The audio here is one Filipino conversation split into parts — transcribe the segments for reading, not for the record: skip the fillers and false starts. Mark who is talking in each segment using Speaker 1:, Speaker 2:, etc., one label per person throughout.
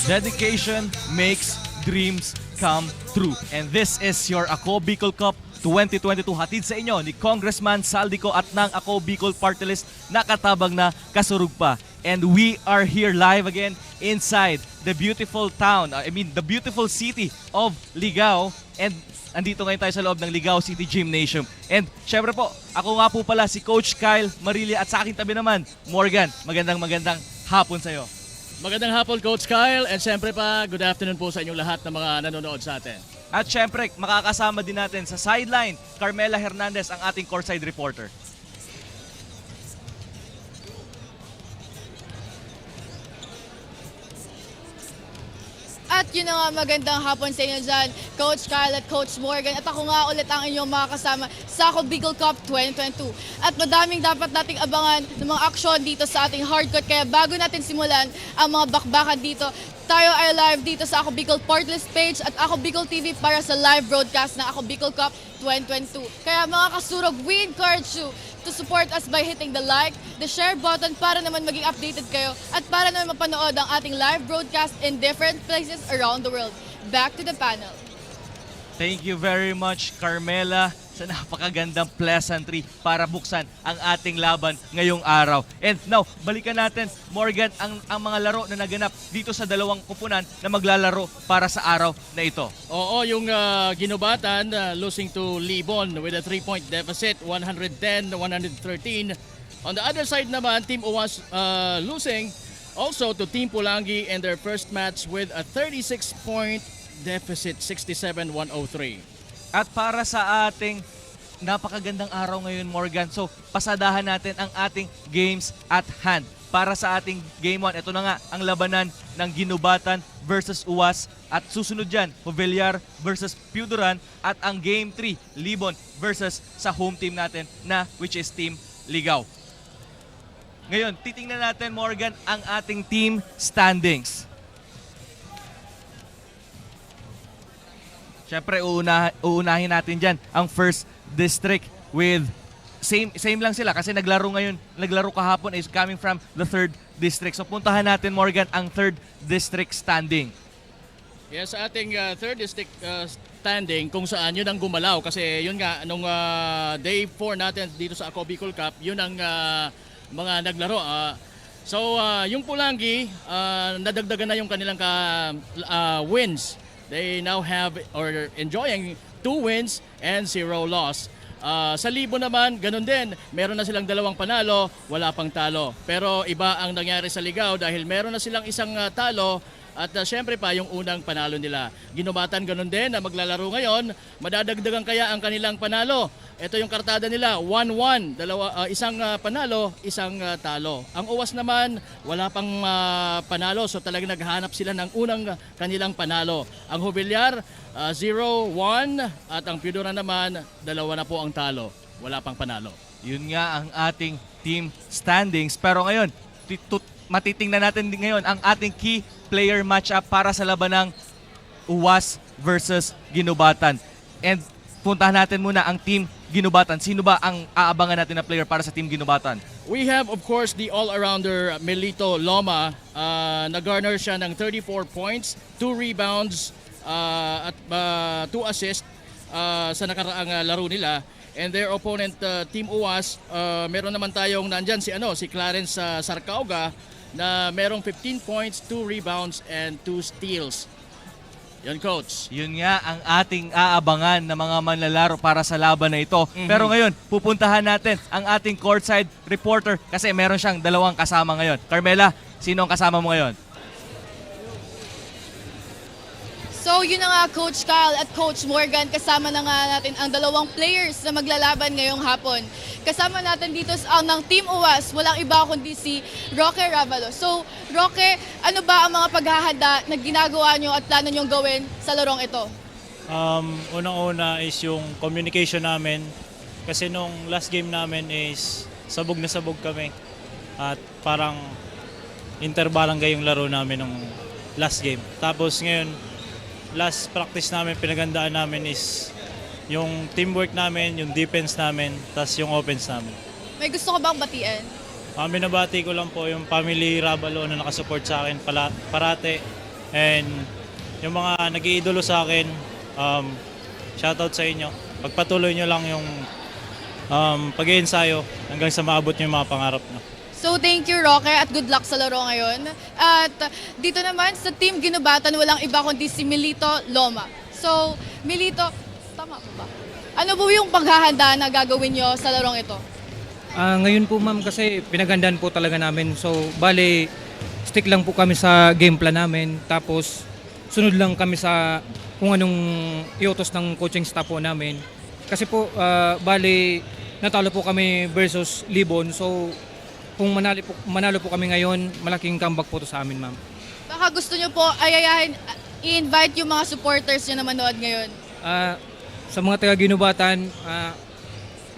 Speaker 1: Dedication makes dreams come true. And this is your Ako Bicol Cup 2022. Hatid sa inyo ni Congressman Saldico at ng Ako Bicol Party List na katabang na kasurug pa. And we are here live again inside the beautiful town, the beautiful city of Ligao. And andito ngayon tayo sa loob ng Ligao City Gymnasium. And syempre po, ako nga po pala si Coach Kyle Marilia at sa aking tabi naman, Morgan. Magandang hapon sa'yo.
Speaker 2: Magandang hapon, Coach Kyle. And syempre pa, good afternoon po sa inyong lahat na mga nanonood sa atin.
Speaker 1: At syempre, makakasama din natin sa sideline, Carmela Hernandez, ang ating courtside reporter.
Speaker 3: At yun na nga, magandang hapon sa inyo dyan, Coach Kyle at Coach Morgan. At ako nga ulit ang inyong mga kasama sa Ako Bicol Cup 2022. At madaming dapat nating abangan ng mga aksyon dito sa ating hardcourt. Kaya bago natin simulan ang mga bakbakan dito, tayo ay live dito sa Ako Bicol Party List page at Ako Bicol TV para sa live broadcast ng Ako Bicol Cup 2022. Kaya mga kasurog, we encourage you to support us by hitting the like, the share button para naman maging updated kayo at para naman mapanood ang ating live broadcast in different places around the world. Back to the panel.
Speaker 1: Thank you very much, Carmela, sa napakagandang pleasantry para buksan ang ating laban ngayong araw. And now, balikan natin, Morgan, ang mga laro na naganap dito sa dalawang kupunan na maglalaro para sa araw na ito.
Speaker 2: Oo, yung ginubatan losing to Libon with a 3-point deficit, 110-113. On the other side naman, Team Uwas losing also to Team Pulangi in their first match with a 36-point deficit, 67-103.
Speaker 1: At para sa ating napakagandang araw ngayon, Morgan, so pasadahan natin ang ating games at hand. Para sa ating Game 1, ito na nga ang labanan ng Ginubatan versus Uwas. At susunod dyan, Jovellar versus Piuduran. At ang Game 3, Libon versus sa home team natin na which is Team Ligao. Ngayon, titingnan natin, Morgan, ang ating team standings. Siyempre, uunahin natin dyan ang first district with same lang sila kasi naglaro kahapon is coming from the third district. So puntahan natin, Morgan, ang third district standing.
Speaker 2: Yes, sa ating third district standing kung saan yun ang gumalaw kasi yun nga, nung day 4 natin dito sa Ako Bicol Cup, yun ang mga naglaro. So yung Pulangi, nadagdagan na yung kanilang wins. They now have or enjoying 2 wins and 0 loss. Sa Libo naman, ganun din. Meron na silang 2 panalo, wala pang talo. Pero iba ang nangyari sa Ligao dahil meron na silang isang talo at syempre pa yung unang panalo nila. Ginubatan ganun din na maglalaro ngayon, madadagdagan kaya ang kanilang panalo. Ito yung kartada nila, 1-1, isang panalo, isang talo. Ang Uwas naman, wala pang panalo, so talagang naghahanap sila ng unang kanilang panalo. Ang Jovellar, 0-1 at ang Piuduran naman, 2 na po ang talo. Wala pang panalo.
Speaker 1: Yun nga ang ating team standings. Pero ngayon, matitingnan natin din ngayon ang ating key player matchup para sa laban ng Uwas versus Ginubatan. And puntahan natin muna ang team Ginubatan. Sino ba ang aabangan natin na player para sa team Ginubatan?
Speaker 2: We have of course the all-arounder Melito Loma. Nag-garner siya ng 34 points, 2 rebounds at 2 assists sa nakaraang laro nila. And their opponent Team Uwas, meron naman tayong nandyan si Clarence Sarcauga na merong 15 points, 2 rebounds and 2 steals. Yan, Coach.
Speaker 1: Yun nga ang ating aabangan na mga manlalaro para sa laban na ito. Pero ngayon, pupuntahan natin ang ating courtside reporter kasi meron siyang 2 kasama ngayon. Carmela, sino ang kasama mo ngayon?
Speaker 3: So yun na nga, Coach Kyle at Coach Morgan, kasama na nga natin ang 2 players na maglalaban ngayong hapon. Kasama natin dito ng Team Uwas, walang iba kundi si Roque Ravalo. So Roque, ano ba ang mga paghahanda na ginagawa nyo at plano nyo gawin sa larong ito?
Speaker 4: Unang-una is yung communication namin kasi nung last game namin is sabog na sabog kami at parang interbarangay yung laro namin nung last game. Tapos ngayon, last practice namin, pinagandaan namin is yung teamwork namin, yung defense namin, tas yung offense namin.
Speaker 3: May gusto ko bang batiin?
Speaker 4: Binabati ko lang po yung family Rabalo na nakasupport sa akin parate. And yung mga nag-iidolo sa akin, shoutout sa inyo. Pagpatuloy nyo lang yung pag-iensayo hanggang sa maabot nyo yung mga pangarap nyo.
Speaker 3: So thank you, Roque, at good luck sa laro ngayon. At dito naman sa Team Ginubatan, walang iba kundi si Milito Loma. So, Milito, tama po ba? Ano po yung paghahanda na gagawin nyo sa larong ito?
Speaker 5: Ngayon po ma'am kasi pinagandaan po talaga namin. So bale, stick lang po kami sa game plan namin. Tapos sunod lang kami sa kung anong iutos ng coaching staff po namin. Kasi po, bale, natalo po kami versus Libon. So kung manalo po kami ngayon, malaking comeback po to sa amin ma'am.
Speaker 3: Baka gusto nyo po i-invite yung mga supporters nyo na manood ngayon.
Speaker 5: Sa mga taga Ginubatan,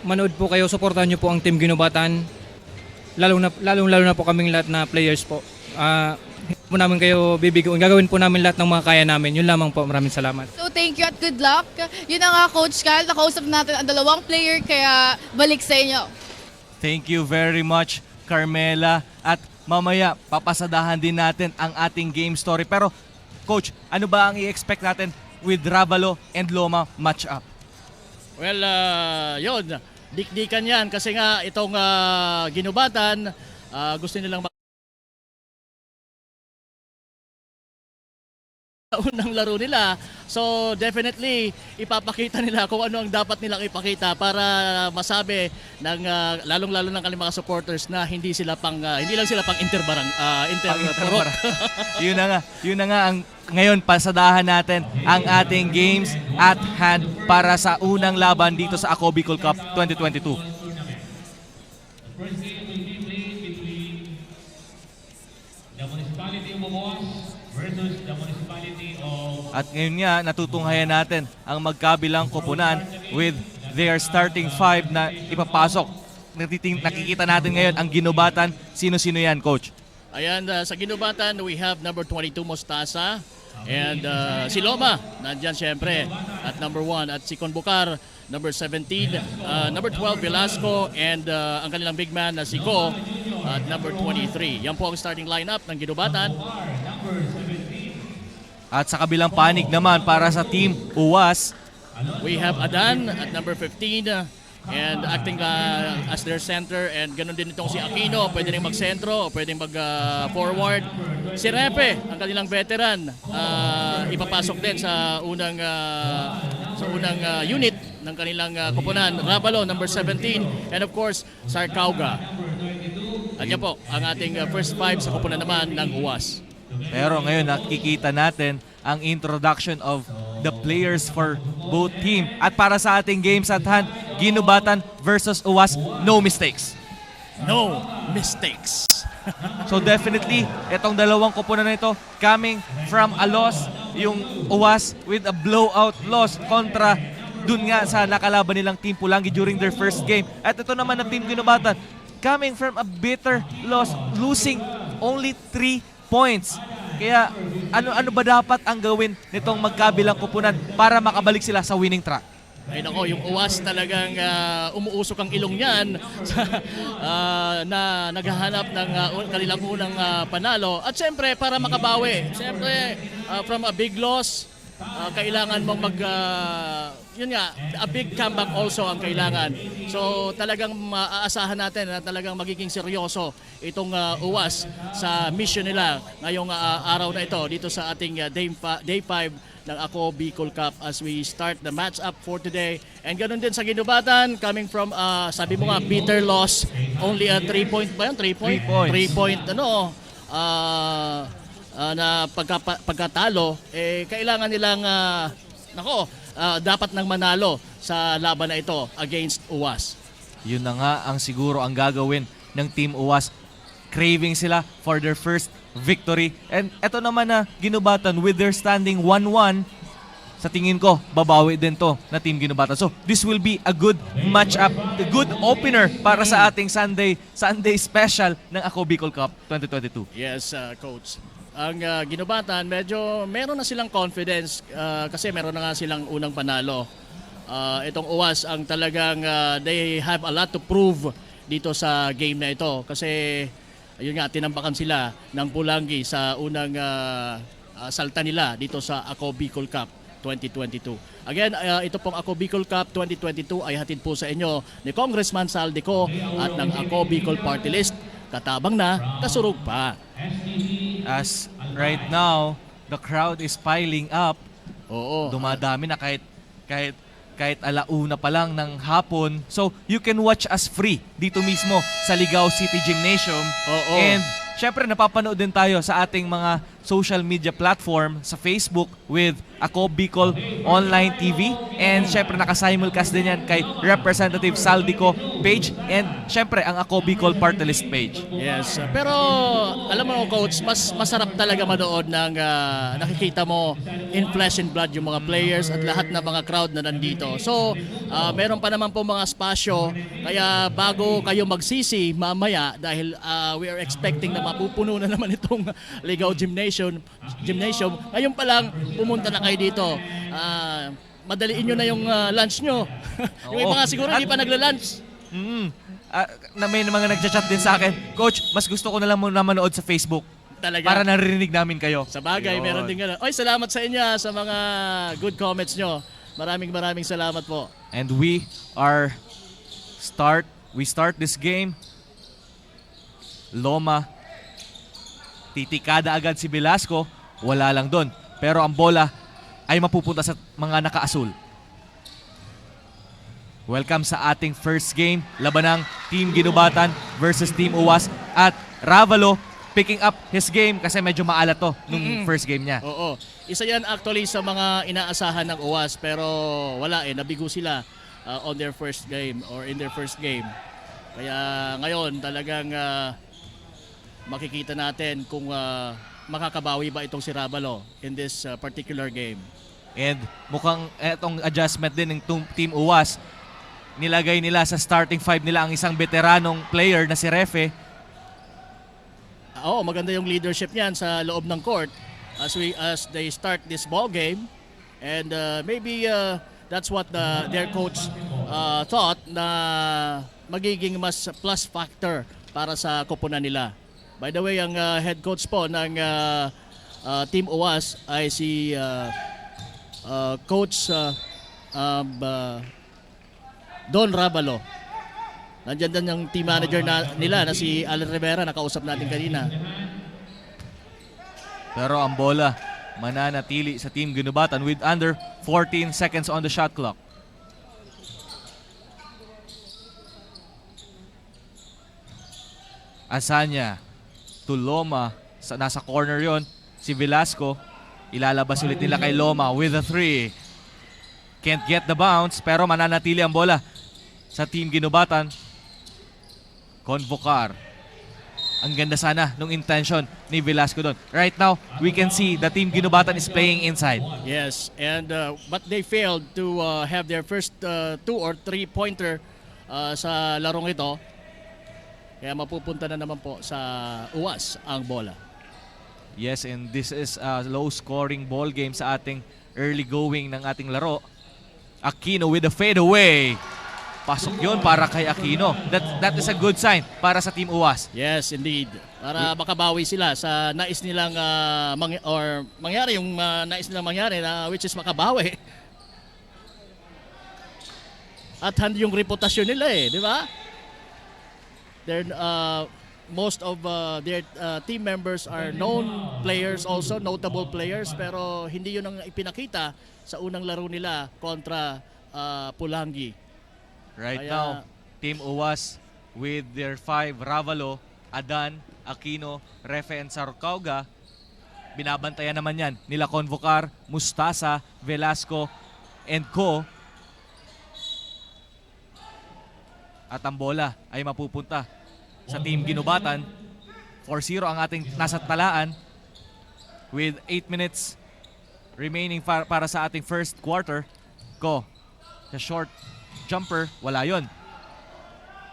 Speaker 5: manood po kayo, suportahan nyo po ang Team Ginubatan. Lalo na po kaming lahat na players po. Hindi po namin kayo bibigyan. Gagawin po namin lahat ng mga kaya namin. Yun lamang po. Maraming salamat.
Speaker 3: So thank you at good luck. Yun na nga, Coach Cal. Nakausap natin ang dalawang player, kaya balik sa inyo.
Speaker 1: Thank you very much, Carmela. At mamaya, papasadahan din natin ang ating game story. Pero, Coach, ano ba ang i-expect natin with Ravalo and Loma match-up?
Speaker 2: Well, yun. Dikdikan yan kasi nga itong Ginubatan, gusto nilang unang laro nila. So definitely ipapakita nila kung ano ang dapat nilang ipakita para masabi ng lalong-lalo ng kanilang mga supporters na hindi lang sila pang interbarang.
Speaker 1: Yun na nga ang ngayon pasadahan natin ang ating games at hand para sa unang laban dito sa Ako Bicol Cup 2022. At ngayon nga, natutunghayan natin ang magkabilang koponan with their starting five na ipapasok. Nakikita natin ngayon ang Ginubatan. Sino-sino yan, Coach?
Speaker 2: Ayan, sa Ginubatan, we have number 22 Mostasa and si Loma, nandyan syempre at number 1 at si Conbucar, number 17, number 12 Velasco and ang kanilang big man na si Ko at number 23. Yan po ang starting lineup ng Ginubatan.
Speaker 1: At sa kabilang panig naman para sa Team UWAS,
Speaker 2: We have Adan at number 15 and acting as their center, and ganun din itong si Aquino, pwede rin mag-sentro o pwede mag-forward. Si Repe, ang kanilang veteran, ipapasok din sa unang unit ng kanilang koponan. Ravalo, number 17, and of course, Sarcauga. At yan po, ang ating first five sa koponan naman ng UWAS.
Speaker 1: pero ngayon nakikita natin ang introduction of the players for both team. At para sa ating games at hand, Ginubatan versus UWAS, no mistakes.
Speaker 2: No mistakes.
Speaker 1: So definitely, itong dalawang koponan na ito, coming from a loss, yung UWAS with a blowout loss kontra dun nga sa nakalaban nilang Team Pulangi during their first game. At ito naman ang Team Ginubatan, coming from a bitter loss, losing only 3 points. Kaya ano ba dapat ang gawin nitong magkabilang koponan para makabalik sila sa winning track?
Speaker 2: Ay nako, yung UWAS talagang umuusok ang ilong niyan na naghahanap ng kanilang unang panalo. At siyempre, para makabawi, siyempre, from a big loss, kailangan mong yun nga, a big comeback also ang kailangan. So talagang maaasahan natin na talagang magiging seryoso itong UWAS sa mission nila ngayong araw na ito dito sa ating day 5 ng Ako Bicol Cup as we start the match up for today. And ganun din sa Ginubatan, coming from, sabi mo nga, bitter loss, only a 3-point ba yun? 3 point?
Speaker 1: 3 points.
Speaker 2: 3 point, na pagkatalo, kailangan nilang, dapat nang manalo sa laban na ito against UWAS.
Speaker 1: Yun na nga ang siguro ang gagawin ng Team UWAS. Craving sila for their first victory. And eto naman na Ginubatan with their standing 1-1, sa tingin ko, babawi din to na Team Ginubatan. So, this will be a good match-up, a good opener para sa ating Sunday special ng Ako Bicol Cup 2022.
Speaker 2: Yes, Coach. Ang Ginubatan, medyo meron na silang confidence kasi meron na nga silang unang panalo. Itong UWAS ang talagang they have a lot to prove dito sa game na ito kasi ayun nga, tinambakan sila ng Pulangi sa unang salta nila dito sa Ako Bicol Cup 2022. Again, ito pong Ako Bicol Cup 2022 ay hatid po sa inyo ni Congressman Saldico at ng Ako Bicol Party List. Katabang na, kasurog pa.
Speaker 1: As right now, the crowd is piling up.
Speaker 2: Oo.
Speaker 1: Dumadami na kahit alauna pa lang ng hapon. So, you can watch us free dito mismo sa Ligao City Gymnasium.
Speaker 2: Oo.
Speaker 1: And syempre, napapanood din tayo sa ating mga social media platform sa Facebook with Ako Bicol Online TV. And syempre, nakasimulcast din yan kay Representative Saldico page and syempre, ang Ako Bicol Party List page.
Speaker 2: Yes, pero alam mo coach, mas masarap talaga manood ng nakikita mo in flesh and blood yung mga players at lahat ng mga crowd na nandito. So, meron pa naman po mga spasyo, kaya bago kayo magsisi mamaya dahil we are expecting na mapupuno na naman itong Ligao Gymnasium, ngayon pa lang pumunta na kayo dito. Madaliin nyo na yung lunch nyo. Yung iba nga siguro hindi pa nagla-lunch.
Speaker 1: Na may mga nagchat-chat din sa akin, Coach, mas gusto ko na lang muna manood sa Facebook
Speaker 2: Talaga.
Speaker 1: para naririnig namin kayo.
Speaker 2: Sa bagay,
Speaker 1: Yun.
Speaker 2: meron din gano'n. Oy, salamat sa inyo sa mga good comments nyo. Maraming salamat po.
Speaker 1: And we start this game. Loma, titikada agad si Velasco, wala lang doon. Pero ang bola ay mapupunta sa mga nakaasul. Welcome sa ating first game, laban ng Team Ginubatan versus Team Uwas. At Ravalo picking up his game kasi medyo maalat to nung first game niya.
Speaker 2: Oo. Isa yan actually sa mga inaasahan ng UWAS pero wala nabigo sila on their first game or in their first game. Kaya ngayon talagang makikita natin kung makakabawi ba itong si Ravalo in this particular game.
Speaker 1: And mukhang etong adjustment din ng Team Uwas, nilagay nila sa starting five nila ang isang veteranong player na si Refe.
Speaker 2: Oo, maganda yung leadership niyan sa loob ng court as they start this ball game. And maybe that's what their coach thought na magiging mas plus factor para sa koponan nila. By the way, ang head coach po ng Team UWAS ay si Coach Don Ravalo. Nandiyan din yung team manager nila na si Alan Rivera, nakausap natin kanina.
Speaker 1: Pero ang bola mananatili sa Team Ginubatan with under 14 seconds on the shot clock. Asanya to Loma, nasa corner yon. Si Velasco, ilalabas ulit nila kay Loma with a 3. Can't get the bounce pero mananatili ang bola sa Team Ginubatan. Convocar. Ang ganda sana nung intention ni Velasco doon. Right now, we can see the Team Ginubatan is playing inside.
Speaker 2: Yes, and but they failed to have their first 2 or 3 pointer sa larong ito. Kaya mapupunta na naman po sa UWAS ang bola.
Speaker 1: Yes, and this is a low-scoring ball game sa ating early going ng ating laro. Aquino with a fadeaway. Pasok yun para kay Aquino. That is a good sign para sa Team UWAS.
Speaker 2: Yes, indeed. Para makabawi sila sa nais nilang mangyari yung nais nilang mangyari na which is makabawi. At yung reputasyon nila di ba? They're, most of their team members are known players also, notable players, pero hindi yun ang ipinakita sa unang laro nila kontra Pulangi.
Speaker 1: Right
Speaker 2: Kaya-
Speaker 1: now, Team UWAS with their 5, Ravalo, Adan, Aquino, Refe, and Sarcauga. Binabantayan naman yan nila Convocar, Mustasa, Velasco, and Co. At ang bola ay mapupunta sa Team Ginubatan. 4-0 ang ating nasa talaan with 8 minutes remaining para sa ating first quarter. Co, sa short jumper, wala yon.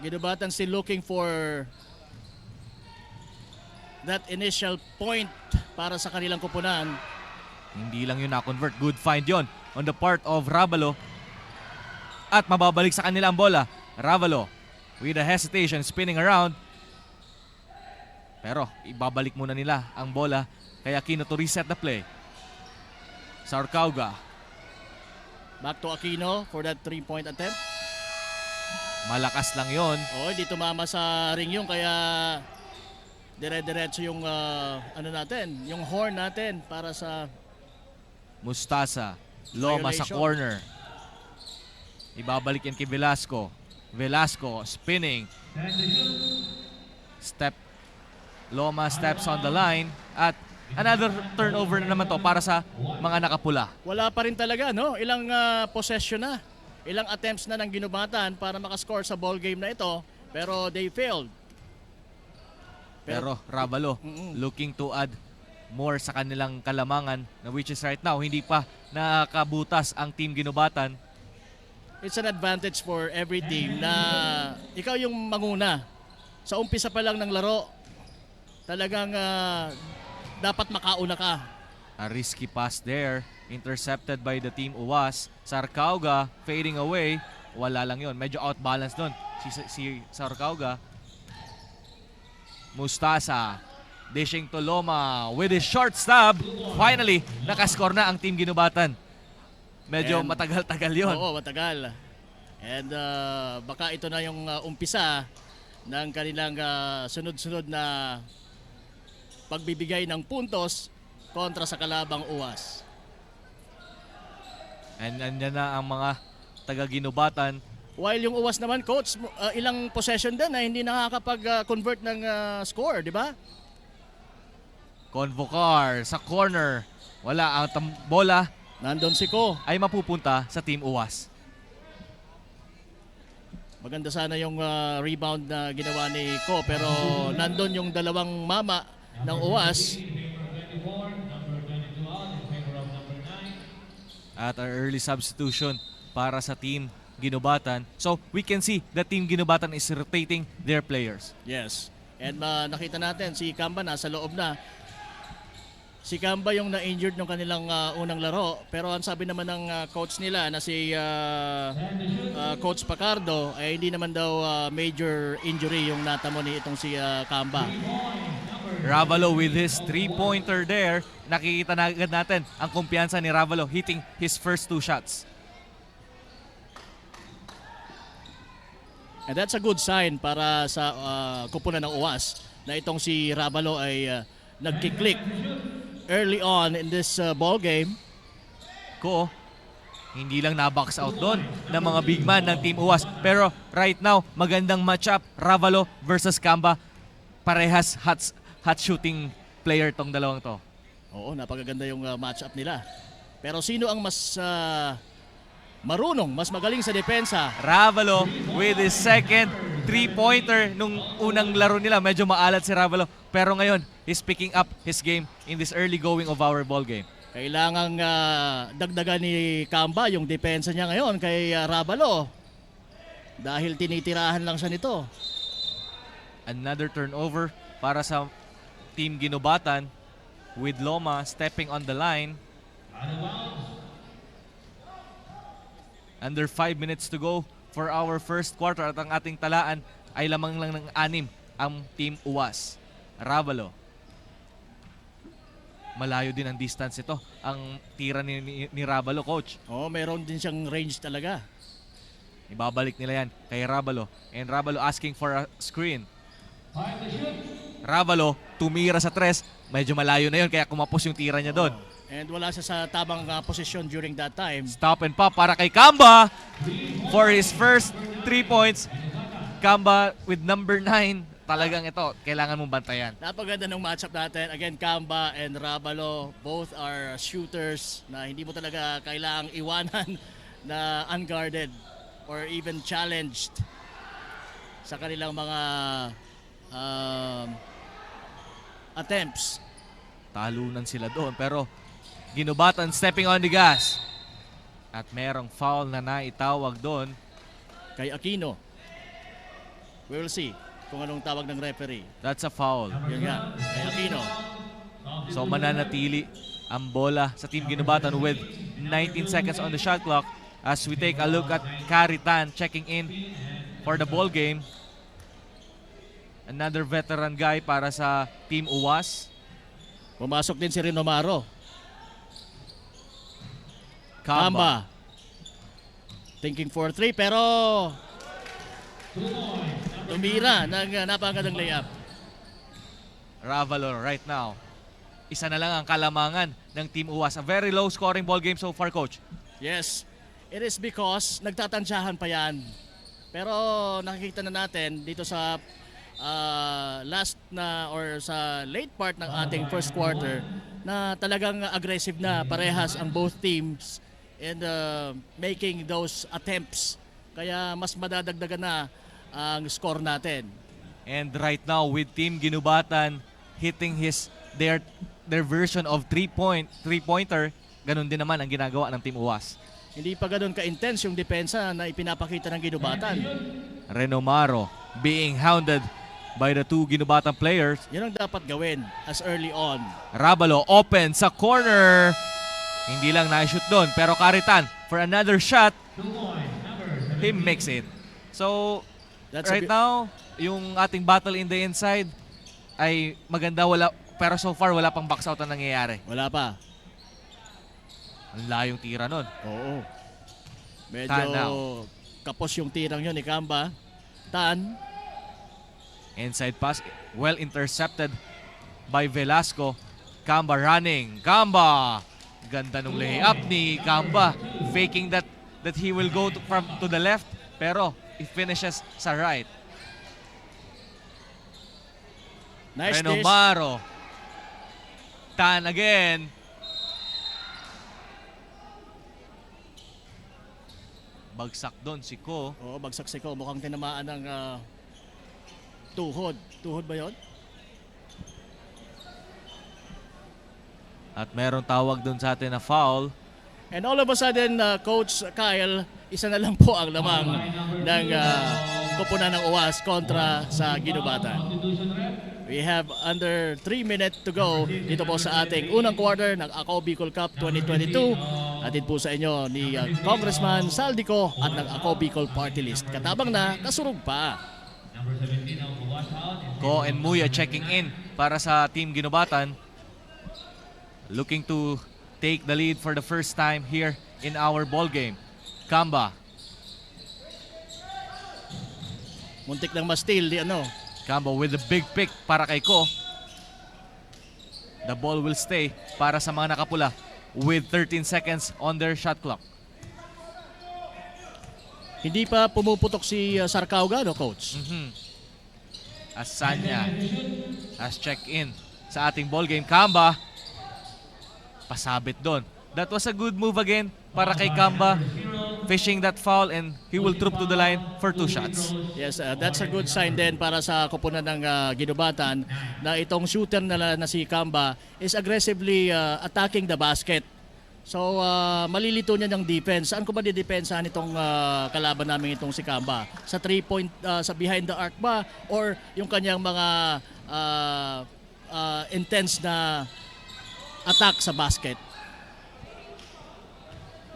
Speaker 2: Ginubatan still looking for that initial point para sa kanilang koponan.
Speaker 1: Hindi lang yun na-convert. Good find yon on the part of Ravalo. At mababalik sa kanila ang bola. Ravalo with a hesitation, spinning around. Pero ibabalik muna nila ang bola kay Aquino to reset the play. Sarcauga,
Speaker 2: Back to Aquino for that 3-point attempt.
Speaker 1: malakas lang yon.
Speaker 2: Hindi tumama sa ring yung kaya dire-diretso yung yung horn natin para sa
Speaker 1: Mustasa, Loma sa
Speaker 2: Violation.
Speaker 1: corner. Ibabalik yan kay Velasco. Velasco spinning. Loma steps on the line at another turnover na naman to para sa mga nakapula.
Speaker 2: wala pa rin talaga, no? Ilang possession na. Ilang attempts na ng ginubatan para makascore sa ball game na ito, pero they failed.
Speaker 1: Pero Ravalo looking to add more sa kanilang kalamangan na which is right now hindi pa nakabutas ang team Ginubatan.
Speaker 2: It's an advantage for every team na ikaw yung manguna. Sa umpisa pa lang ng laro, talagang dapat makauna ka.
Speaker 1: A risky pass there, intercepted by the team Uwas. Sarcauga fading away. Wala lang yon, medyo outbalance doon si Sarcauga. Mustasa dishing to Loma with his short stab. Finally, nakascore na ang team Ginubatan. Medyo
Speaker 2: And-
Speaker 1: matagal-tagal yon.
Speaker 2: Oo, matagal. And baka ito na yung umpisa ng kanilang sunod-sunod na pagbibigay ng puntos kontra sa kalabang Uwas.
Speaker 1: And nandyan na ang mga taga-Ginubatan.
Speaker 2: While yung Uwas naman, coach, ilang possession din na hindi nakakapag-convert ng score, di ba?
Speaker 1: Convocar sa corner. Wala ang bola
Speaker 2: Nandun si Ko.
Speaker 1: ay mapupunta sa team Uwas.
Speaker 2: Maganda sana yung rebound na ginawa ni Ko, pero nandun yung dalawang mama ng Uwas.
Speaker 1: At our early substitution para sa team Ginubatan. So we can see the team Ginubatan is rotating their players.
Speaker 2: Yes. And nakita natin si Kamba nasa loob na. Si Kamba yung na-injured nung kanilang unang laro. Pero ang sabi naman ng coach nila na si Coach Pacardo ay hindi naman daw major injury yung natamo ni itong si Kamba.
Speaker 1: Ravalo with his three-pointer there. Nakikita na agad natin ang kumpiyansa ni Ravalo hitting his first two shots.
Speaker 2: And that's a good sign para sa kupunan ng Uwas na itong si Ravalo ay nagkiklik early on in this ball game.
Speaker 1: Ko, hindi lang na-box out doon ng mga big man ng Team Uwas. Pero right now, magandang matchup. Ravalo versus Kamba. Parehas hot shooting player tong dalawang to.
Speaker 2: Oo, napakaganda yung matchup nila. Pero sino ang mas marunong, mas magaling sa depensa?
Speaker 1: Ravalo with his second three-pointer. Nung unang laro nila, medyo maalat si Ravalo. Pero ngayon, he's picking up his game in this early going of our ball game.
Speaker 2: Kailangang dagdagan ni Kamba yung depensa niya ngayon kay Ravalo. Dahil tinitirahan lang siya nito.
Speaker 1: Another turnover para sa Team Ginubatan with Loma stepping on the line. Under 5 minutes to go for our first quarter at ang ating talaan ay lamang lang ng 6 ang Team Uwas. Ravalo. Malayo din ang distance ito. Ang tira ni Ravalo, coach.
Speaker 2: Oo, meron din siyang range talaga.
Speaker 1: Ibabalik nila yan kay Ravalo. And Ravalo asking for a screen. Ravalo tumira sa 3. Medyo malayo na yun kaya kumapos yung tira niya doon.
Speaker 2: And wala siya sa tamang posisyon during that time.
Speaker 1: Stop and pop para kay Kamba for his first 3 points. Kamba with number 9. Talagang ito, kailangan mong bantayan.
Speaker 2: Napaganda ng matchup natin. Again, Kamba and Ravalo, both are shooters na hindi mo talaga kailangang iwanan na unguarded or even challenged sa kanilang mga attempts.
Speaker 1: Talunan sila doon pero Ginubatan stepping on the gas. At merong foul na naitawag doon.
Speaker 2: Kay Aquino. We'll see kung anong tawag ng referee.
Speaker 1: That's a foul.
Speaker 2: Yun nga, kay Aquino.
Speaker 1: So mananatili ang bola sa Team Ginubatan with 19 seconds on the shot clock as we take a look at Caritan checking in for the ball game. Another veteran guy para sa Team UWAS.
Speaker 2: Pumasok din si Rinomaro.
Speaker 1: Kamba.
Speaker 2: Kamba. Thinking for 3 pero tumira ng napakagandang layup.
Speaker 1: Ravalo right now. Isa na lang ang kalamangan ng Team UWAS. A very low scoring ball game so far, Coach.
Speaker 2: Yes, it is because nagtatansyahan pa yan. Pero nakikita na natin dito sa last na or sa late part ng ating first quarter na talagang aggressive na parehas ang both teams in making those attempts. Kaya mas madadagdagan na ang score natin.
Speaker 1: And right now with Team Ginubatan hitting their version of three-pointer, ganun din naman ang ginagawa ng Team UWAS.
Speaker 2: Hindi pa ganun ka-intense yung depensa na ipinapakita ng Ginubatan.
Speaker 1: Renomaro being hounded by the two Ginubatan players.
Speaker 2: Yan ang dapat gawin as early on.
Speaker 1: Rabalo open sa corner. Hindi lang na-shoot doon, pero Caritan for another shot. He makes it. So,
Speaker 2: That's
Speaker 1: right now, yung ating battle in the inside ay maganda, pero so far wala pang box out na nangyayari.
Speaker 2: Wala pa.
Speaker 1: Ang layong tira nun.
Speaker 2: Oo. Medyo
Speaker 1: Tanaw.
Speaker 2: kapos yung tirang yun ni Kamba. Tan.
Speaker 1: Inside pass, well intercepted by Velasco. Kamba running. Kamba! Ganda nung layup ni Kamba. Faking that he will go to the left, pero he finishes sa right.
Speaker 2: Nice dish.
Speaker 1: Renomaro. Tan again. Bagsak doon si Ko.
Speaker 2: Oo, bagsak si Ko. Mukhang tinamaan ng tuhod. Tuhod ba yun?
Speaker 1: At meron tawag doon sa atin na foul.
Speaker 2: And all of a sudden, Coach Kyle, isa na lang po ang lamang ng kupunan ng UWAS kontra sa Ginubatan. We have under 3 minutes to go dito po sa ating unang quarter ng Ako Bicol Cup 2022. Atid po sa inyo ni Congressman Saldico at ng Ako Bicol Party List. Katabang na, kasurog pa.
Speaker 1: Ko and Muya checking in para sa Team Ginubatan. Looking to take the lead for the first time here in our ball game. Kamba.
Speaker 2: Muntik lang ma-steal,
Speaker 1: Kamba with a big pick para kay Ko. The ball will stay para sa mga nakapula with 13 seconds on their shot clock.
Speaker 2: Hindi pa pumuputok si Sarcauga, Coach?
Speaker 1: Asanya has checked in sa ating ball game. Kamba. Pasabit doon. That was a good move again para kay Kamba. Fishing that foul and he will troop to the line for 2 shots.
Speaker 2: Yes, that's a good sign din para sa kupunan ng Ginubatan na itong shooter na si Kamba is aggressively attacking the basket. So malilito niya ng defense. Saan ko ba didepensahan itong kalaban namin itong si Kamba? Sa 3-point, sa behind the arc ba? Or yung kanyang mga intense na attack sa basket?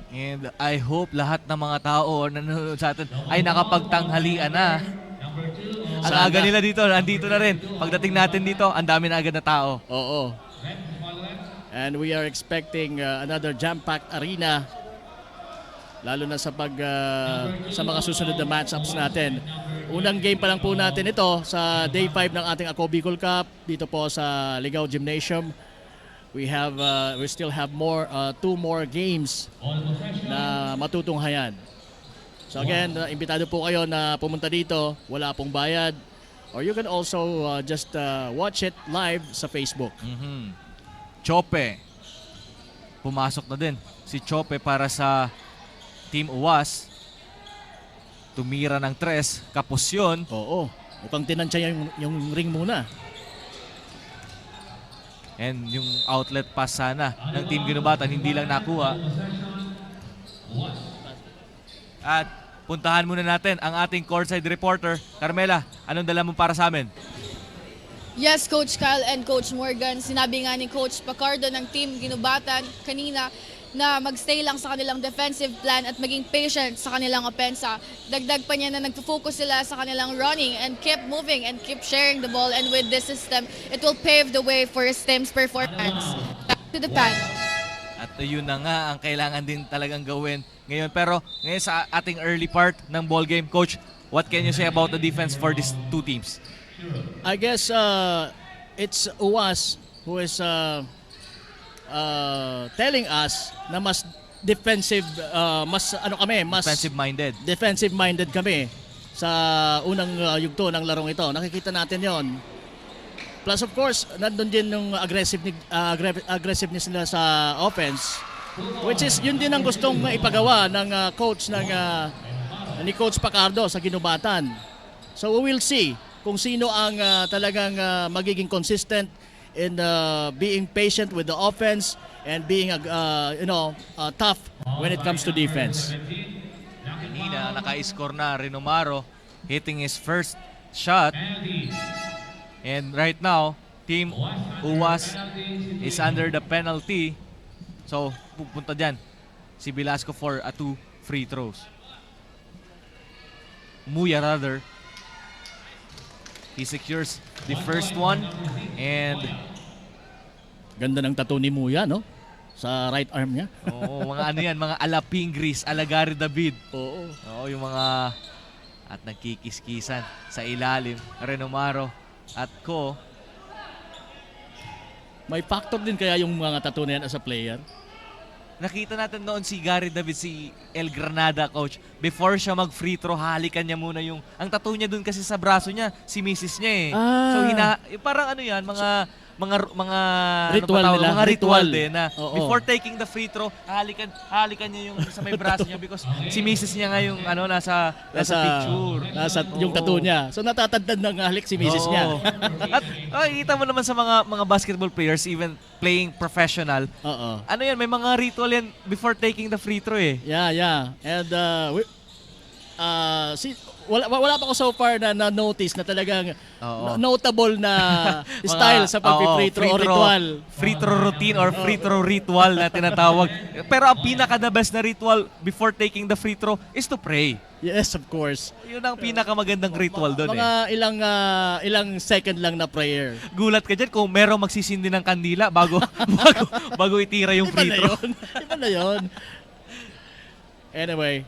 Speaker 1: And I hope lahat ng mga tao na nanonood sa atin ay nakapagtanghalian na. Ang
Speaker 2: Sana.
Speaker 1: aga nila dito, nandito na rin. Pagdating natin dito, ang dami na agad na tao.
Speaker 2: Oo. And we are expecting another jam-packed arena lalo na sa sa mga susunod na matchups natin. Unang game pa lang po natin ito sa day 5 ng ating Ako Bicol Cup dito po sa Ligao Gymnasium. We still have 2 more games na matutunghayan. So again, imbitado po kayo na pumunta dito, wala pong bayad. Or you can also just watch it live sa Facebook.
Speaker 1: Chope. Pumasok na din si Chope para sa Team UWAS. Tumira ng 3, kapos yun.
Speaker 2: Oo, mukhang tinansya yung ring muna.
Speaker 1: And yung outlet pass sana ng Team Ginubatan hindi lang nakuha. At puntahan muna natin ang ating courtside reporter. Carmela, anong dala mo para sa amin?
Speaker 3: Yes, Coach Kyle and Coach Morgan. Sinabi nga ni Coach Pacardo ng Team Ginubatan kanina na magstay lang sa kanilang defensive plan at maging patient sa kanilang opensa. Dagdag pa niya na nagpo-focus sila sa kanilang running and keep moving and keep sharing the ball, and with this system, it will pave the way for his team's performance. Back to the panel.
Speaker 1: At yun na nga ang kailangan din talagang gawin ngayon. Pero ngayon sa ating early part ng ball game, Coach, what can you say about the defense for these two teams?
Speaker 2: I guess it's UAS who is telling us na mas defensive, mas
Speaker 1: Defensive-minded.
Speaker 2: defensive-minded kami sa unang yugto ng larong ito. Nakikita natin yon. Plus of course, nandun din yung aggressiveness nila sa offense, which is yun din ang gustong ipagawa ng coach ni Coach Pacardo sa Ginubatan. So we will see kung sino ang talagang magiging consistent in being patient with the offense and being tough when it comes to defense.
Speaker 1: Kanina naka-score na Renomaro, hitting his first shot. And right now, Team UAS is under the penalty. So, pupunta dyan si Velasco for 2 free throws. Muya rather. He secures the first one. And
Speaker 2: Ganda ng tattoo ni Muya, no? Sa right arm niya.
Speaker 1: mga ano yan, mga alapingris, alagari David.
Speaker 2: Oo.
Speaker 1: Yung mga at nagkikiskisan sa ilalim. Renomaro at Ko.
Speaker 2: May factor din kaya yung mga tattoo na yan as a player?
Speaker 1: Nakita natin noon si Gary David, si El Granada, Coach. Before siya mag-free throw, halikan niya muna yung... Ang tattoo niya dun kasi sa braso niya, si Mrs. niya eh. So parang ano yan, mga
Speaker 2: Ritual
Speaker 1: ano pa tawag?
Speaker 2: nila.
Speaker 1: Mga ritual
Speaker 2: Ritual.
Speaker 1: din na
Speaker 2: Oo.
Speaker 1: before taking the free throw, halikan niya yung sa may braso niya because si Mrs. niya nga yung nasa picture.
Speaker 2: Nasa yung
Speaker 1: Oo.
Speaker 2: tattoo niya. So natatandaan ng halik si Mrs.
Speaker 1: Oo.
Speaker 2: niya.
Speaker 1: At kita mo naman sa mga basketball players, even playing professional,
Speaker 2: Oo.
Speaker 1: ano yan, may mga ritual yan before taking the free throw eh.
Speaker 2: Yeah. And wala pa ako so far na notice na talagang
Speaker 1: Oo.
Speaker 2: notable na style sa pag-free throw o ritual.
Speaker 1: Free throw routine or free throw ritual na tinatawag. Pero ang pinaka-the best na ritual before taking the free throw is to pray.
Speaker 2: Yes, of course.
Speaker 1: Yun ang pinakamagandang ritual doon
Speaker 2: Mga
Speaker 1: eh.
Speaker 2: ilang second lang na prayer.
Speaker 1: Gulat ka dyan kung merong magsisindi ng kandila bago itira yung free throw.
Speaker 2: Iba na yun. Anyway,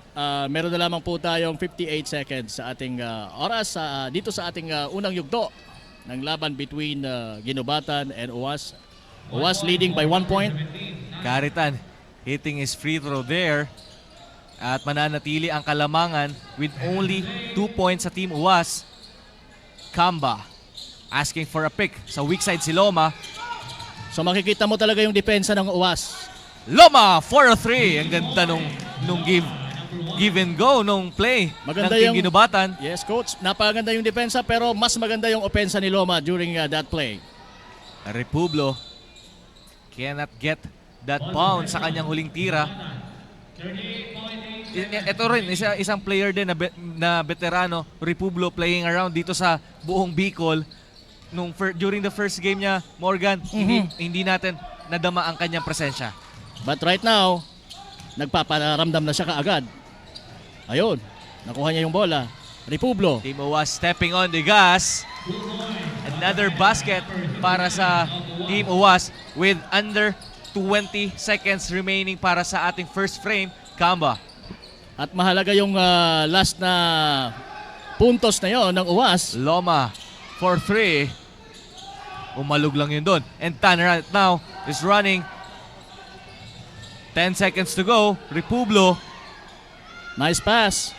Speaker 2: meron na lamang po tayong 58 seconds sa ating oras dito sa ating unang yugto ng laban between Ginubatan and UAS. UAS leading by 1 point.
Speaker 1: Caritan hitting his free throw there. At mananatili ang kalamangan with only 2 points sa Team UAS. Kamba asking for a pick sa weak side si Loma.
Speaker 2: So makikita mo talaga yung depensa ng UAS.
Speaker 1: Loma for a 3. Ang ganda nung give and go nung play
Speaker 2: Maganda
Speaker 1: ng Team
Speaker 2: yung-
Speaker 1: Ginubatan.
Speaker 2: Yes, coach. Napakaganda yung depensa pero mas maganda yung opensa ni Loma during that play.
Speaker 1: Republo cannot get that bounce sa kanyang huling tira. Ito rin, isang player din na veterano, Republo, playing around dito sa buong Bicol. During the first game niya, Morgan, hindi natin nadama ang kanyang presensya.
Speaker 2: But right now, nagpaparamdam na siya kaagad. Ayun, nakuha niya yung bola. Republo.
Speaker 1: Team UAS stepping on the gas. Another basket para sa Team UAS with under 20 seconds remaining para sa ating first frame. Kamba.
Speaker 2: At mahalaga yung last na puntos na yon ng UAS.
Speaker 1: Loma for 3. Umalog lang yun doon. And Tan right now is running. 10 seconds to go. Republo.
Speaker 2: Nice pass.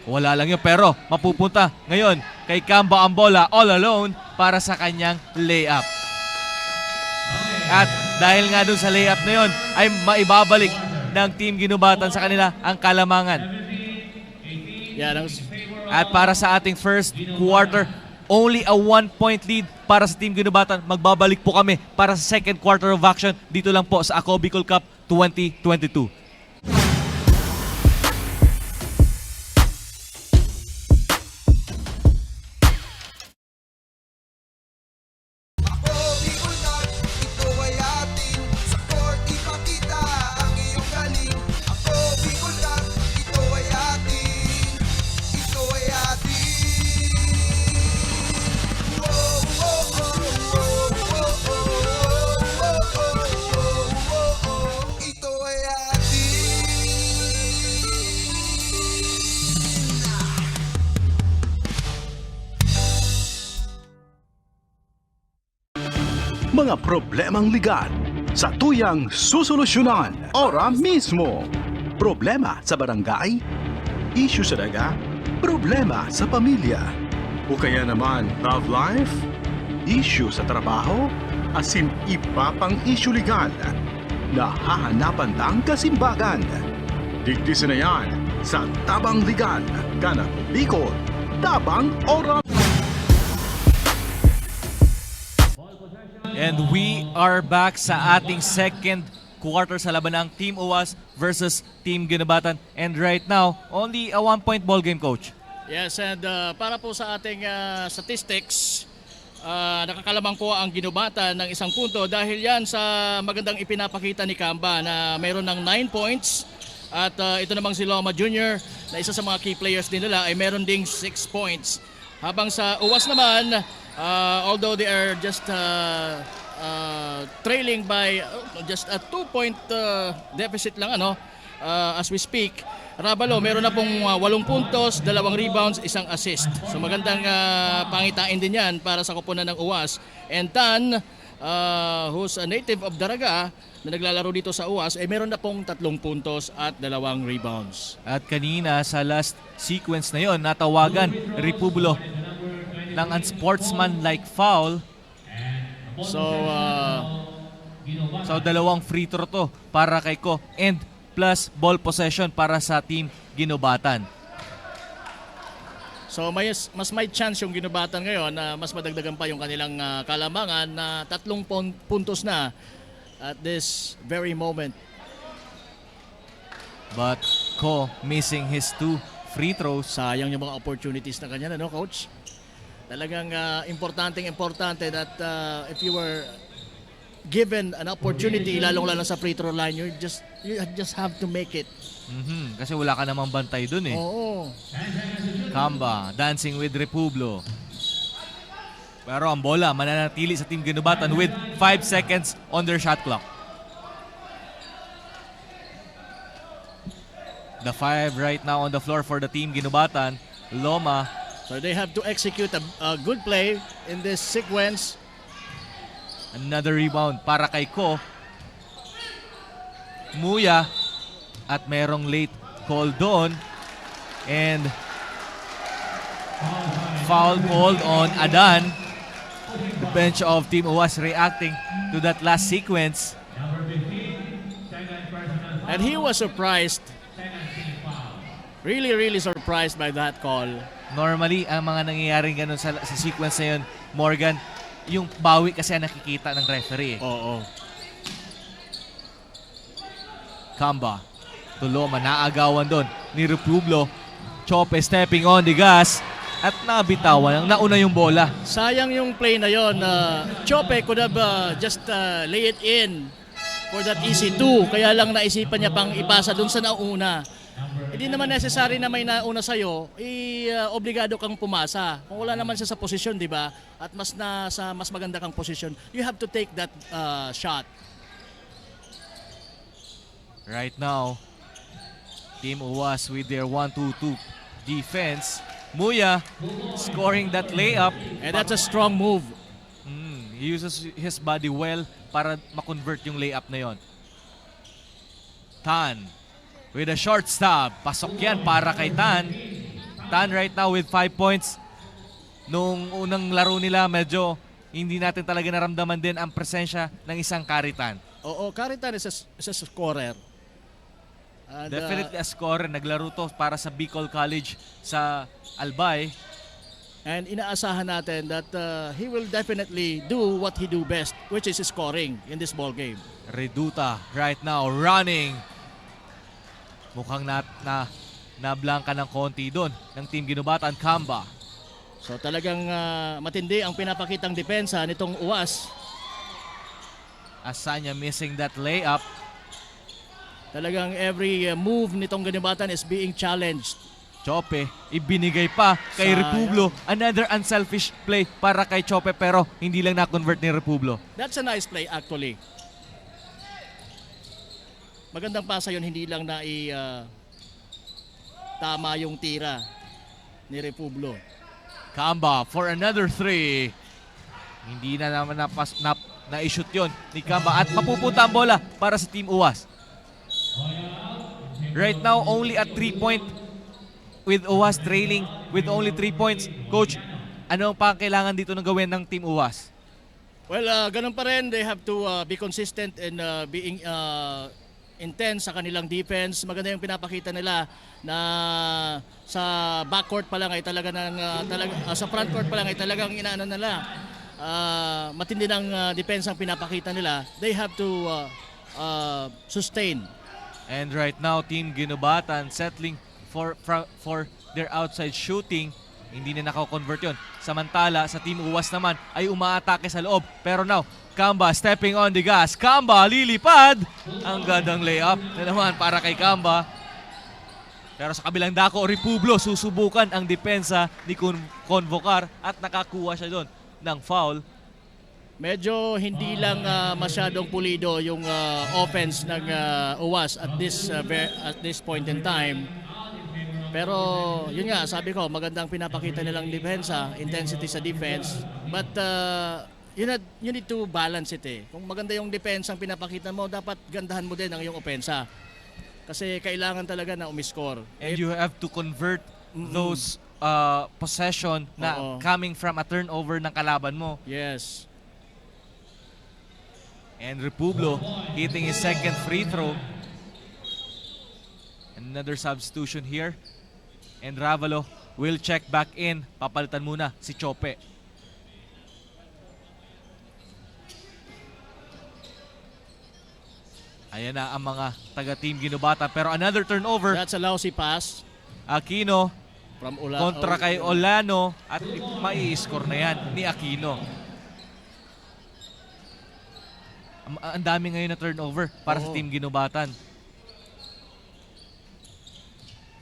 Speaker 1: Wala lang yun pero mapupunta ngayon kay Kamba ang bola all alone para sa kanyang layup. At dahil nga dun sa layup na yun ay maibabalik ng Team Ginubatan sa kanila ang kalamangan.
Speaker 2: Yan ang
Speaker 1: At para sa ating first quarter, only a 1-point lead para sa Team Ginubatan. Magbabalik po kami para sa second quarter of action dito lang po sa Ako Bicol Cup 2022.
Speaker 6: Ako, Bicol Cup, ito ay atin. Sa court ipakita mga problemang legal sa tuyang susolusyonan ora mismo. Problema sa barangay, issue sa daga, problema sa pamilya, o kaya naman love life, issue sa trabaho, asin iba pang issue legal na hahanapan ng kasimbagan. Digdisin na yan sa Tabang Legal, Kanang Bicol, Tabang Ora.
Speaker 1: And we are back sa ating second quarter sa laban ng Team UWAS versus Team Ginobatan. And right now, only a 1-point ball game, Coach.
Speaker 2: Yes, and para po sa ating statistics, nakakalamang po ang Ginobatan ng 1 punto dahil yan sa magandang ipinapakita ni Kamba na mayroon ng 9 points. At ito namang si Loma Jr. na isa sa mga key players din nila ay meron ding 6 points. Habang sa UWAS naman, although they are just trailing by just a 2-point deficit lang as we speak, Rabalo meron na pong 8 puntos, 2 rebounds, 1 assist. So magandang pangitain din yan para sa koponan ng UWAS. And Tan, who's a native of Daraga na naglalaro dito sa UWAS, ay meron na pong 3 puntos at 2 rebounds.
Speaker 1: At kanina sa last sequence na yon, natawagan Republio ng unsportsmanlike foul.
Speaker 2: So,
Speaker 1: So 2 free throw to para kay Ko and plus ball possession para sa Team Ginobatan.
Speaker 2: so mas may chance yung Ginobatan ngayon na mas madagdagan pa yung kanilang kalamangan na 3 puntos na at this very moment.
Speaker 1: But Ko missing his 2 free throws.
Speaker 2: Sayang yung mga opportunities na kanya, Coach? Talagang importante that if you were given an opportunity, lalong-lalo sa free throw line, you just have to make it.
Speaker 1: Kasi wala ka namang bantay dun eh.
Speaker 2: Oo.
Speaker 1: Kamba dancing with Republio. Pero ang bola mananatili sa Team Ginobatan with 5 seconds on their shot clock. The 5 right now on the floor for the Team Ginobatan. Loma.
Speaker 2: So they have to execute a good play in this sequence.
Speaker 1: Another rebound para kay Ko. Muya. At merong late call doon. And foul called on Adan. The bench of Team UWAS reacting to that last sequence.
Speaker 2: And he was surprised. Really surprised by that call.
Speaker 1: Normally, ang mga nangyayaring ganun sa sequence na yun, Morgan, yung bawi kasi ang nakikita ng referee.
Speaker 2: Oo.
Speaker 1: Kamba. Tuloma, naagawan doon ni Republio. Chope stepping on the gas at nabitawan. Nauna yung bola.
Speaker 2: Sayang yung play na yon. Chope could have just lay it in for that easy 2. Kaya lang naisipan niya pang ipasa dun sa nauna. Hindi naman necessary na may nauna sa'yo, obligado kang pumasa. Kung wala naman siya sa posisyon, di ba? At mas maganda kang posisyon, you have to take that shot.
Speaker 1: Right now, Team UWAS with their 1-2-2 defense. Muya scoring that layup.
Speaker 2: And that's a strong move.
Speaker 1: He uses his body well para makonvert yung layup na yon. Tan with a short stab. Pasok yan para kay Tan. Tan right now with 5 points. Nung unang laro nila, medyo hindi natin talaga naramdaman din ang presensya ng isang Karitan.
Speaker 2: Oo, Karitan is a scorer. And,
Speaker 1: Definitely a scorer. Naglaro to para sa Bicol College sa Albay.
Speaker 2: And inaasahan natin that he will definitely do what he do best, which is scoring in this ball game.
Speaker 1: Reduta right now running. Mukhang na-blanka ng konti doon ng Team Ginobatan. Kamba.
Speaker 2: So talagang matindi ang pinapakitang depensa nitong UWAS.
Speaker 1: Asanya missing that layup.
Speaker 2: Talagang every move nitong Ginobatan is being challenged.
Speaker 1: Chope, ibinigay pa kay
Speaker 2: Sayang.
Speaker 1: Republio. Another unselfish play para kay Chope pero hindi lang na-convert ni Republio.
Speaker 2: That's a nice play actually. Magandang pasa yun, hindi lang na tama yung tira ni Republio.
Speaker 1: Kamba for another 3. Hindi na naman Na-shoot yun ni Kamba at mapupunta ang bola para sa Team Uwas. Right now, only at 3-point with Uwas trailing with only 3 points. Coach, ano pa ang kailangan dito ng gawin ng Team Uwas?
Speaker 2: Well, ganun pa rin. They have to be consistent in being intense sa kanilang defense. Maganda yung pinapakita nila na sa backcourt pa lang ay sa frontcourt pa lang ay talagang inaano nila. Matindi ng depensa ang pinapakita nila. They have to sustain.
Speaker 1: And right now, Team Ginubatan settling for their outside shooting. Hindi na nakakonvert yun. Samantala, sa Team Uwas naman ay umaatake sa loob. Pero now, Kamba stepping on the gas. Kamba lilipad. Ang gandang layup na naman para kay Kamba. Pero sa kabilang dako, Republo susubukan ang depensa ni Convocar at nakakuha siya doon ng foul.
Speaker 2: Medyo hindi lang masyadong pulido yung offense ng Uwas at this point in time. Pero yun nga, sabi ko, magandang pinapakita nilang depensa, intensity sa defense. But you need to balance it eh. Kung maganda yung defense ang pinapakita mo, dapat gandahan mo din ang iyong opensa. Kasi kailangan talaga na umiscore.
Speaker 1: And you have to convert those possession na
Speaker 2: Oo.
Speaker 1: coming from a turnover ng kalaban mo.
Speaker 2: Yes.
Speaker 1: And Republo hitting his second free throw. Another substitution here. And Ravalo will check back in. Papalitan muna si Chope. Ayan na ang mga taga-team Ginubata. Pero another turnover.
Speaker 2: That's a lousy pass
Speaker 1: Aquino
Speaker 2: from
Speaker 1: kontra kay Olano. At mai-score na yan ni Aquino. Ang dami ngayon na turnover para sa
Speaker 2: Oo.
Speaker 1: team Ginubatan.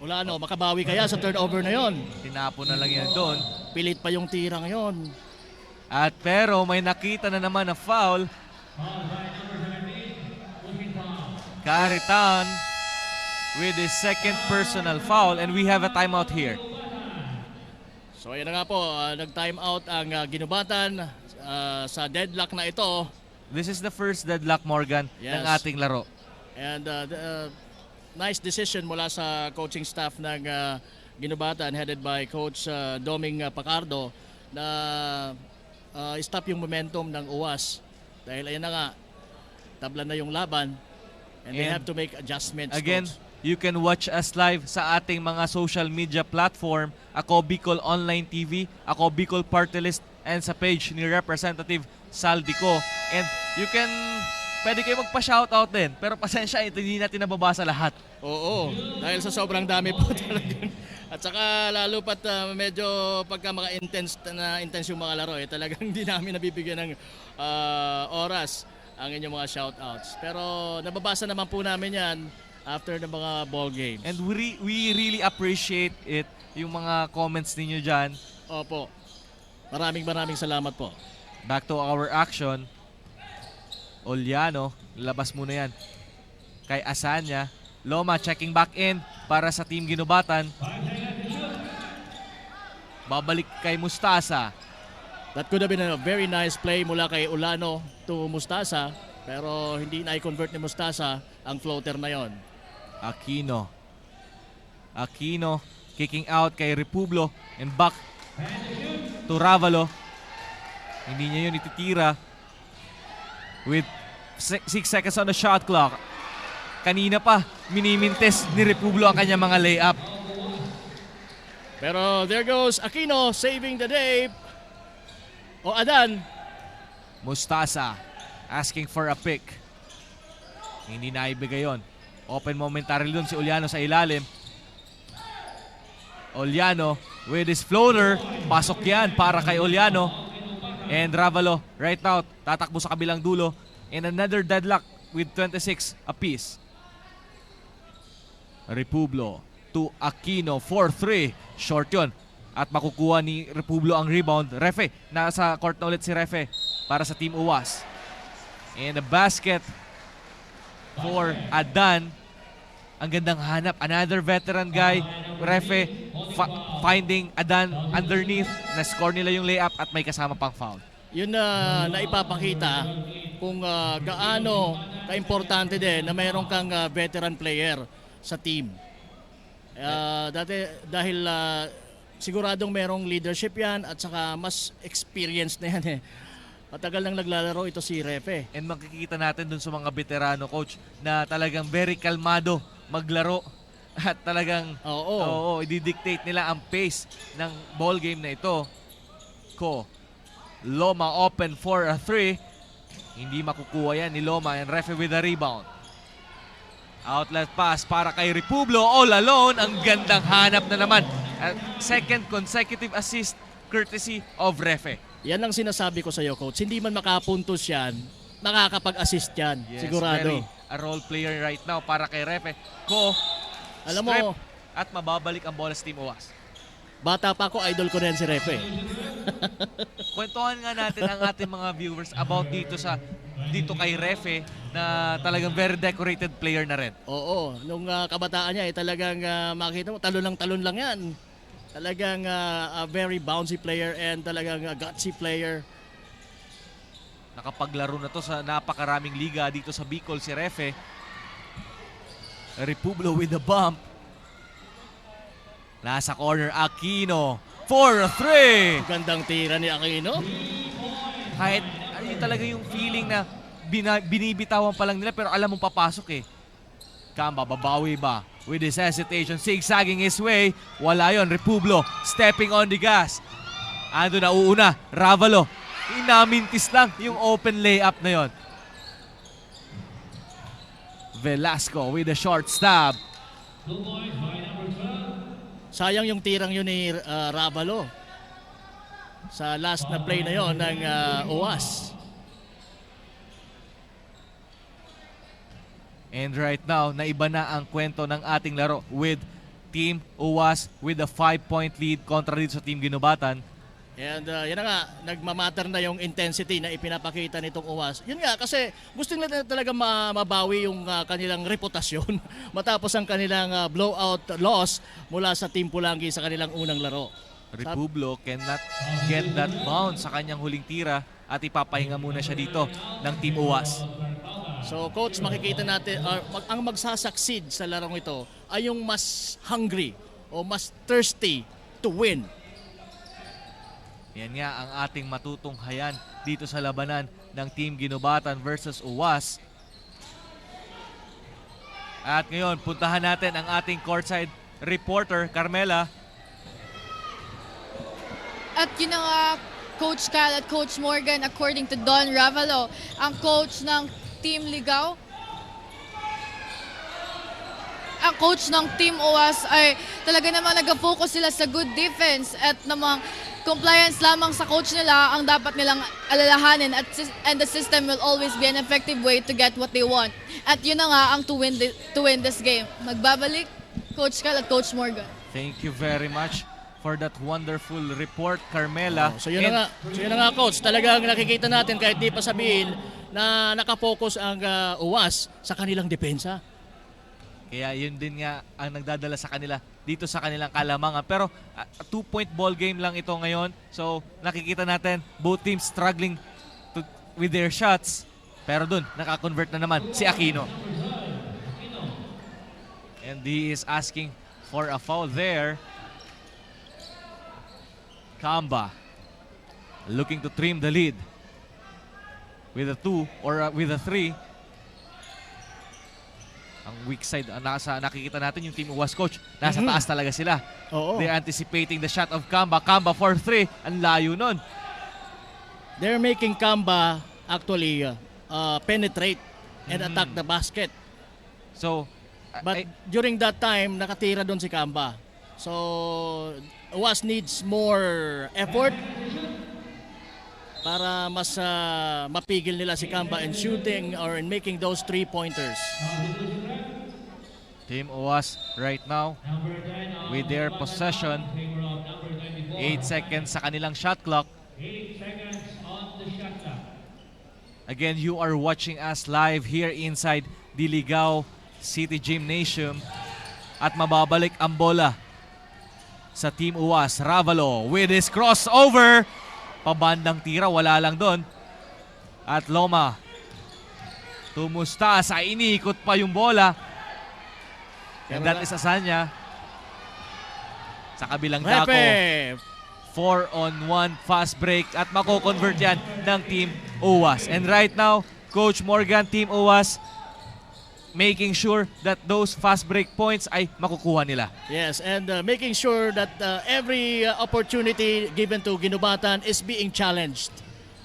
Speaker 2: Olano, makabawi kaya sa turnover na yon.
Speaker 1: Tinapo na lang yan doon.
Speaker 2: Pilit pa yung tira ngayon.
Speaker 1: At pero may nakita na naman na foul. Caritan with his second personal foul and we have a timeout here.
Speaker 2: So ayan na nga po, nag-time out ang Ginubatan sa deadlock na ito.
Speaker 1: This is the first deadlock, Morgan, ng
Speaker 2: Yes.
Speaker 1: ating laro.
Speaker 2: And nice decision mula sa coaching staff ng Ginubatan headed by Coach Doming Pacardo na stop yung momentum ng Uwas. Dahil ayan na nga, tabla na yung laban and they
Speaker 1: And
Speaker 2: have to make adjustments.
Speaker 1: Again,
Speaker 2: Coach.
Speaker 1: you can watch us live sa ating mga social media platform, Ako Bicol Online TV, Ako Bicol Party List, and sa page ni Representative Saldico. And you can, pwede kayo magpa-shoutout din, pero pasensya, hindi natin nababasa lahat.
Speaker 2: Oo, dahil sa sobrang dami po talaga. At saka lalo pat medyo pagka mga intense yung mga laro, talagang hindi namin nabibigyan ng oras ang inyong mga shoutouts. Pero nababasa naman po namin yan after ng mga ball games.
Speaker 1: And we really appreciate it, yung mga comments ninyo dyan.
Speaker 2: Opo, maraming salamat po.
Speaker 1: Back to our action. Oliano, labas muna yan kay Asanya. Loma checking back in para sa team Ginubatan. Babalik kay Mustasa.
Speaker 2: That could have been a very nice play mula kay Olano to Mustasa, pero hindi na i-convert ni Mustasa ang floater na yon.
Speaker 1: Aquino kicking out kay Republo and back to Ravalo. Hindi niya yun ititira with 6 seconds on the shot clock. Kanina pa minimintes ni Republo ang kanyang mga layup.
Speaker 2: Pero there goes Aquino saving the day. O Adan,
Speaker 1: Mustasa asking for a pick. Hindi na ibigay yun. Open momentarily dun si Oliano sa ilalim. Oliano with his floater. Pasok yan para kay Oliano. And Ravalo right now tatakbo sa kabilang dulo. And another deadlock with 26 apiece. Republo to Aquino 4-3. Short yun. At makukuha ni Republo ang rebound. Refe, nasa court na ulit si Refe para sa Team Uwas. And a basket for Adan. Ang gandang hanap. Another veteran guy. Refe finding Adan underneath. Na-score nila yung layup at may kasama pang foul.
Speaker 2: yun na naipapakita kung gaano kaimportante din na mayroon kang veteran player sa team. Dahil siguradong merong leadership yan at saka mas experienced na yan eh. Matagal nang naglalaro ito si Refe.
Speaker 1: And makikita natin dun sa mga veterano, coach, na talagang very kalmado maglaro at talagang i-dictate nila ang pace ng ball game na ito. Loma open for a 3. Hindi makukuha yan ni Loma, and Refe with the rebound. Outlet pass para kay Republo, all alone. Ang gandang hanap na naman. Second consecutive assist courtesy of Refe.
Speaker 2: Yan ang sinasabi ko sa iyo, coach. Hindi man makapuntos yan, makakapag-assist yan.
Speaker 1: Yes,
Speaker 2: sigurado.
Speaker 1: very a role player right now para kay Refe.
Speaker 2: Alam mo,
Speaker 1: strip, at mababalik ang bola sa Team UAS.
Speaker 2: bata pa ako, idol ko rin si Refe.
Speaker 1: Kwentuhan nga natin ang ating mga viewers about dito kay Refe na talagang very decorated player na rin.
Speaker 2: Oo, nung kabataan niya talagang makita mo, talon lang yan. Talagang a very bouncy player and talagang gutsy player.
Speaker 1: Nakapaglaro na to sa napakaraming liga dito sa Bicol si Refe. Republo with the bump. Nasa corner, Aquino for a 3.
Speaker 2: Gandang tira ni Aquino.
Speaker 1: Kahit yun talaga yung feeling na binibitawan pa lang nila pero alam mong papasok eh. Kamba, babawi ba? With his hesitation, zigzagging his way. Wala yon. Republo stepping on the gas. Ando na uuna. Ravalo. Inamintis lang yung open layup na yon. Velasco with a short stab.
Speaker 2: Sayang yung tirang yun ni Ravalo sa last na play na yon ng UAS.
Speaker 1: And right now, naiba na ang kwento ng ating laro with Team UAS with a 5-point lead kontra dito sa Team Ginubatan.
Speaker 2: And yan na nga, nagmamatter na yung intensity na ipinapakita nitong UAS. Yun nga, kasi gusto nila talaga mabawi yung kanilang reputasyon matapos ang kanilang blowout loss mula sa Team Pulangi sa kanilang unang laro.
Speaker 1: Republo cannot get that bounce sa kanyang huling tira at ipapahinga muna siya dito ng Team UAS.
Speaker 2: So coach, makikita natin ang magsasucceed sa larong ito ay yung mas hungry o mas thirsty to win.
Speaker 1: Yan nga ang ating matutunghayan dito sa labanan ng Team Ginubatan versus UAS. At ngayon, puntahan natin ang ating courtside reporter, Carmela.
Speaker 3: At yun na nga, Coach Kyle at Coach Morgan, according to Don Ravalo, ang coach ng Team Ligao. Ang coach ng Team UAS ay talaga namang nag-focus sila sa good defense at namang compliance lamang sa coach nila ang dapat nilang alalahanin and the system will always be an effective way to get what they want. At yun na nga ang to win this game. Magbabalik, Coach Kyle at Coach Morgan.
Speaker 1: Thank you very much for that wonderful report, Carmela.
Speaker 2: So yun na nga coach, talagang nakikita natin kahit di pa sabihin na nakapokus ang UAS sa kanilang depensa.
Speaker 1: Kaya yun din nga ang nagdadala sa kanila dito sa kanilang kalamangan. Pero 2-point ball game lang ito ngayon. So nakikita natin both teams struggling with their shots. Pero dun, nakakonvert na naman si Aquino. And he is asking for a foul there. Kamba looking to trim the lead with a 2 or with a 3. Ang weak side, nakikita natin yung Team UAS coach. Nasa taas talaga sila.
Speaker 2: Oo.
Speaker 1: They're anticipating the shot of Kamba. Kamba for 3. Ang layo nun.
Speaker 2: They're making Kamba actually penetrate and attack the basket.
Speaker 1: So,
Speaker 2: But during that time, nakatira doon si Kamba. So, UAS needs more effort para mas mapigil nila si Kamba in shooting or in making those 3-pointers.
Speaker 1: Team UAS right now with their possession. 8 seconds sa kanilang shot clock. Again, you are watching us live here inside Diligao City Gymnasium. At mababalik ang bola sa Team UAS. Ravalo with his crossover. Pabandang tira, wala lang doon. At Loma Tumusta sa iniikot pa yung bola. And that is Asanya. Sa kabilang dako.
Speaker 2: Repe!
Speaker 1: 4-on-1 fast break at mako-convert yan ng Team UWAS. And right now, Coach Morgan, Team UWAS, making sure that those fast break points ay makukuha nila.
Speaker 2: Yes, and making sure that every opportunity given to Ginubatan is being challenged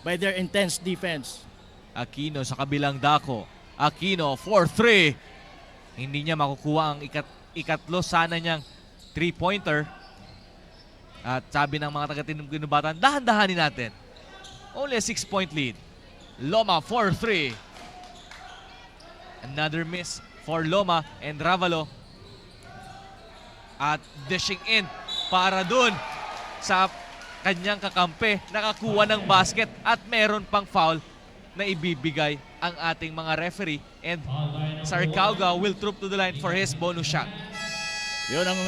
Speaker 2: by their intense defense.
Speaker 1: Aquino sa kabilang dako. Aquino, 4-3. Hindi niya makukuha ang ikatlo sana niyang 3-pointer. At sabi ng mga taga-Team Ginubatan, dahan-dahanin natin. Only a 6-point lead. Loma, 4-3. Another miss for Loma and Ravalo. At dishing in para dun sa kanyang kakampi. Nakakuha ng basket at meron pang foul na ibibigay ang ating mga referee. And Sarcauga will troop to the line for his bonus shot.
Speaker 2: Yun ang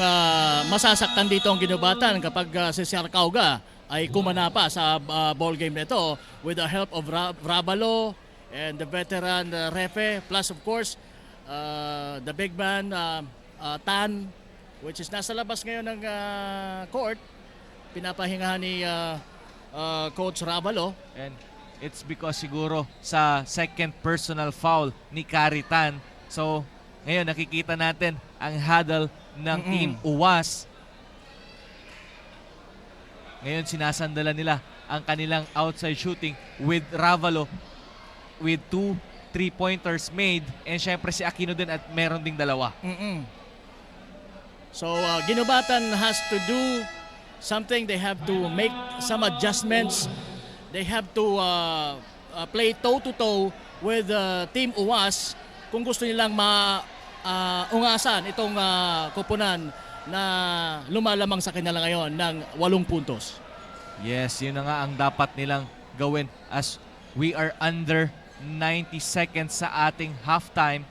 Speaker 2: masasaktan dito ang Ginubatan kapag si Sarcauga ay kumana pa sa ball game nito with the help of Ravalo and the veteran Refe, plus of course the big man Tan, which is nasa labas ngayon ng court. Pinapahingahan ni Coach Ravalo.
Speaker 1: And it's because siguro sa second personal foul ni Caritan. So ngayon nakikita natin ang huddle ng Team UWAS. Ngayon sinasandalan nila ang kanilang outside shooting with Ravalo with 2 3-pointers made, and syempre si Aquino din at meron ding dalawa.
Speaker 2: So Ginubatan has to do something. They have to make some adjustments. They have to play toe-to-toe with Team UWAS kung gusto nilang ungasan itong koponan na lumalamang sa kanila ngayon ng 8 puntos.
Speaker 1: Yes, yun na nga ang dapat nilang gawin as we are under 90 seconds sa ating halftime.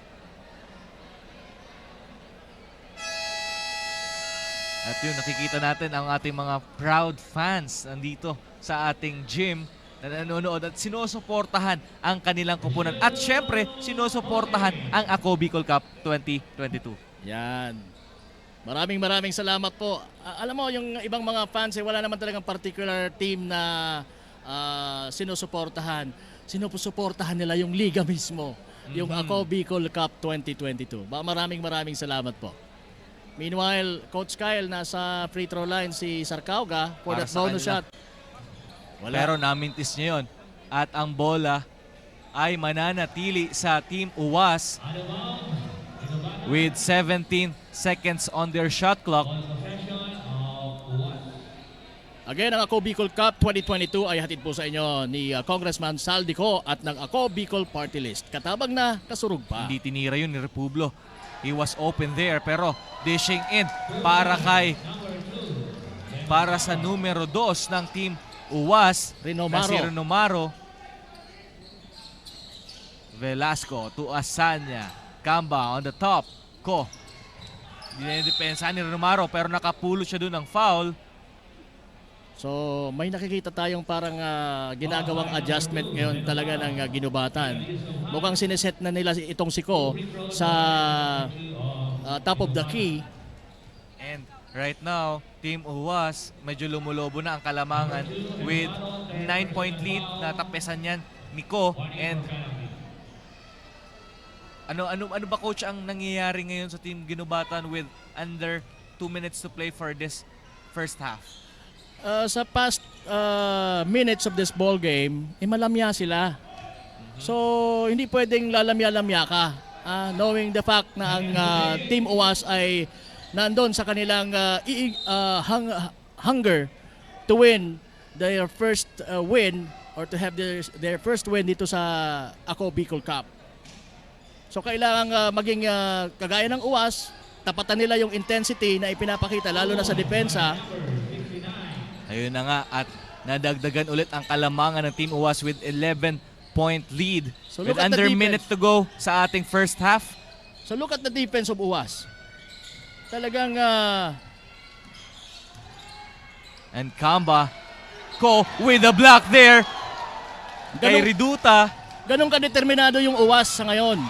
Speaker 1: At yun, nakikita natin ang ating mga proud fans nandito sa ating gym na nanonood at sinusuportahan ang kanilang koponan. At syempre, sinusuportahan ang Ako Bicol Cup 2022.
Speaker 2: Yan. Maraming salamat po. Alam mo, yung ibang mga fans, wala naman talagang particular team na sinusuportahan. Sinusuportahan nila yung liga mismo. Yung Ako Bicol Cup 2022. Maraming salamat po. Meanwhile, Coach Kyle nasa free throw line si Sarcauga for
Speaker 1: Para
Speaker 2: that
Speaker 1: sa
Speaker 2: bonus
Speaker 1: kanila.
Speaker 2: shot. Wala.
Speaker 1: Pero namintis niya yun. At ang bola ay mananatili sa Team UWAS with 17 seconds on their shot clock.
Speaker 2: Again, ang Ako Bicol Cup 2022 ay hatid po sa inyo ni Congressman Saldico at ng Ako Bicol Party List. Katabang na, kasurug pa.
Speaker 1: Hindi tinira yun ni Republio. He was open there pero dishing in para sa numero 2 ng Team UWAS na si Renomaro. Velasco to Asanya. Camba on the top. Dinidepensa ni Renomaro pero nakapulo siya doon ng foul.
Speaker 2: So may nakikita tayong parang ginagawang adjustment ngayon talaga ng Ginubatan. Mukhang sineset na nila itong siko sa top of the key.
Speaker 1: And right now, Team UWAS medyo lumulobo na ang kalamangan with 9-point lead. Natapesan yan ni Ko. And ano ba coach ang nangyayari ngayon sa Team Ginubatan with under 2 minutes to play for this first half?
Speaker 2: Sa past minutes of this ball game, malamya sila. So, hindi pwedeng lalamya-lamya ka. Knowing the fact na ang Team UWAS ay nandun sa kanilang hunger to win their first win or to have their first win dito sa Ako Bicol Cup. So, kailangan maging kagaya ng UWAS, tapatan nila yung intensity na ipinapakita lalo na sa depensa.
Speaker 1: Ayun na nga at nadagdagan ulit ang kalamangan ng Team UWAS with 11-point lead.
Speaker 2: So
Speaker 1: with
Speaker 2: look at the
Speaker 1: under
Speaker 2: defense.
Speaker 1: minute to go sa ating first half.
Speaker 2: So look at the defense of UWAS. Talagang
Speaker 1: And Camba Ko with a block there. Kay
Speaker 2: Ganun-
Speaker 1: Reduta.
Speaker 2: ganun ka-determinado yung UWAS sa ngayon.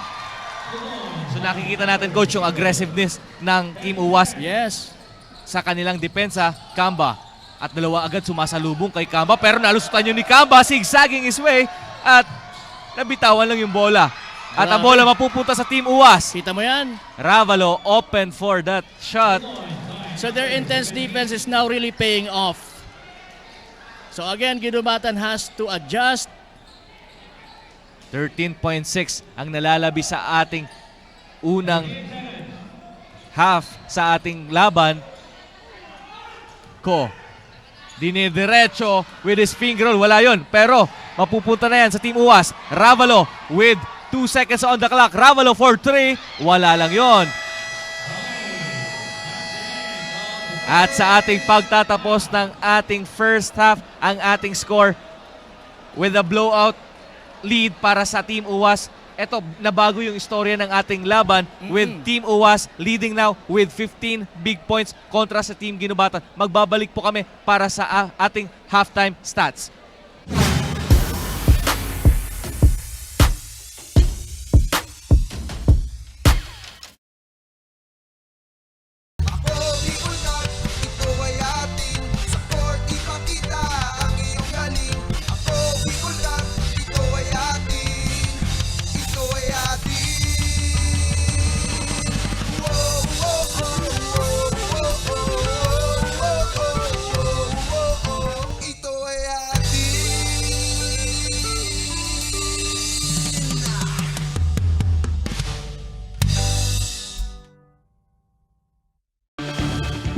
Speaker 1: So nakikita natin, Coach, yung aggressiveness ng Team UWAS
Speaker 2: Yes.
Speaker 1: sa kanilang depensa. Kamba, at dalawa agad sumasalubong kay Kamba, pero nalusutan yun ni Kamba, zigzagging his way, at nabitawan lang yung bola. At ang
Speaker 2: Grabe.
Speaker 1: bola mapupunta sa Team UWAS.
Speaker 2: Kita mo yan?
Speaker 1: Ravalo open for that shot.
Speaker 2: So their intense defense is now really paying off. So again, Ginubatan has to adjust.
Speaker 1: 13.6 ang nalalabi sa ating unang half sa ating laban. Ko, dinidiretso with his finger roll. Wala yun, pero mapupunta na yan sa Team UWAS. Ravalo with 2 seconds on the clock. Ravalo for 3. Wala lang yon. At sa ating pagtatapos ng ating first half, ang ating score with a blowout lead para sa Team UWAS. Ito, nabago yung istorya ng ating laban with Team UWAS leading now with 15 big points kontra sa Team Ginubatan. Magbabalik po kami para sa ating halftime stats.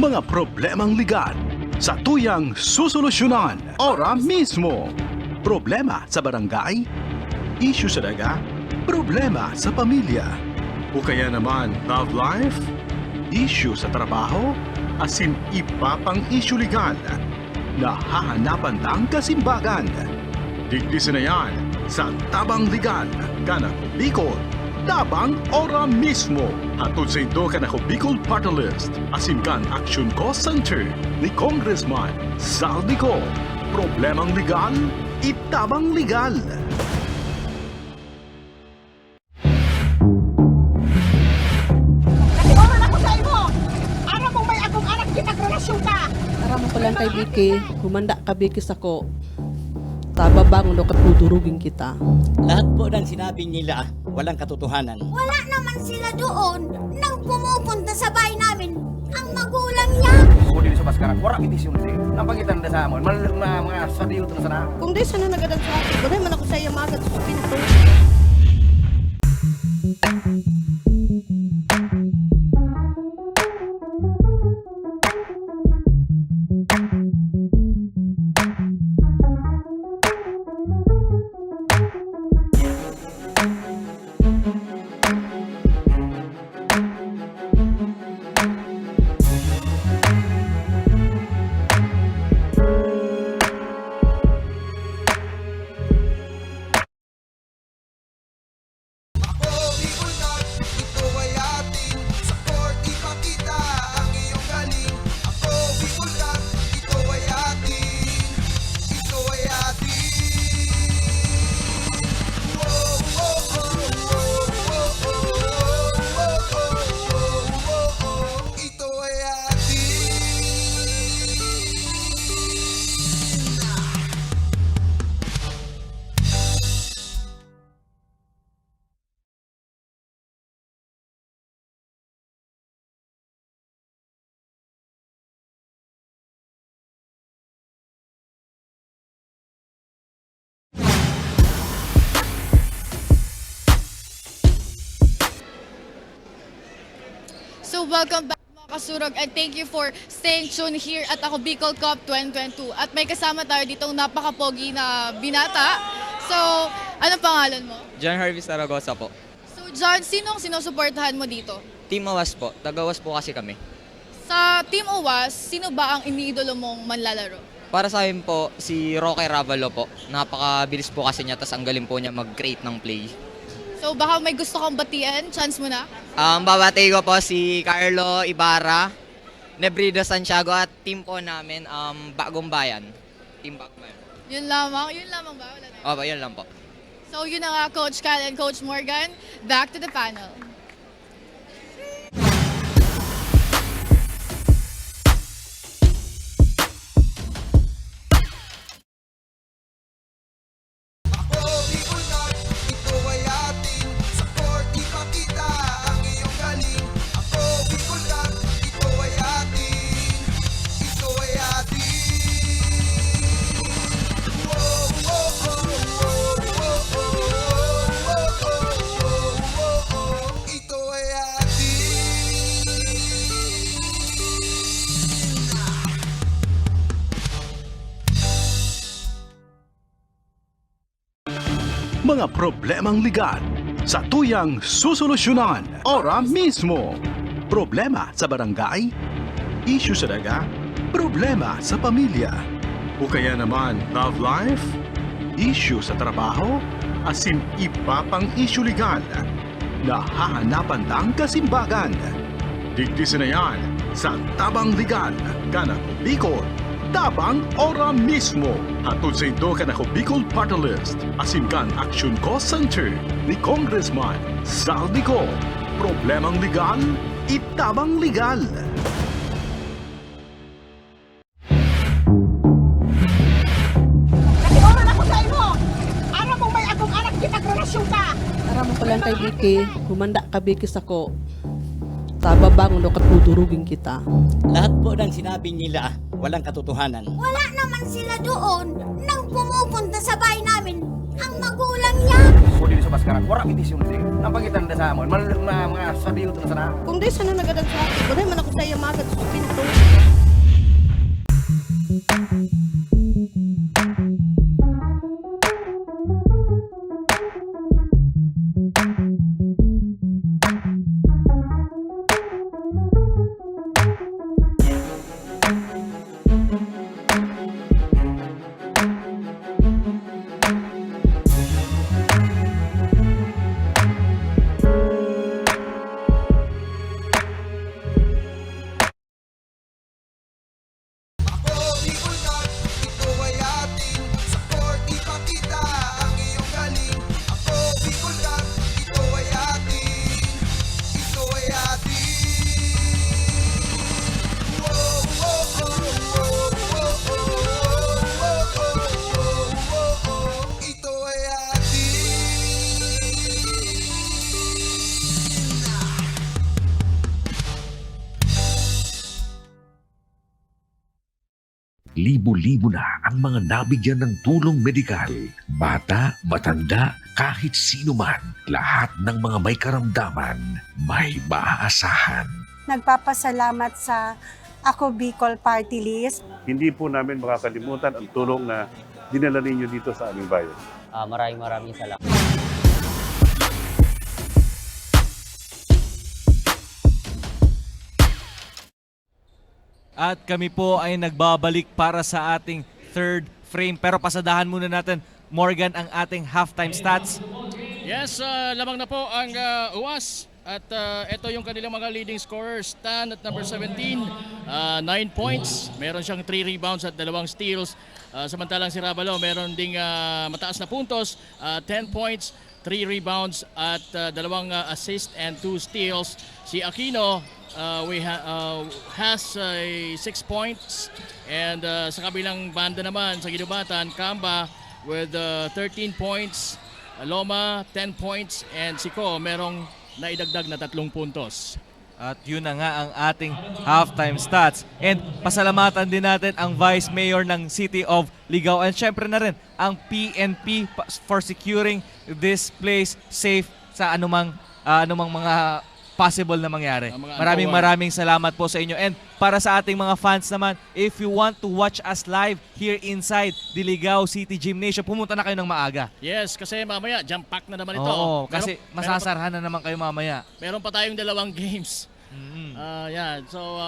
Speaker 6: Mga problemang legal sa tuyang susolusyonan ora mismo. Problema sa barangay, issue sa daga, problema sa pamilya. O kaya naman love life, issue sa trabaho, asin iba pang issue legal na hahanapan ng kasimbagan. Digdisin na yan sa Tabang Legal, Kanako Bicol. Tabang ora mismo. Hatod sa ito Kanako Bicol Party List. Asin kan Action Cost Center ni Congressman Saldico. Problemang legal, itabang legal.
Speaker 7: Nag-oran ako sa imo! Ara mo may akong anak kinagrelasyon ka!
Speaker 8: Aramo ko lang kay Vicky, humanda ka Vicky sako. Tababang ulo katudurugin kita.
Speaker 9: Lahat po ng sinabi nila, walang katotohanan.
Speaker 7: Wala naman sila doon nang pumupunta sa bahay namin ang magulang niya.
Speaker 10: Kung dili sa Baskaran, wala itisyon din. Nampagitan na sa amon, mga sadiyo ito na sana.
Speaker 8: Kung di sana nagadag sa akin, wala man ako sa iya magad sa pinto.
Speaker 3: So welcome back mga kasurog and thank you for staying tuned here at Ako Bicol Cup 2022. At may kasama tayo ditong napaka-pogi na binata. So, anong pangalan mo?
Speaker 11: John Harvey Zaragoza po.
Speaker 3: So John, sinong sinusuportahan mo dito?
Speaker 11: Team Awas po. Tagawas po kasi kami.
Speaker 3: Sa Team UWAS, sino ba ang iniidolo mong manlalaro?
Speaker 11: Para sa amin po, si Roque Ravalo po. Napakabilis po kasi niya, tas ang galing po niya mag-create ng play.
Speaker 3: So baka may gusto kang batian, chance mo na.
Speaker 11: Babati ko po si Carlo Ibarra, Nebrido Santiago at team po namin, Bagong Bayan. Team Bagong Bayan.
Speaker 3: Yun lamang ba? Wala na.
Speaker 11: Opo, yun lang po.
Speaker 3: So yun na nga, Coach Kyle and Coach Morgan. Back to the panel.
Speaker 6: Mga problemang legal sa tuyang susolusyonan ora mismo. Problema sa barangay, issue sa daga, problema sa pamilya. O kaya naman love life, issue sa trabaho, asin iba pang issue legal. Nahahanapan ng kasimbagan. Digdisin na yan sa Tabang Legal, Kanako Bicol. Tabang ora mismo. Hatod sa ito Kanako Bicol Party List. Asimkan Action Cost Center ni Congressman Saldico. Problemang legal, itabang legal.
Speaker 7: Nag-oran ako sa imo. Aram mo may akong anak kitag-relasyon ka.
Speaker 8: Aram mo palang kay Vicky, humanda ka Vicky sako. Tababang no katudurugin kita.
Speaker 9: Lahat po ng sinabi nila, walang katotohanan.
Speaker 7: Wala naman sila doon nang pumupunta sa bahay namin ang magulang niya.
Speaker 10: Kung dili sa Baskaran, wala itisyon din. Ang pangitan na sa amon, mga sabiyo ito na sana.
Speaker 8: Kung di sana nagadag sa akin, kunay man ako sa iyo magad sa pinto.
Speaker 12: Libo-libo na ang mga nabigyan ng tulong medikal. Bata, matanda, kahit sino man, lahat ng mga may karamdaman, may maaasahan.
Speaker 7: Nagpapasalamat sa Ako Bicol Party List.
Speaker 13: Hindi po namin makakalimutan ang tulong na dinala ninyo dito sa aming bayan.
Speaker 11: Maraming salamat.
Speaker 1: At kami po ay nagbabalik para sa ating third frame. Pero pasadahan muna natin, Morgan, ang ating halftime stats.
Speaker 2: Yes, lamang na po ang UAS. At ito yung kanilang mga leading scorers. Stan at number 17, 9 points. Meron siyang 3 rebounds at 2 steals. Samantalang si Ravalo, meron ding mataas na puntos. 10 points, 3 rebounds at 2 assists and 2 steals. Si Aquino has 6 points. And sa kabilang banda naman, sa Ginubatan, Kamba with 13 points. Loma, 10 points. And si Ko, merong naidagdag na 3 puntos.
Speaker 1: At yun na nga ang ating halftime stats. And pasalamatan din natin ang Vice Mayor ng City of Ligao and syempre na rin ang PNP for securing this place safe sa anumang mga possible na mangyari. Maraming salamat po sa inyo. And para sa ating mga fans naman, if you want to watch us live here inside the Ligao City Gymnasium, pumunta na kayo ng maaga.
Speaker 2: Yes, kasi mamaya jump pack na naman ito.
Speaker 1: Oo, kasi masasarhan na naman kayo mamaya.
Speaker 2: Meron pa tayong 2 games. Yan. So,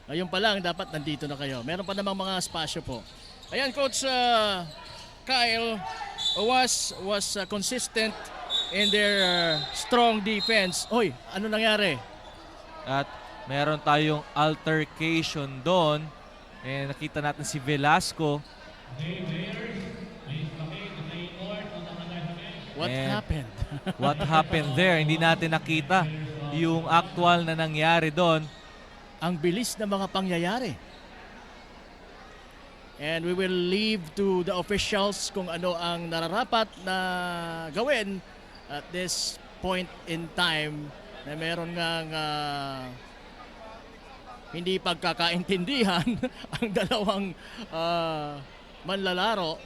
Speaker 2: ngayon pa lang, dapat nandito na kayo. Meron pa namang mga spasyo po. Ayan, Coach Kyle was consistent in their strong defense. Oy, ano nangyari?
Speaker 1: At meron tayong altercation doon. Nakita natin si Velasco.
Speaker 2: What
Speaker 1: And
Speaker 2: happened?
Speaker 1: what happened there? Hindi natin nakita yung actual na nangyari doon.
Speaker 2: Ang bilis ng mga pangyayari. And we will leave to the officials kung ano ang nararapat na gawin at this point in time na meron ngang hindi pagkakaintindihan ang dalawang manlalaro.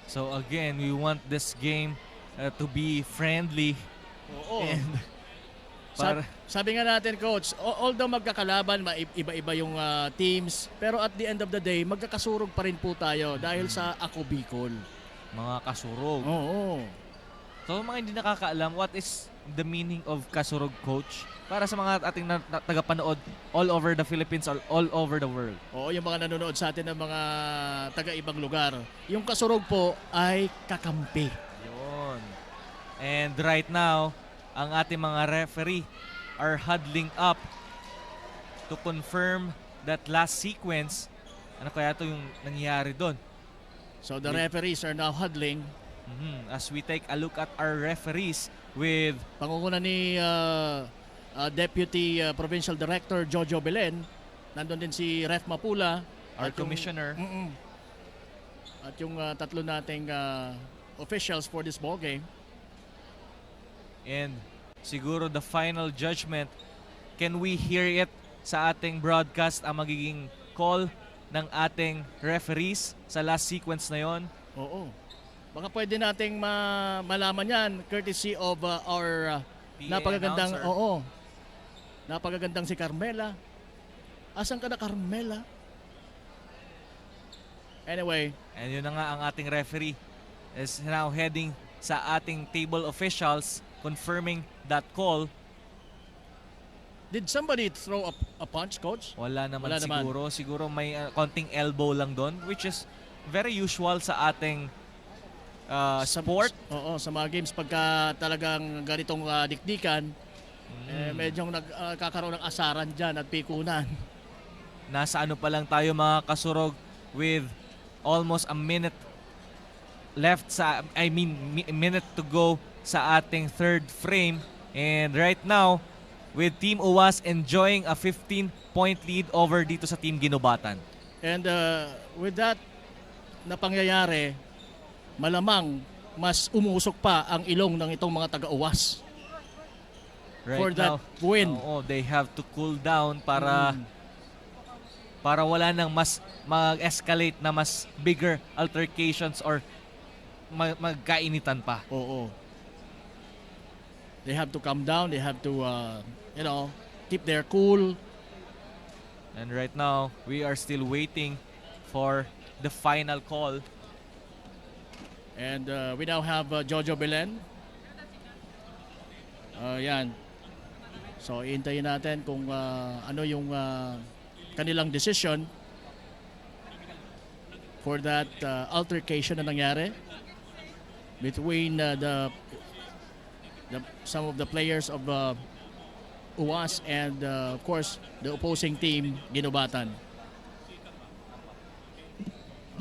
Speaker 1: So again, we want this game to be friendly.
Speaker 2: Oo.
Speaker 1: And para
Speaker 2: Sabi nga natin, Coach, although magkakalaban, iba-iba yung teams, pero at the end of the day, magkakasurog pa rin po tayo dahil sa Ako Bicol.
Speaker 1: mga kasurog.
Speaker 2: Oo.
Speaker 1: So mga hindi nakakaalam, what is the meaning of kasurog, Coach? Para sa mga ating tagapanood all over the Philippines or all over the world.
Speaker 2: Oo, yung mga nanonood sa atin ng mga taga-ibang lugar. Yung kasurog po ay kakampi.
Speaker 1: Yun. And right now, ang ating mga referee are huddling up to confirm that last sequence. Ano kaya ito yung nangyayari doon?
Speaker 2: So the referees are now huddling.
Speaker 1: As we take a look at our referees with
Speaker 2: pangunguna ni Deputy Provincial Director Jojo Belen. Nandun din si Ref Mapula.
Speaker 1: our commissioner.
Speaker 2: At yung tatlo nating officials for this ball game.
Speaker 1: And siguro the final judgment, can we hear it sa ating broadcast ang magiging call ng ating referees sa last sequence na yon?
Speaker 2: Oo. Baka pwede nating malaman yan courtesy of our
Speaker 1: PA
Speaker 2: napakagandang
Speaker 1: announcer.
Speaker 2: Napakagandang si Carmela. Asan ka na, Carmela? Anyway,
Speaker 1: and yun na nga ang ating referee is now heading sa ating table officials confirming that call.
Speaker 2: did somebody throw a punch, Coach?
Speaker 1: Wala naman
Speaker 2: Wala naman.
Speaker 1: siguro. Siguro may konting elbow lang doon, which is very usual sa ating sport.
Speaker 2: Oo, sa mga games pagka talagang ganitong dikdikan, medyo nagkakaroon ng asaran dyan at pikunan.
Speaker 1: Nasa ano pa lang tayo mga kasurog with almost a minute left sa, minute to go sa ating third frame. And right now, with Team UWAS enjoying a 15-point lead over dito sa Team Ginobatan.
Speaker 2: And with that na pangyayari, malamang mas umusok pa ang ilong ng itong mga taga-UWAS.
Speaker 1: Right
Speaker 2: for that
Speaker 1: now,
Speaker 2: win.
Speaker 1: Oo, they have to cool down para para wala nang mas mag-escalate na mas bigger altercations or magkainitan pa.
Speaker 2: Oo. They have to calm down. They have to, keep their cool.
Speaker 1: And right now, we are still waiting for the final call.
Speaker 2: And we now have Jojo Belen. Yan. So, iintayin natin kung ano yung kanilang decision for that altercation na nangyari between some of the players of UWAS and of course the opposing team, Ginobatan.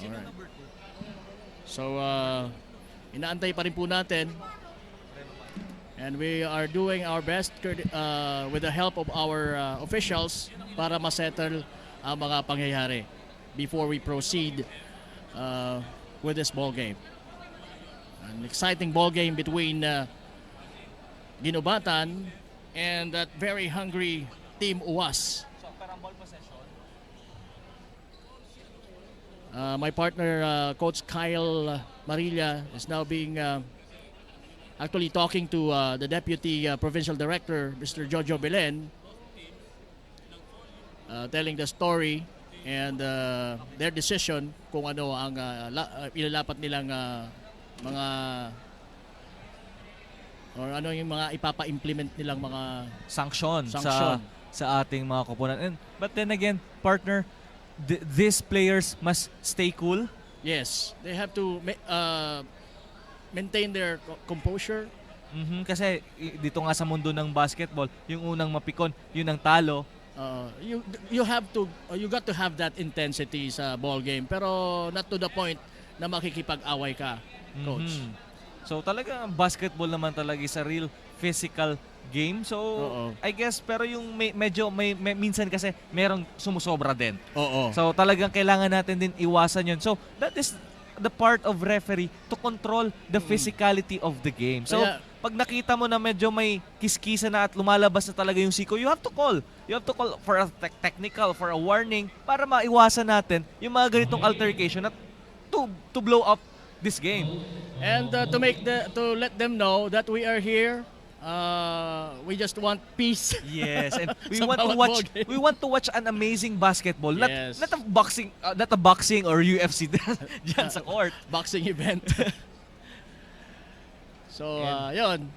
Speaker 2: Alright. So inaantay pa rin po natin, and we are doing our best with the help of our officials para masettle ang mga pangyayari before we proceed with this ball game. An exciting ball game between Ginobatan and that very hungry Team UWAS. My partner, Coach Kyle Marilla, is now being actually talking to the Deputy Provincial Director, Mr. Jojo Belen, telling the story and their decision kung ano ang ilalapat nilang mga or ano yung mga ipapa-implement nilang mga
Speaker 1: sanction.
Speaker 2: Sanction.
Speaker 1: sa ating mga koponan. But then again, partner, these players must stay cool.
Speaker 2: Yes, they have to maintain their composure.
Speaker 1: Kasi dito nga sa mundo ng basketball, yung unang mapikon, yun ang talo.
Speaker 2: You got to have that intensity sa ball game, pero not to the point na makikipag-away ka, coach.
Speaker 1: So talaga basketball naman talaga is a real physical game. So
Speaker 2: Oo.
Speaker 1: I guess pero yung medyo minsan kasi merong sumusobra din.
Speaker 2: Oo.
Speaker 1: So talagang kailangan natin din iwasan yun. So that is the part of referee to control the physicality of the game. So
Speaker 2: Kaya-
Speaker 1: pag nakita mo na medyo may kiskisa na at lumalabas na talaga yung siko, you have to call. You have to call for a technical, for a warning para maiwasan natin yung mga ganitong altercation at to blow up this game.
Speaker 2: And to let them know that we are here. We just want peace.
Speaker 1: Yes, and we
Speaker 2: Sa
Speaker 1: want to
Speaker 2: bawat
Speaker 1: watch
Speaker 2: ballgame.
Speaker 1: we want to watch an amazing basketball.
Speaker 2: Yes.
Speaker 1: Not a boxing or UFC diyan sa court.
Speaker 2: Boxing event. So, yun.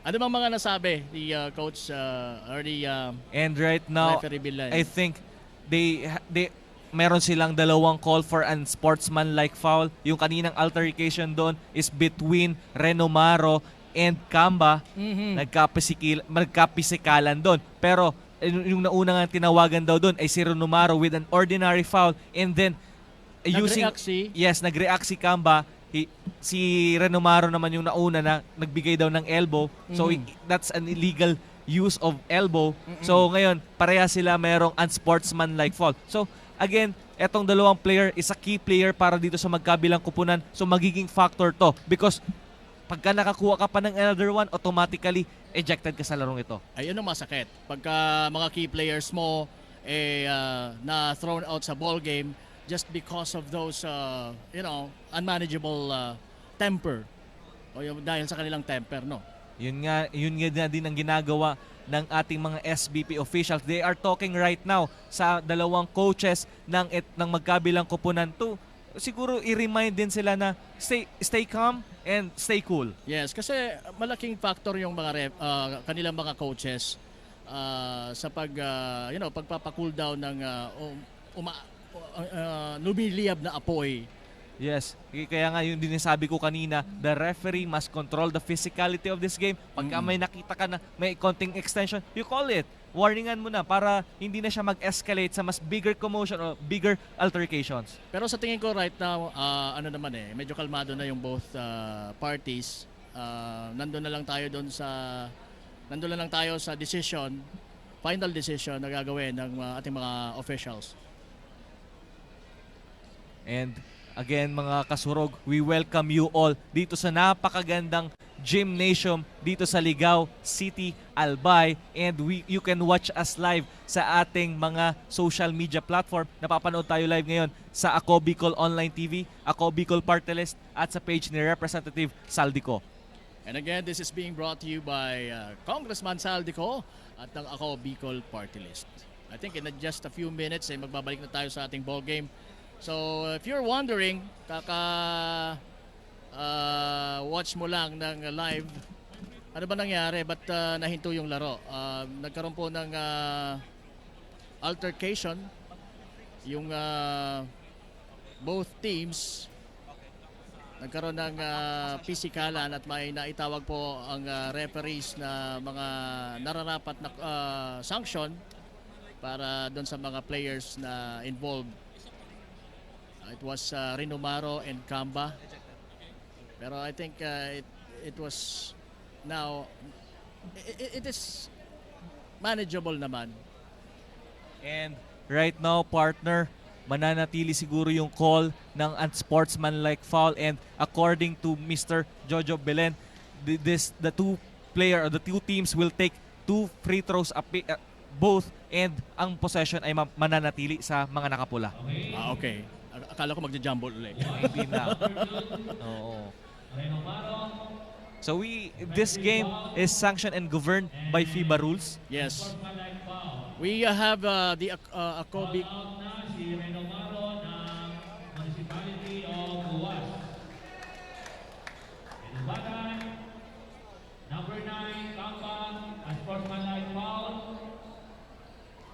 Speaker 2: Ano bang mga nasabi ni coach or the
Speaker 1: And right now,
Speaker 2: referee Bilan?
Speaker 1: I think they meron silang dalawang call for an sportsman-like foul. Yung kaninang altercation doon is between Renomaro and Kamba. Nagkapisikalan doon. Pero yung nauna nga tinawagan daw doon ay si Renomaro with an ordinary foul, and then
Speaker 2: Nag-react si-
Speaker 1: nag-react si Kamba. Si Renomaro naman yung nauna na nagbigay daw ng elbow. So that's an illegal use of elbow. So ngayon, pareha sila merong unsportsmanlike foul. So again, etong dalawang player is a key player para dito sa magkabilang kupunan. So magiging factor to because pagka nakakuha ka pa ng another one, automatically ejected ka sa larong ito.
Speaker 2: Ayun ang masakit. Pagka mga key players mo na thrown out sa ball game just because of those unmanageable temper o yung dahil sa kanilang temper, no.
Speaker 1: Yun nga din ang ginagawa ng ating mga SBP officials. They are talking right now sa dalawang coaches ng magkabilang kupunan to siguro i-remind din sila na stay calm and stay cool.
Speaker 2: Yes, kasi malaking factor yung mga kanilang mga coaches sa pagpapa-cool down ng lumiliyab na apoy.
Speaker 1: Yes, kaya nga yung dinisabi ko kanina, the referee must control the physicality of this game. Pagka may nakita ka na may konting extension, you call it. Warningan mo na para hindi na siya mag-escalate sa mas bigger commotion or bigger altercations.
Speaker 2: Pero sa tingin ko right now, medyo kalmado na yung both parties. Nandun na lang tayo sa decision, final decision na gagawin ng ating mga officials.
Speaker 1: And again mga kasurog, we welcome you all dito sa napakagandang gymnasium dito sa Ligao City, Albay, and you can watch us live sa ating mga social media platform. Napapanood tayo live ngayon sa Ako Bicol Online TV, Ako Bicol Party List at sa page ni Representative Saldico.
Speaker 2: And again, this is being brought to you by Congressman Saldico at ng Ako Bicol Party List. I think in just a few minutes magbabalik na tayo sa ating ball game. So if you're wondering, watch mo lang ng live, ano ba nangyari? Ba't nahinto yung laro? Nagkaroon po ng altercation. Yung both teams nagkaroon ng pisikalan at may naitawag po ang referees na mga nararapat na sanction para doon sa mga players na involved. It was Renomaro and Kamba. Pero I think it was now it is manageable naman.
Speaker 1: And right now, partner, mananatili siguro yung call ng unsportsmanlike foul, and according to Mr. Jojo Belen, the two teams will take 2 free throws both, and ang possession ay mananatili sa mga nakapula.
Speaker 2: Okay. Akala ko magja-jumble ulit.
Speaker 1: Hindi na. Oo. So this game is sanctioned and governed by FIBA rules.
Speaker 2: Yes. We have the Ako
Speaker 14: Number 9, Kamba, a sportsmanlike foul,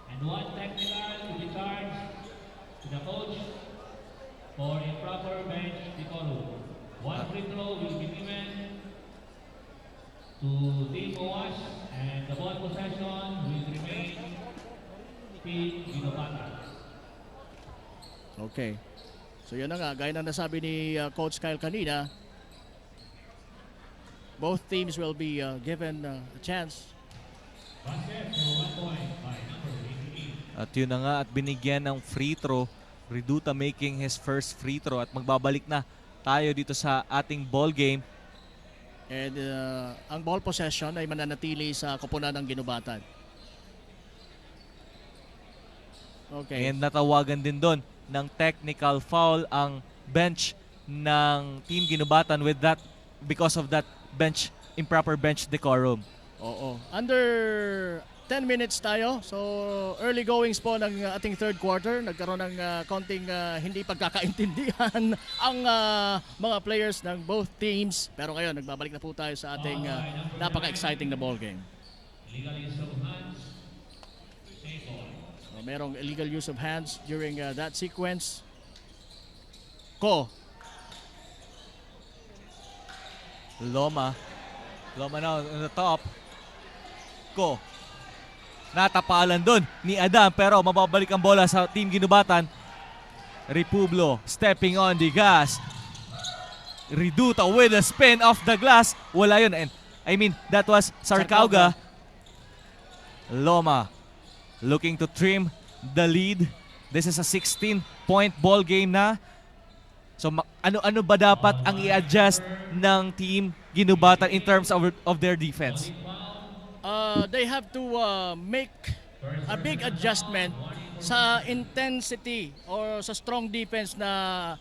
Speaker 14: and 1 technical to be charged to the coach for improper bench decorum. 1 free throw will be given to Team Owas, and the ball possession will remain Team Binobata.
Speaker 2: Okay. So yan na nga, gaya na nasabi ni Coach Kyle kanina, both teams will be given a chance.
Speaker 14: Basket for 1 point by number 88.
Speaker 1: At yun na nga, at binigyan ng free throw. Reduta making his first free throw at magbabalik na tayo dito sa ating ball game.
Speaker 2: And ang ball possession ay mananatili sa koponan ng Ginubatan. Okay.
Speaker 1: And natawagan din doon ng technical foul ang bench ng Team Ginubatan with that, because of that improper bench decorum.
Speaker 2: Oo. Under 10 minutes tayo. So early goings po ng ating third quarter. Nagkaroon ng konting hindi pagkakaintindihan ang mga players ng both teams. Pero ngayon, nagbabalik na po tayo sa ating napaka-exciting na ball game.
Speaker 14: Illegal use of hands. Safe ball.
Speaker 2: So, merong illegal use of hands during that sequence. Ko.
Speaker 1: Loma now on the top. Ko. Natapalan doon ni Adam, pero mababalik ang bola sa Team Ginubatan. Republo stepping on the gas. Reduta with a spin off the glass. Wala yun. And I mean, that was Sarcauga. Loma looking to trim the lead. This is a 16-point ball game na. So ano ba dapat ang i-adjust ng Team Ginubatan in terms of their defense?
Speaker 2: They have to make a big adjustment sa intensity or sa strong defense na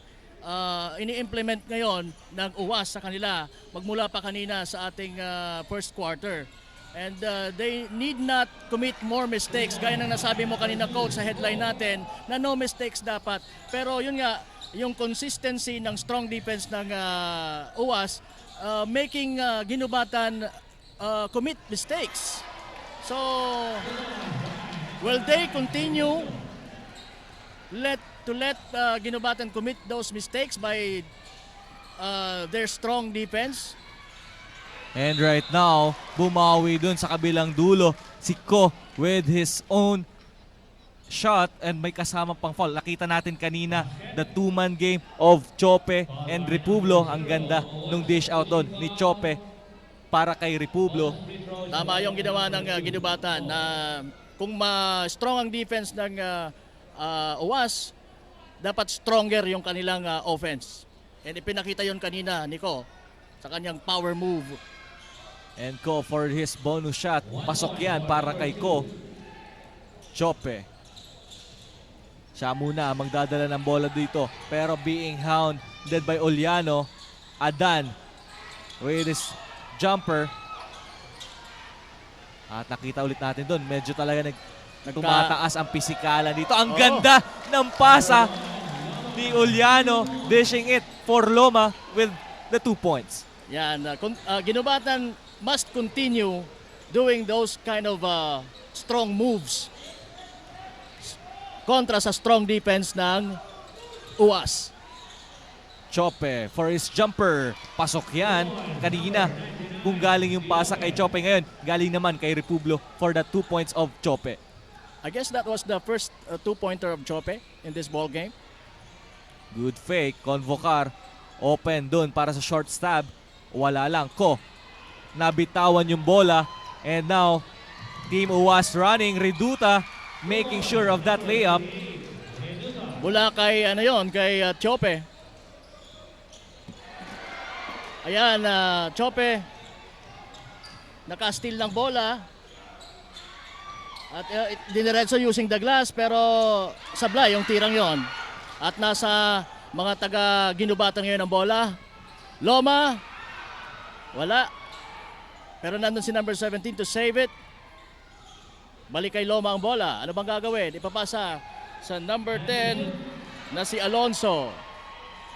Speaker 2: ini-implement ngayon ng UWAS sa kanila magmula pa kanina sa ating first quarter. And they need not commit more mistakes. Gaya ng nasabi mo kanina, Coach, sa headline natin na no mistakes dapat. Pero yun nga, yung consistency ng strong defense ng UWAS making Ginubatan commit mistakes. So, will they continue let Ginubatan commit those mistakes by their strong defense?
Speaker 1: And right now, bumawi dun sa kabilang dulo si Ko with his own shot and may kasama pang foul. Nakita natin kanina the two-man game of Chope and Republo. Ang ganda nung dish out doon ni Chope para kay Republo.
Speaker 2: Tama yung ginawa ng Ginubatan na kung strong ang defense ng UWAS, dapat stronger yung kanilang offense. And ipinakita yun kanina ni Ko sa kanyang power move.
Speaker 1: And Ko for his bonus shot. Pasok yan para kay Ko. Chope. Siya muna ang magdadala ng bola dito. Pero being hounded by Oliano. Adan with his jumper. At nakita ulit natin doon. Medyo talaga tumataas ang pisikalan dito. Ang ganda ng pasa ni Oliano. Dishing it for Loma with the 2 points.
Speaker 2: Yan. Ginubatan must continue doing those kind of strong moves kontra sa strong defense ng UWAS.
Speaker 1: Chope for his jumper. Pasok yan. Kanina, kung galing yung pasa kay Chope ngayon, galing naman kay Republo for the 2 points of Chope.
Speaker 2: I guess that was the first two-pointer of Chope in this ball game.
Speaker 1: Good fake. Convocar. Open doon para sa short stab. Wala lang. Ko. Nabitawan yung bola. And now, Team UWAS running. Reduta making sure of that layup.
Speaker 2: Mula kay kay Chope. Ayan, Chope. Naka-steal ng bola. At diniretso using the glass pero sablay yung tirang yon. At nasa mga taga-Ginubatan ngayon ang bola. Loma. Wala. Pero nandun si number 17 to save it. Balik kay Loma ang bola. Ano bang gagawin? Ipapasa sa number 10 na si Alonso.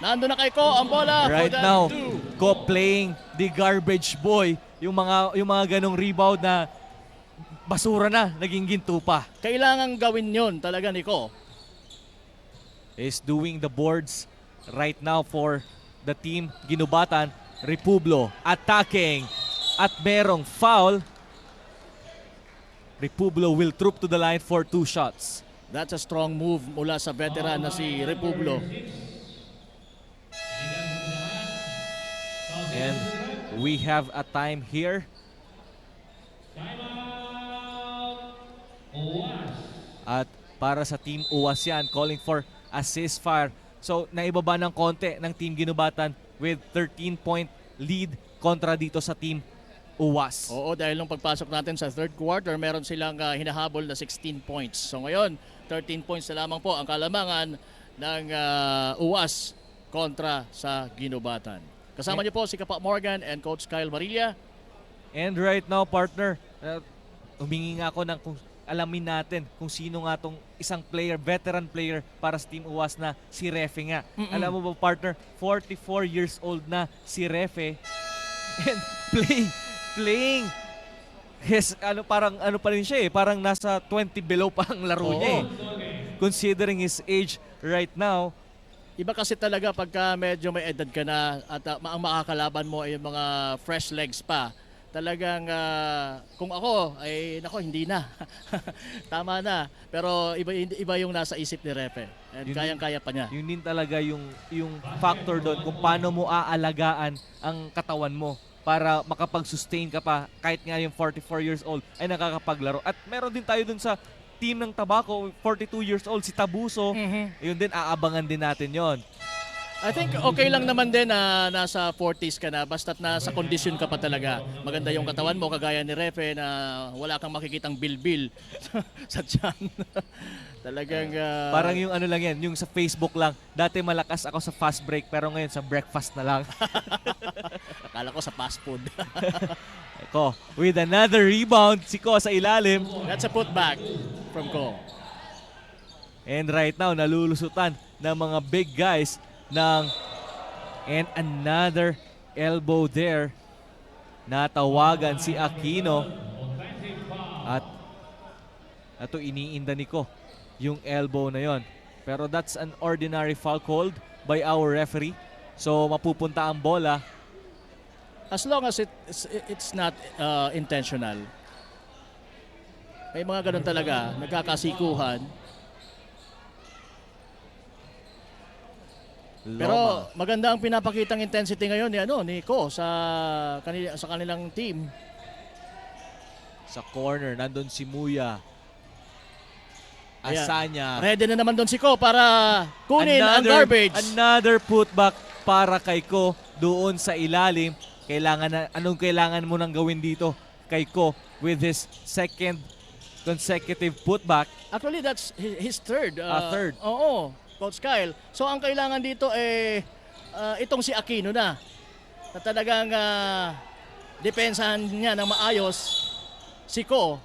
Speaker 2: Nandun na kay Ko ang bola.
Speaker 1: Right now, Ko playing the garbage boy. Yung mga ganong rebound na basura na, naging ginto pa.
Speaker 2: Kailangan gawin yon talaga ni Ko.
Speaker 1: Is doing the boards right now for the Team Ginubatan. Republo attacking at merong foul. Republo will troop to the line for 2 shots.
Speaker 2: That's a strong move mula sa veteran na si Republo.
Speaker 1: And We have a time here. At para sa Team UWAS yan, calling for a ceasefire. So, naibaba ng konti ng Team Ginubatan with 13-point lead kontra dito sa Team UWAS.
Speaker 2: Oo, dahil nung pagpasok natin sa third quarter, meron silang hinahabol na 16 points. So ngayon, 13 points na lamang po ang kalamangan ng UWAS kontra sa Ginubatan. Kasama niyo po si Kapa Morgan and Coach Kyle Marilla.
Speaker 1: And right now, partner, humingi nga ako ng kung alamin natin kung sino nga tong isang player, veteran player para sa Team UWAS na si Refe nga. Alam mo ba, partner, 44 years old na si Refe and playing parang pa rin siya parang nasa 20 below pa ang laro niya considering his age right now.
Speaker 2: Iba kasi talaga pagka medyo may edad ka na at ang makakalaban mo ay yung mga fresh legs pa. Talagang kung ako ay nako hindi na. Tama na. Pero iba yung nasa isip ni Refe. And kayang-kaya pa niya.
Speaker 1: Yun din talaga yung factor doon kung paano mo aalagaan ang katawan mo para makapag-sustain ka pa kahit nga yung 44 years old ay nakakapaglaro. At meron din tayo dun sa team ng Tabaco, 42 years old, si Tabuso. Yun din, aabangan din natin yon.
Speaker 2: I think okay lang naman din na nasa 40s ka na basta't nasa kondisyon ka pa talaga. Maganda yung katawan mo kagaya ni Refe na wala kang makikitang bilbil sa tiyan. Talagang
Speaker 1: parang yung ano lang yan, yung sa Facebook lang. Dati malakas ako sa fast break pero ngayon sa breakfast na lang.
Speaker 2: Akala ko sa fast food.
Speaker 1: Ko, with another rebound, si Ko sa ilalim.
Speaker 2: That's a putback from Ko.
Speaker 1: And right now, nalulusutan ng mga big guys and another elbow there. Natawagan si Aquino. At ito iniinda ni Ko yung elbow na yon. Pero that's an ordinary foul called by our referee. So mapupunta ang bola.
Speaker 2: As long as it's not intentional. May mga ganun talaga, nagkakasikuhan. Pero maganda ang pinapakitang intensity ngayon ni Ko sa kanilang team.
Speaker 1: Sa corner, nandun si Muya. Asanya.
Speaker 2: Ready na naman doon si Ko para kunin ang garbage.
Speaker 1: Another putback para kay Ko doon sa ilalim. Anong kailangan mo nang gawin dito kay Ko with his second consecutive putback?
Speaker 2: Actually, that's his third.
Speaker 1: Third.
Speaker 2: Oo, Coach Kyle. So ang kailangan dito itong si Aquino na talagang depensahan niya ng maayos si Ko.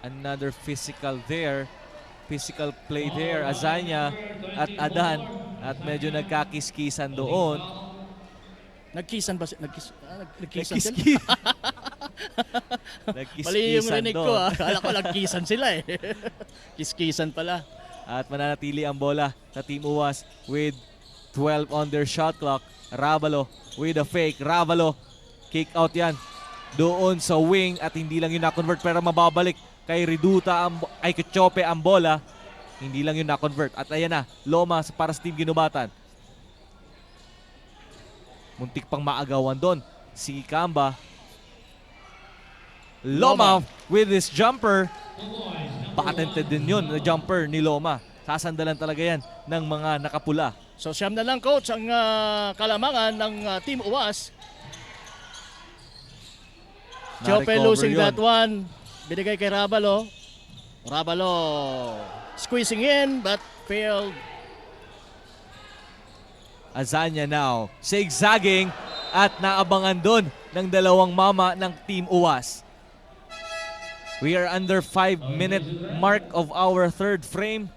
Speaker 1: Another physical play there. Azanya at Adan at medyo nagkakiskisan doon.
Speaker 2: Nagkisan ba? Nagkisan
Speaker 1: Nagkiskisan.
Speaker 2: sila?
Speaker 1: Nagkiskisan
Speaker 2: Mali yung rinig ko
Speaker 1: doon.
Speaker 2: Akala ko nagkisan sila Kiskisan pala.
Speaker 1: At mananatili ang bola sa Team UWAS with 12 on their shot clock. Ravalo with a fake. Ravalo, kick out yan. Doon sa wing at hindi lang yun na-convert pero mababalik kay Reduta, kay Kechope ang bola. Hindi lang yun na-convert. At ayan na, Loma para sa Team Ginubatan. Muntik pang maagawan doon. Si Kamba. Loma with his jumper. Patented din yun na jumper ni Loma. Sasandalan talaga yan ng mga nakapula.
Speaker 2: So siyam na lang, Coach, ang kalamangan ng Team UWAS. Chope losing that one. Binigay kay Ravalo. Ravalo squeezing in but failed.
Speaker 1: Azanya now zigzagging at naabangan doon ng dalawang mama ng Team UWAS. We are under 5-minute mark of our third frame.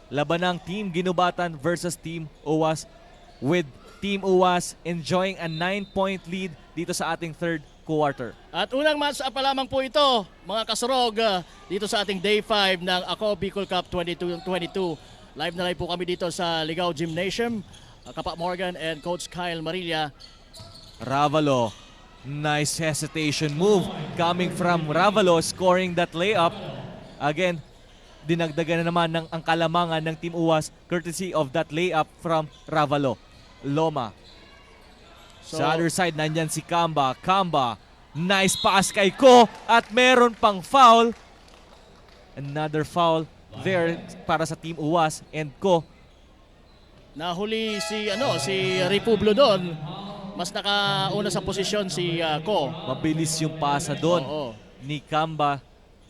Speaker 1: Laban ng Team Ginubatan versus Team UWAS with Team UWAS enjoying a 9-point lead dito sa ating third quarter.
Speaker 2: At unang match pa lamang po ito, mga kasurog, dito sa ating Day 5 ng Ako Bicol Cup 2022. Live na live po kami dito sa Ligao Gymnasium. Kapa Morgan and Coach Kyle Marilla.
Speaker 1: Ravalo, nice hesitation move coming from Ravalo, scoring that layup. Again, dinagdagan na naman ng ang kalamangan ng Team UWAS courtesy of that layup from Ravalo. Loma
Speaker 2: So,
Speaker 1: Sa other side, nandyan si Kamba. Kamba, nice pass kay Ko at meron pang foul. Another foul there para sa Team Uwas and Ko.
Speaker 2: nahuli si Republio doon. Mas nakauna sa posisyon si Ko.
Speaker 1: Mabilis yung pasa doon
Speaker 2: Oo.
Speaker 1: ni Kamba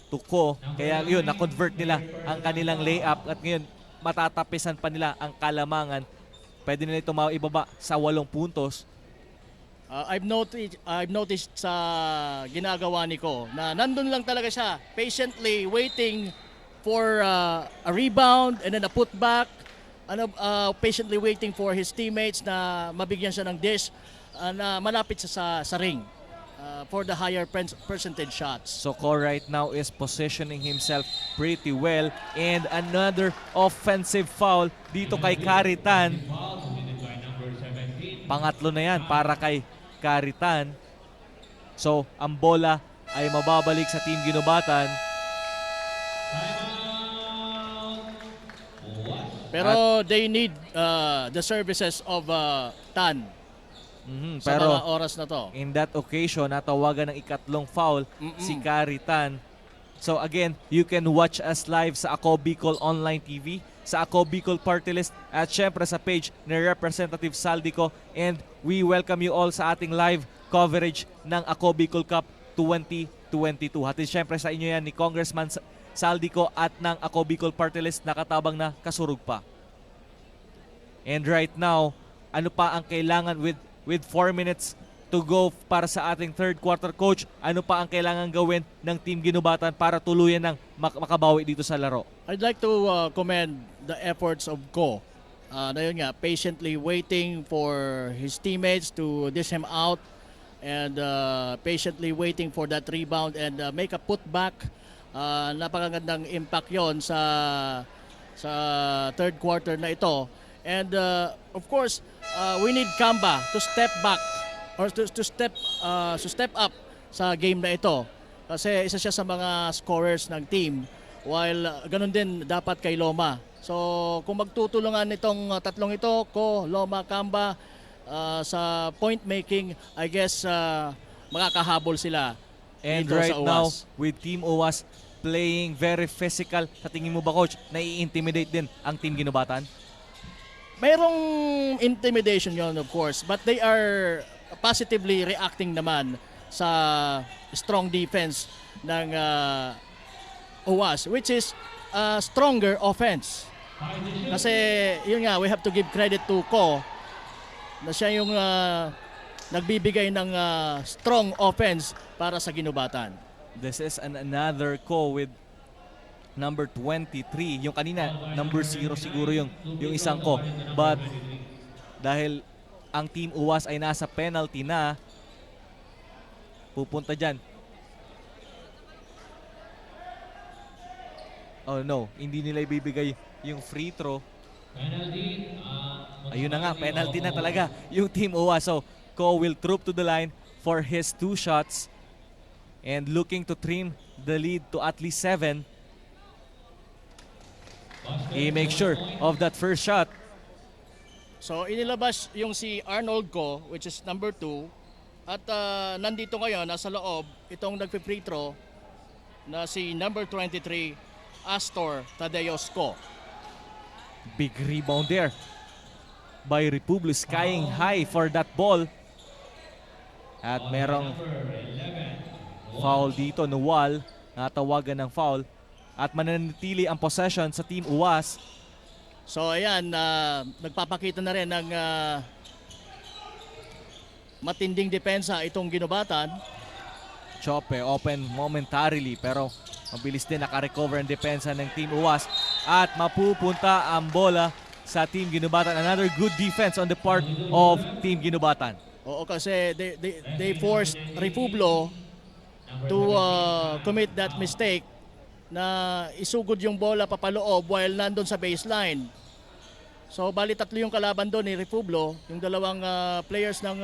Speaker 1: to Ko. Kaya yun, na-convert nila ang kanilang layup at ngayon matatapisan pa nila ang Kalamangan. Pwede nila ito maibaba sa 8 puntos.
Speaker 2: I've noticed sa ginagawa ni Ko na nandun lang talaga siya, patiently waiting for a rebound and then a putback, patiently waiting for his teammates na mabigyan siya ng dish na malapit siya sa ring for the higher percentage shots.
Speaker 1: So Ko right now is positioning himself pretty well and another offensive foul dito kay Caritan. Pangatlo na yan para kay Caritan. So ang bola ay mababalik sa Team Ginubatan.
Speaker 2: Pero they need the services of Tan sa
Speaker 1: Pero
Speaker 2: mga oras na to.
Speaker 1: in that occasion, natawagan ng ikatlong foul si Caritan. So again, you can watch us live sa Ako Bicol Online TV, sa Ako Bicol Party List, at syempre sa page ni Representative Saldico. And we welcome you all sa ating live coverage ng Ako Bicol Cup 2022. Hatid syempre sa inyo yan ni Congressman Saldico at ng Ako Bicol Party List, nakatabang na kasurug pa. And right now, ano pa ang kailangan with 4 minutes to go para sa ating third quarter, coach? Ano pa ang kailangan gawin ng Team Ginubatan para tuluyan ng makabawi dito sa laro?
Speaker 2: I'd like to commend the efforts of Ko. Na yun nga, patiently waiting for his teammates to dish him out and patiently waiting for that rebound and make a putback. Napakagandang impact yon sa third quarter na ito. And of course, we need Kamba to step back or to step up sa game na ito. Kasi isa siya sa mga scorers ng team, while ganun din dapat kay Loma. So kung magtutulungan itong tatlong ito, Ko, Loma, Kamba, sa point making, I guess makakahabol sila.
Speaker 1: And
Speaker 2: dito
Speaker 1: right
Speaker 2: sa
Speaker 1: now,
Speaker 2: UAS.
Speaker 1: with Team UAS playing very physical, sa tingin mo ba, coach, nai-intimidate din ang Team Ginubatan?
Speaker 2: Mayroong intimidation yon, of course, but they are positively reacting naman sa strong defense ng UAS, which is a stronger offense. Kasi yun nga, we have to give credit to Ko na siya yung nagbibigay ng strong offense para sa Ginubatan.
Speaker 1: This is another Ko with number 23. Yung kanina, number 0 siguro yung isang Ko. But dahil ang Team UAS ay nasa penalty na, pupunta dyan. Oh no, hindi nila ibibigay yung free throw. Ayun na nga, penalty na talaga yung Team UAS. So Ko will troop to the line for his 2 shots and looking to trim the lead to at least 7. He makes sure of that first shot.
Speaker 2: So inilabas yung si Arnold Ko, which is number 2. At nandito ngayon, nasa loob, itong nagpi-free throw na si number 23, Astor Tadeos Ko.
Speaker 1: Big rebound there by Republio, skying high for that ball. At merong foul dito, Nuwal, natawagan ng foul. At mananatili ang possession sa Team UAS.
Speaker 2: So ayan, nagpapakita na rin ng matinding depensa itong Ginubatan.
Speaker 1: Chope open momentarily pero mabilis din nakarecover ang depensa ng Team UAS. At mapupunta ang bola sa Team Ginubatan. Another good defense on the part of Team Ginubatan.
Speaker 2: Oo, kasi they forced Republio to commit that mistake na isugod yung bola papaloob while nandun sa baseline. So bali tatlo yung kalaban doon ni Republio, yung dalawang players ng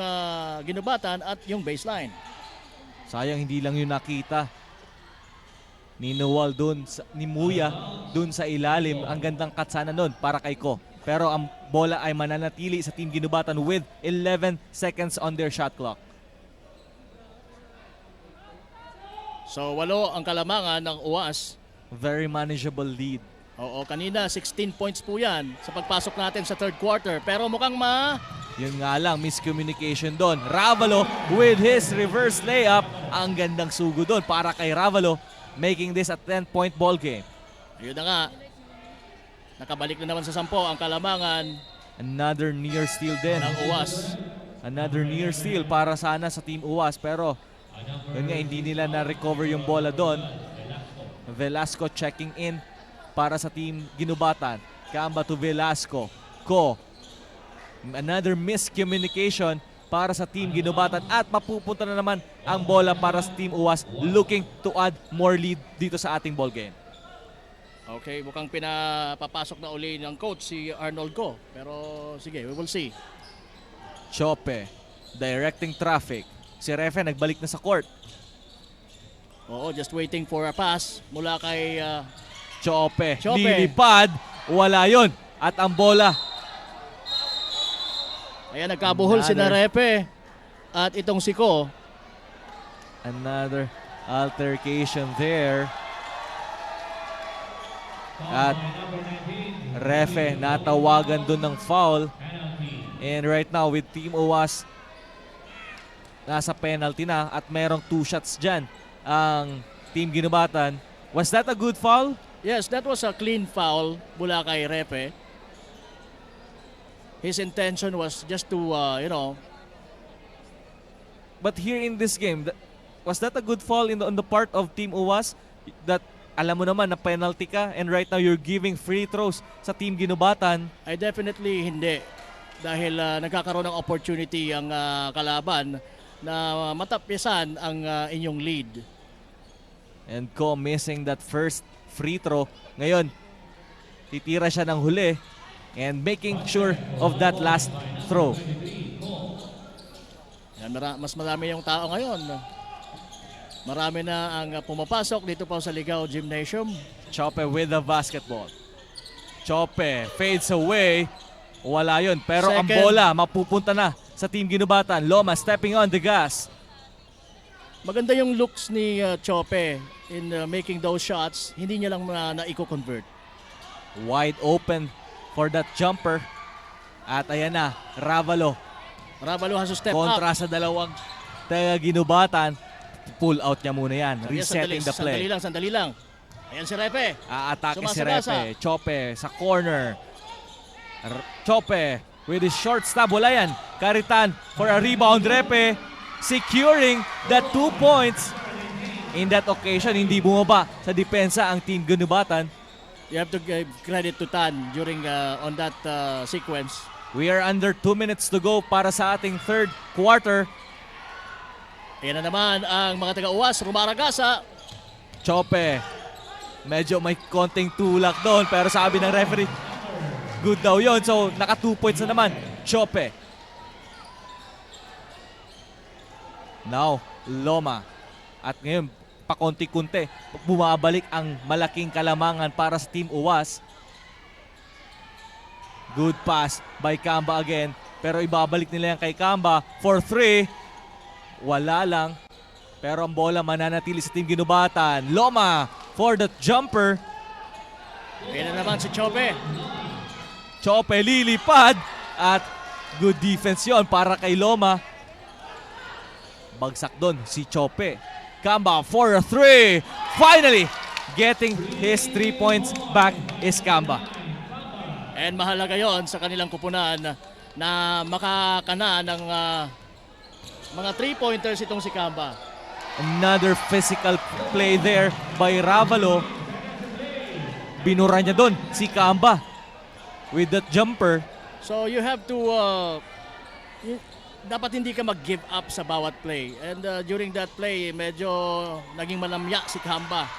Speaker 2: Ginubatan at yung baseline.
Speaker 1: Sayang hindi lang yung nakita ni Noel doon, ni Muya doon sa ilalim. Ang gandang katsana doon para kay Ko. pero ang bola ay mananatili sa Team Ginubatan with 11 seconds on their shot clock.
Speaker 2: So 8 ang kalamangan ng UAS.
Speaker 1: Very manageable lead.
Speaker 2: Oo, kanina 16 points po yan sa pagpasok natin sa third quarter. Pero mukhang
Speaker 1: Yun nga lang, miscommunication doon. Ravalo with his reverse layup. Ang gandang sugo doon para kay Ravalo, making this a 10-point ball game.
Speaker 2: Ayun na nga. Nakabalik na naman sa 10 ang kalamangan
Speaker 1: Another near steal din.
Speaker 2: ng UAS.
Speaker 1: Another near steal para sana sa Team UAS, pero yun nga, hindi nila na-recover yung bola doon. Velasco checking in para sa Team Ginubatan. Kamba to Velasco. Another miscommunication para sa Team Ginubatan at mapupunta na naman ang bola para sa Team UAS, looking to add more lead dito sa ating ball game.
Speaker 2: Okay, mukhang pinapapasok na uli ng coach si Arnold Go. Pero sige, we will see.
Speaker 1: Chope directing traffic. Si Refe nagbalik na sa court.
Speaker 2: Oo, just waiting for a pass mula kay
Speaker 1: Chope.
Speaker 2: Chope.
Speaker 1: Lilipad. Wala yon. At ang bola.
Speaker 2: Ayan, nagkabuhol si Narepe at itong si Ko.
Speaker 1: Another altercation there. At Refe natawagan doon ng foul. And right now with Team UAS, nasa penalty na at merong 2 shots dyan ang Team Ginubatan. Was that a good foul?
Speaker 2: Yes, that was a clean foul mula kay Repe. His intention was just to,
Speaker 1: But here in this game, was that a good foul on the part of Team UAS? That alam mo naman na penalty ka and right now you're giving free throws sa Team Ginubatan.
Speaker 2: I definitely hindi. Dahil nagkakaroon ng opportunity ang kalaban na matapisan ang inyong lead.
Speaker 1: And Ko missing that first free throw. Ngayon, titira siya ng huli and making sure of that last throw.
Speaker 2: Yan, mas marami yung tao ngayon. Marami na ang pumapasok dito pa sa Ligao Gymnasium.
Speaker 1: Chope with the basketball. Chope fades away. Wala yun. Pero ang bola mapupunta na sa Team Ginubatan. Loma stepping on the gas.
Speaker 2: Maganda yung looks ni Chope in making those shots. Hindi niya lang na-eco-convert.
Speaker 1: Wide open for that jumper. At ayan na, Ravalo.
Speaker 2: Ravalo has to step
Speaker 1: kontra
Speaker 2: up.
Speaker 1: Sa dalawang taga Ginubatan. Pull out niya muna yan. Resetting the play.
Speaker 2: Sandali lang. Ayan si Repe.
Speaker 1: Aatake si Repe. Chope sa corner. Chope with his short stab. Wala yan. Caritan for a rebound. Repe securing that 2 points. In that occasion, hindi bumaba sa depensa ang Team Ginubatan.
Speaker 2: You have to give credit to Tan during on that sequence.
Speaker 1: We are under 2 minutes to go para sa ating third quarter.
Speaker 2: Ayan na naman ang mga taga-UAS. Rumaragasa.
Speaker 1: Chope. Medyo may konting tulak doon pero sabi ng referee, good daw yon. So naka 2 points na naman. Chope. Now, Loma. At ngayon, pakonti-kunti, bumabalik ang malaking kalamangan para sa Team UAS. Good pass by Kamba again. Pero ibabalik nila yan kay Kamba for 3. Wala lang. Pero ang bola mananatili sa Team Ginubatan. Loma for the jumper.
Speaker 2: Ayan na naman si Chope.
Speaker 1: Chope lilipad. At good defense yon para kay Loma. Bagsak doon si Chope. Kamba for a 3. Finally, getting his 3 points back is Kamba.
Speaker 2: And mahalaga yon sa kanilang kupunan na makakana ng mga 3-pointers itong si Kamba.
Speaker 1: Another physical play there by Ravalo. Binura niya doon si Kamba with that jumper.
Speaker 2: So you have to dapat hindi ka mag-give up sa bawat play. And during that play, medyo naging malamya si Kamba.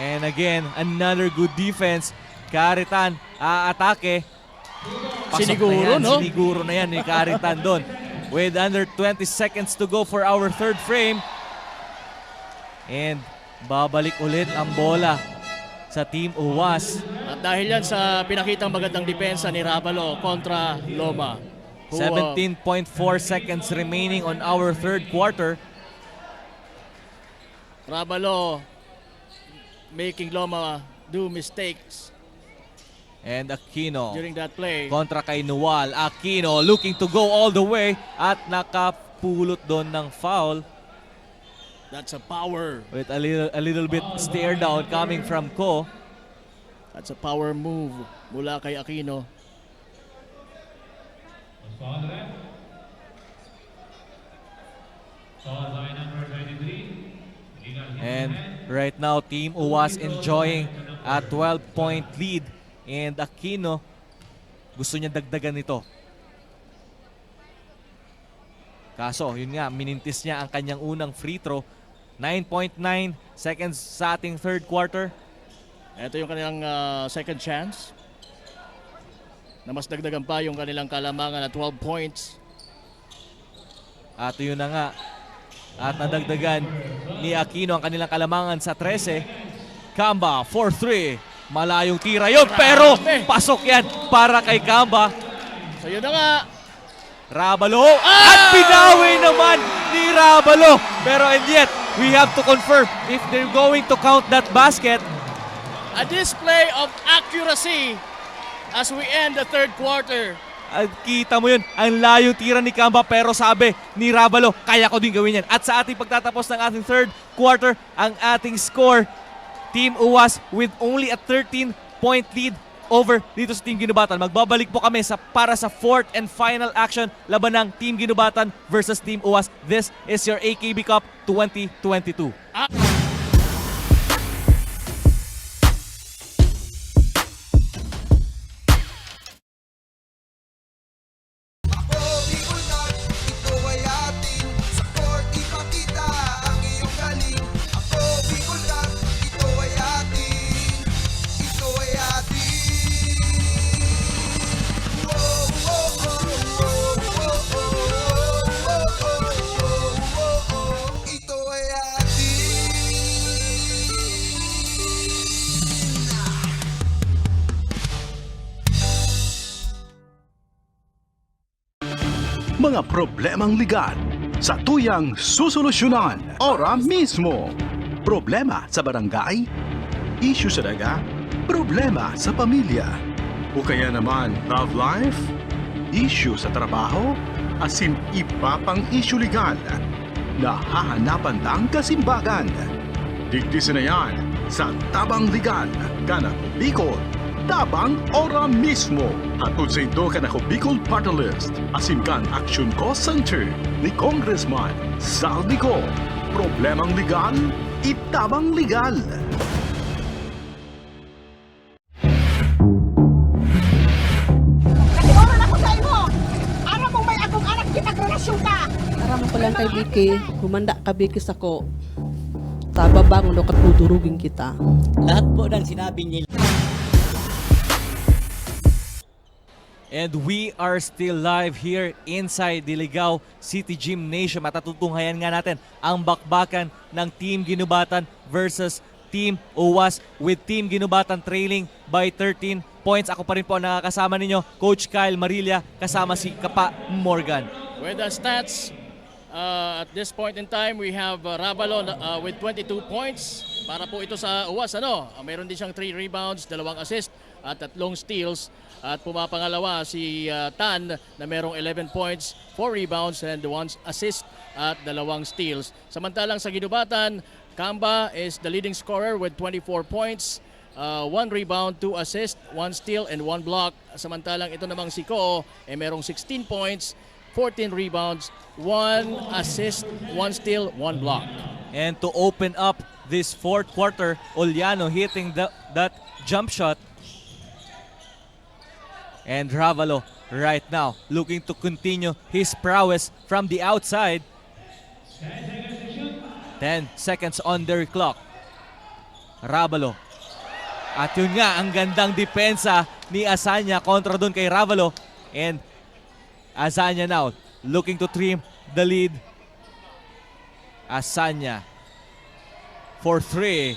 Speaker 1: And again, another good defense. Caritan aatake.
Speaker 2: Siniguro, no?
Speaker 1: Siniguro na yan ni Caritan doon. With under 20 seconds to go for our third frame. And babalik ulit ang bola sa Team UAS.
Speaker 2: At dahil yan sa pinakitang magandang depensa ni Ravalo kontra Loma.
Speaker 1: 17.4 seconds remaining on our third quarter.
Speaker 2: Ravalo making Loma do mistakes
Speaker 1: And Aquino
Speaker 2: during that play.
Speaker 1: kontra kay Nual. Aquino looking to go all the way at nakapulot doon ng foul
Speaker 2: That's a power.
Speaker 1: with a little bit stare down coming from Ko.
Speaker 2: That's a power move mula kay Aquino.
Speaker 14: Foul ref. Foul by number 23.
Speaker 1: And right now, Team Uwas enjoying a 12-point lead. And Aquino, gusto niya dagdagan nito. Kaso, yun nga, minintis niya ang kanyang unang free throw. 9.9 seconds sa ating third quarter.
Speaker 2: Ito yung kanilang second chance. Na mas dagdagan pa yung kanilang kalamangan na 12 points.
Speaker 1: At yun na nga. At nadagdagan ni Aquino ang kanilang kalamangan sa 13. Kamba, 4-3. Malayong tira yun, pero pasok yan para kay Kamba.
Speaker 2: So yun na nga.
Speaker 1: Ravalo, at pinawi naman ni Ravalo. Pero and yet, we have to confirm if they're going to count that basket.
Speaker 2: A display of accuracy as we end the third quarter.
Speaker 1: At kita mo yun, ang layo tira ni Kamba, pero sabi ni Ravalo, kaya ko din gawin yan. At sa ating pagtatapos ng ating third quarter, ang ating score, Team Uwas with only a 13-point lead over dito sa Team Ginubatan. Magbabalik po kami para sa fourth and final action laban ng Team Ginubatan versus Team Uwas. This is your AKB Cup 2022.
Speaker 6: Mga problemang legal sa tuyang susolusyonan ora mismo. Problema sa barangay, issue sa daga, problema sa pamilya. O kaya naman love life, issue sa trabaho, asin iba pang issue legal. Nahahanapan ng kasimbagan. Digdisin na yan sa Tabang Legal, Kanako Bicol. Tabang ora mismo. Hatod sa ito Kanako Bicol Party List. Asin kan Action Cost Center ni Congressman Saldico. Problemang legal, itabang legal.
Speaker 7: Kasi oran ako sa imo. Aram mo may akong anak kitagrelasyon ka.
Speaker 8: Aram ko lang kay Vicky, humanda ka Vicky sako. Tababang no katudurugin kita.
Speaker 9: Lahat po ng sinabi nila.
Speaker 1: And we are still live here inside Diligao City Gymnasium at tutunghayan nga natin ang bakbakan ng Team Ginubatan versus Team Uwas with Team Ginubatan trailing by 13 points. Ako pa rin po ang nakakasama ninyo, Coach Kyle Marilla, kasama si Kapa Morgan.
Speaker 2: With the stats, at this point in time, we have Ravalo with 22 points. Para po ito sa Uwas, mayroon din siyang 3 rebounds, 2 assists at 3 steals. At pumapangalawa si Tan na merong 11 points, 4 rebounds and 1 assist at 2 steals. Samantalang sa Ginubatan, Kamba is the leading scorer with 24 points, 1 rebound, 2 assist, 1 steal and 1 block. Samantalang ito namang si Ko merong 16 points, 14 rebounds, 1 assist, 1 steal, 1 block.
Speaker 1: And to open up this fourth quarter, Oliano hitting that jump shot. And Ravalo right now looking to continue his prowess from the outside. 10 seconds on their clock. Ravalo. At yun nga, ang gandang depensa ni Asanya kontra doon kay Ravalo. And Asanya now looking to trim the lead. Asanya for 3.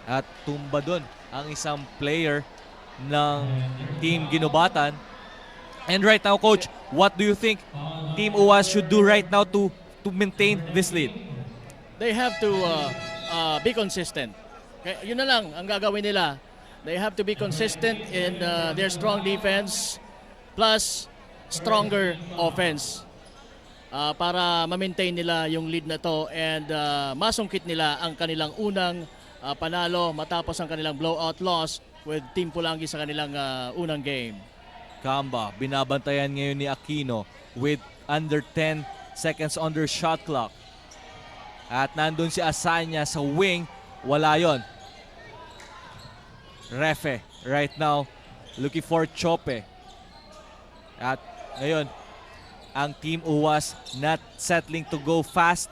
Speaker 1: At tumba doon ang isang player ng Team Ginubatan. And right now, Coach, what do you think Team UAS should do right now to maintain this lead?
Speaker 2: They have to be consistent. Kaya yun na lang ang gagawin nila. They have to be consistent in their strong defense plus stronger offense para ma-maintain nila yung lead na to and masungkit nila ang kanilang unang panalo matapos ang kanilang blowout loss with Team Pulangi sa kanilang unang game.
Speaker 1: Kamba, binabantayan ngayon ni Aquino with under 10 seconds on their shot clock. At nandun si Asanya sa wing, wala yon. Refe right now looking for Chope. At ngayon, ang Team UAS not settling to go fast.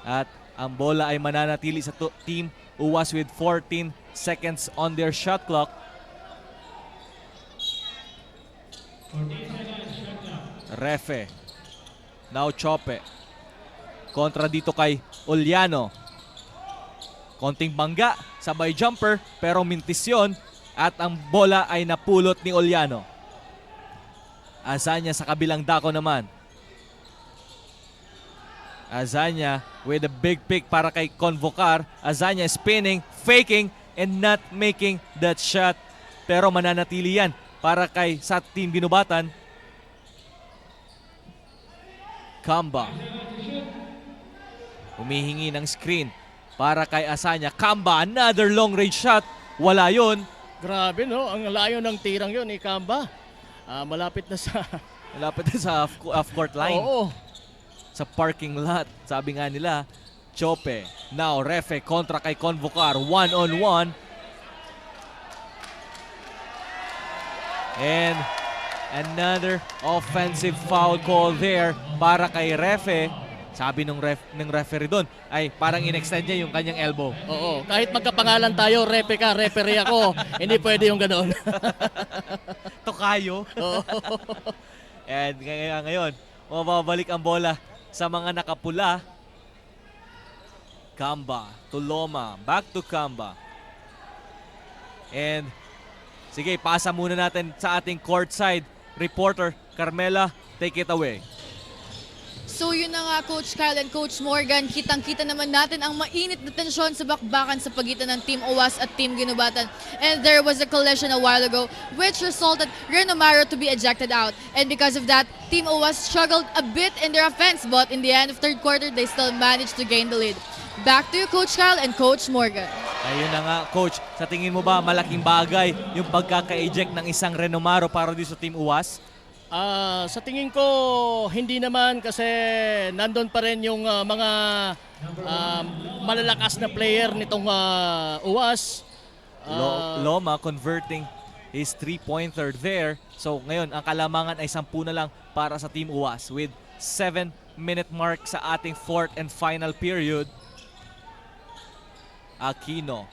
Speaker 1: At ang bola ay mananatili sa Team UAS with 14 seconds on their shot clock. Refe. Now Chope. Kontra dito kay Oliano. Konting bangga, sabay jumper, pero mintis yun. At ang bola ay napulot ni Oliano. Azanya sa kabilang dako naman. Azanya with a big pick para kay Convocar. Azanya spinning, faking, and not making that shot. Pero mananatili yan para kay sa Team Ginubatan. Kamba. Humihingi ng screen para kay Asanya. Kamba, another long range shot. Wala yun.
Speaker 2: Grabe no, ang layo ng tirang yun ni Kamba. Malapit na sa
Speaker 1: half-court line.
Speaker 2: Oo.
Speaker 1: Sa parking lot. Sabi nga nila, Chope. Now, Refe kontra kay Convocar. One-on-one. And another offensive foul call there para kay Refe. Sabi ng referee doon ay parang in-extend niya yung kanyang elbow.
Speaker 2: Oo, kahit magkapangalan tayo, refe ka, referee ako, hindi pwede yung ganoon.
Speaker 1: Tokayo. And ngayon, mababalik ang bola sa mga nakapula. Kamba to Loma, back to Kamba. And sige, pasa muna natin sa ating courtside reporter, Carmela, take it away.
Speaker 3: So yun na nga, Coach Kyle and Coach Morgan, kitang-kita naman natin ang mainit na tensyon sa bakbakan sa pagitan ng Team UAS at Team Ginubatan. And there was a collision a while ago which resulted Renomaro to be ejected out. And because of that, Team UAS struggled a bit in their offense, but in the end of third quarter, they still managed to gain the lead. Back to you, Coach Kyle and Coach Morgan.
Speaker 1: Ayun na nga, Coach. Sa tingin mo ba malaking bagay yung pagkaka-eject ng isang Renomaro para dito sa Team UAS?
Speaker 2: Sa tingin ko, hindi naman kasi nandun pa rin yung mga malalakas na player nitong UAS.
Speaker 1: Loma converting his three-pointer there. So ngayon, ang kalamangan ay 10 na lang para sa Team UAS with 7-minute mark sa ating fourth and final period. Aquino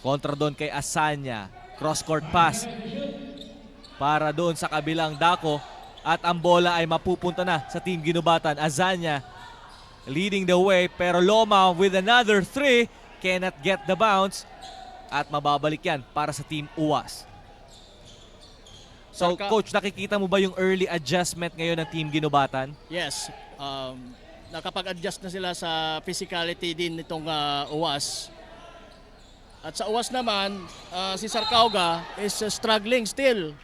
Speaker 1: kontra doon kay Asanya. Cross-court pass para doon sa kabilang dako at ang bola ay mapupunta na sa Team Ginubatan. Azanya leading the way pero Loma with another 3 cannot get the bounce at mababalik yan para sa Team UAS. So Coach, nakikita mo ba yung early adjustment ngayon ng Team Ginubatan?
Speaker 2: Yes, nakapag-adjust na sila sa physicality din nitong UAS. At sa UAS naman, si Sarcauga is struggling still.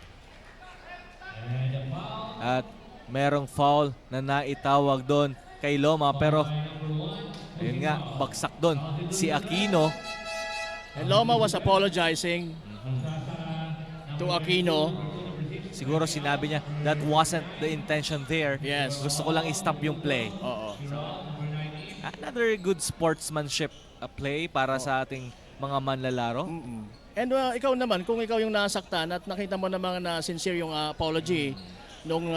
Speaker 1: At merong foul na naitawag doon kay Loma pero ayun nga, bagsak doon si Aquino.
Speaker 2: And Loma was apologizing to Aquino.
Speaker 1: Siguro sinabi niya that wasn't the intention there.
Speaker 2: Yes.
Speaker 1: Gusto ko lang i-stop yung play.
Speaker 2: Oo.
Speaker 1: Another good sportsmanship play para sa ating mga manlalaro.
Speaker 2: And ikaw naman, kung ikaw yung nasaktan at nakita mo naman na sincere yung apology nung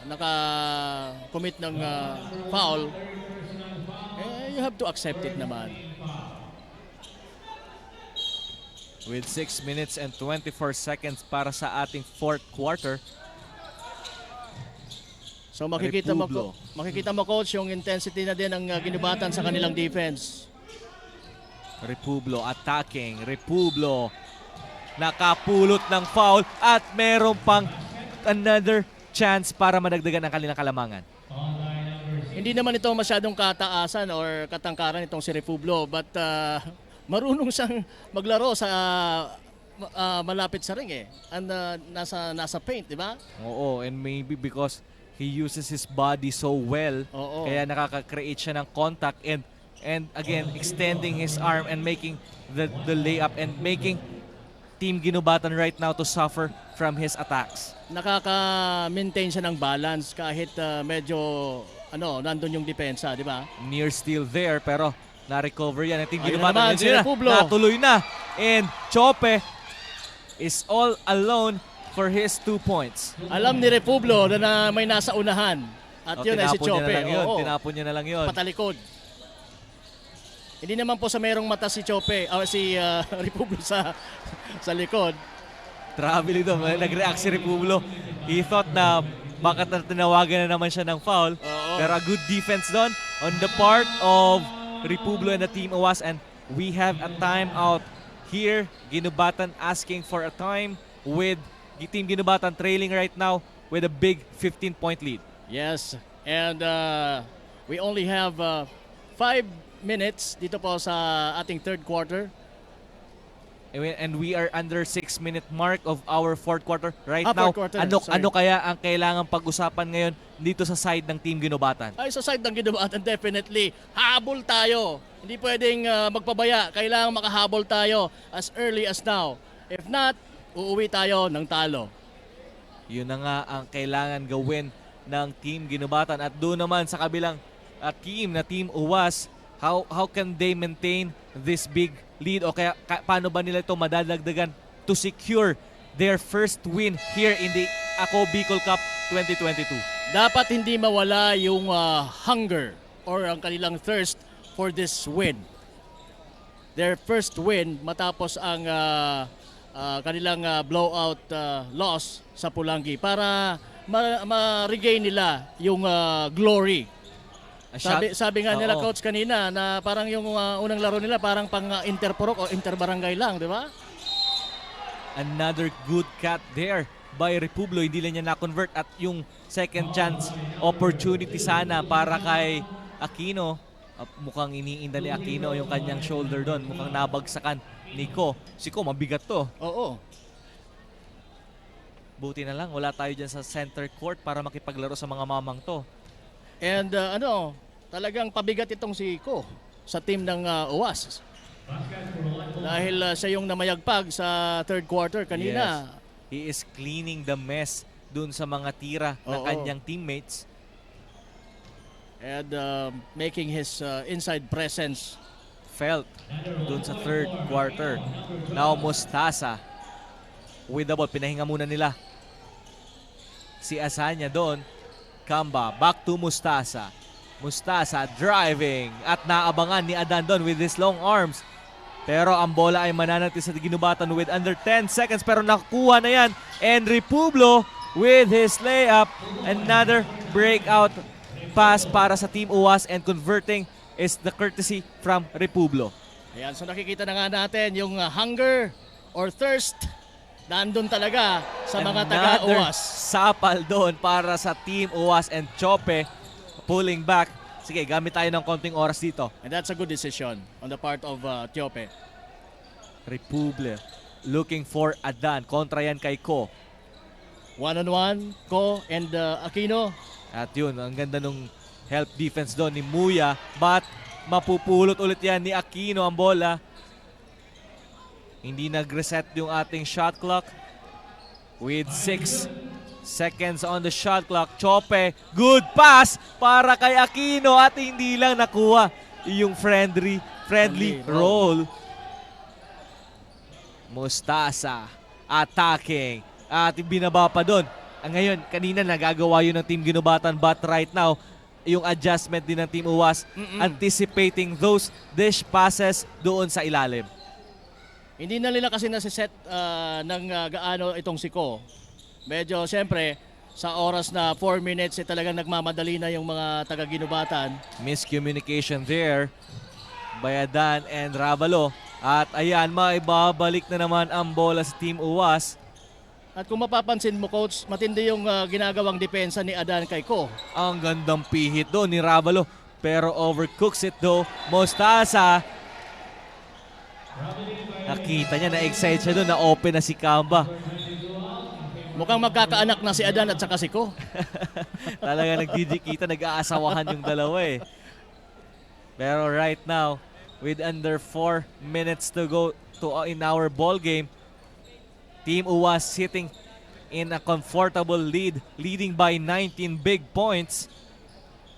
Speaker 2: naka-commit ng foul, you have to accept it naman.
Speaker 1: With 6 minutes and 24 seconds para sa ating fourth quarter.
Speaker 2: So
Speaker 1: Republo.
Speaker 2: makikita mo coach yung intensity na din ng ginubatan sa kanilang defense.
Speaker 1: Republo attacking. Republo nakapulot ng foul at meron pang another chance para madagdagan ang kanilang kalamangan.
Speaker 2: Hindi naman ito masyadong kataasan or katangkaran itong si Republo, but marunong siyang maglaro sa malapit sa ring eh. And nasa paint, di ba?
Speaker 1: Oo, and maybe because he uses his body so well,
Speaker 2: Oo.
Speaker 1: kaya nakaka-create siya ng contact and again extending his arm and making the layup and making Team Ginubatan right now to suffer from his attacks.
Speaker 2: Nakaka-maintain siya ng balance kahit medyo nandun yung depensa, di ba?
Speaker 1: Near steal there pero na-recover yan. Ang Team
Speaker 2: Ayun
Speaker 1: Ginubatan
Speaker 2: naman, si Republo.
Speaker 1: natuloy na. And Chope is all alone for his 2 points.
Speaker 2: Alam ni Republo na may nasa unahan. At yun ay si
Speaker 1: Tinapon niya
Speaker 2: Chope.
Speaker 1: na lang yun.
Speaker 2: Oo,
Speaker 1: Tinapon niya na lang yun.
Speaker 2: patalikod. Hindi naman po sa merong mata si Chope, si Republo sa likod.
Speaker 1: Travel ito. Nag-react si Republo. He thought na baka tinawagan na naman siya ng foul.
Speaker 2: Oo.
Speaker 1: Pero a good defense doon on the part of Republo and the Team Uwas. And we have a timeout here. Ginubatan asking for a time with Team Ginubatan trailing right now with a big 15-point lead.
Speaker 2: Yes, and we only have 5 minutes dito po sa ating third quarter.
Speaker 1: And we are under 6-minute mark of our fourth quarter. Right
Speaker 2: Fourth
Speaker 1: now,
Speaker 2: quarter, sorry.
Speaker 1: ano kaya ang kailangan pag-usapan ngayon dito sa side ng Team Ginubatan?
Speaker 2: Ay, sa side ng Ginubatan, definitely, habol tayo. Hindi pwedeng magpabaya. Kailangan makahabol tayo as early as now. If not, uuwi tayo ng talo.
Speaker 1: Yun na nga ang kailangan gawin ng Team Ginubatan. At doon naman sa kabilang team na Team Uwas, how can they maintain this big lead o kaya paano ba nila ito madadagdagan to secure their first win here in the Ako Bicol Cup 2022?
Speaker 2: Dapat hindi mawala yung hunger or ang kanilang thirst for this win. Their first win matapos ang kanilang blowout loss sa Pulangi para ma-regain nila yung glory. Sabi nga nila coach kanina na parang yung unang laro nila parang pang interporok o interbarangay lang, di ba?
Speaker 1: Another good cut there by Republo. Hindi lang niya na-convert at yung second chance opportunity sana para kay Aquino. Mukhang iniinda ni Aquino yung kanyang shoulder doon. Mukhang nabagsakan ni Ko. Si Ko, mabigat to.
Speaker 2: Oo.
Speaker 1: Buti na lang, wala tayo dyan sa center court para makipaglaro sa mga mamang to.
Speaker 2: And talagang pabigat itong si Ko sa team ng Uwas. Dahil siya yung namayagpag sa third quarter kanina.
Speaker 1: Yes. He is cleaning the mess dun sa mga tira ng kanyang teammates.
Speaker 2: And making his inside presence
Speaker 1: felt dun sa third quarter. Now Mustasa with the ball. Pinahinga muna nila si Asanya doon. Kamba, back to Mustasa. Mustasa driving at naabangan ni Adan doon with his long arms. Pero ang bola ay mananati sa Ginubatan with under 10 seconds pero nakuha na yan. And Republo with his layup. Another breakout pass para sa Team Uwas and converting is the courtesy from Republo.
Speaker 2: Ayan, so nakikita na nga natin yung hunger or thirst nandun talaga sa mga taga-Uwas.
Speaker 1: Sapal doon para sa Team Uwas and Chope pulling back. Sige, gamit tayo ng konting oras dito.
Speaker 2: And that's a good decision on the part of Tiope.
Speaker 1: Republo looking for Adan. Kontra yan kay Ko.
Speaker 2: One-on-one, Ko and Aquino.
Speaker 1: At yun, ang ganda nung help defense doon ni Muya. But mapupulot ulit yan ni Aquino ang bola. Hindi nag-reset yung ating shot clock. With 6 seconds on the shot clock. Chope, good pass para kay Aquino at hindi lang nakuha yung friendly roll. Mustasa attacking at binaba pa doon. Ngayon, kanina nagagawa yun ng Team Ginubatan but right now, yung adjustment din ng Team Uwas anticipating those dish passes doon sa ilalim.
Speaker 2: Hindi na nila kasi nasiset ng gaano itong si Ko. Medyo, siyempre, sa oras na 4 minutes, talagang nagmamadali na yung mga taga-Ginubatan.
Speaker 1: Miscommunication there by Adan and Ravalo. At ayan, maibabalik na naman ang bola sa Team Uwas.
Speaker 2: At kung mapapansin mo, Coach, matindi yung ginagawang depensa ni Adan kay Ko.
Speaker 1: Ang gandang pihit doon ni Ravalo. Pero overcooks it though. Mostasa. Nakita niya, na-excite siya doon, na-open na si Kamba.
Speaker 2: Mukhang magkakaanak na si Adan at saka si Ko.
Speaker 1: Talaga nagdidikita, nag-aasawahan yung dalawa eh. Pero right now, with under 4 minutes to go in our ball game, Team Uwas sitting in a comfortable lead, leading by 19 big points.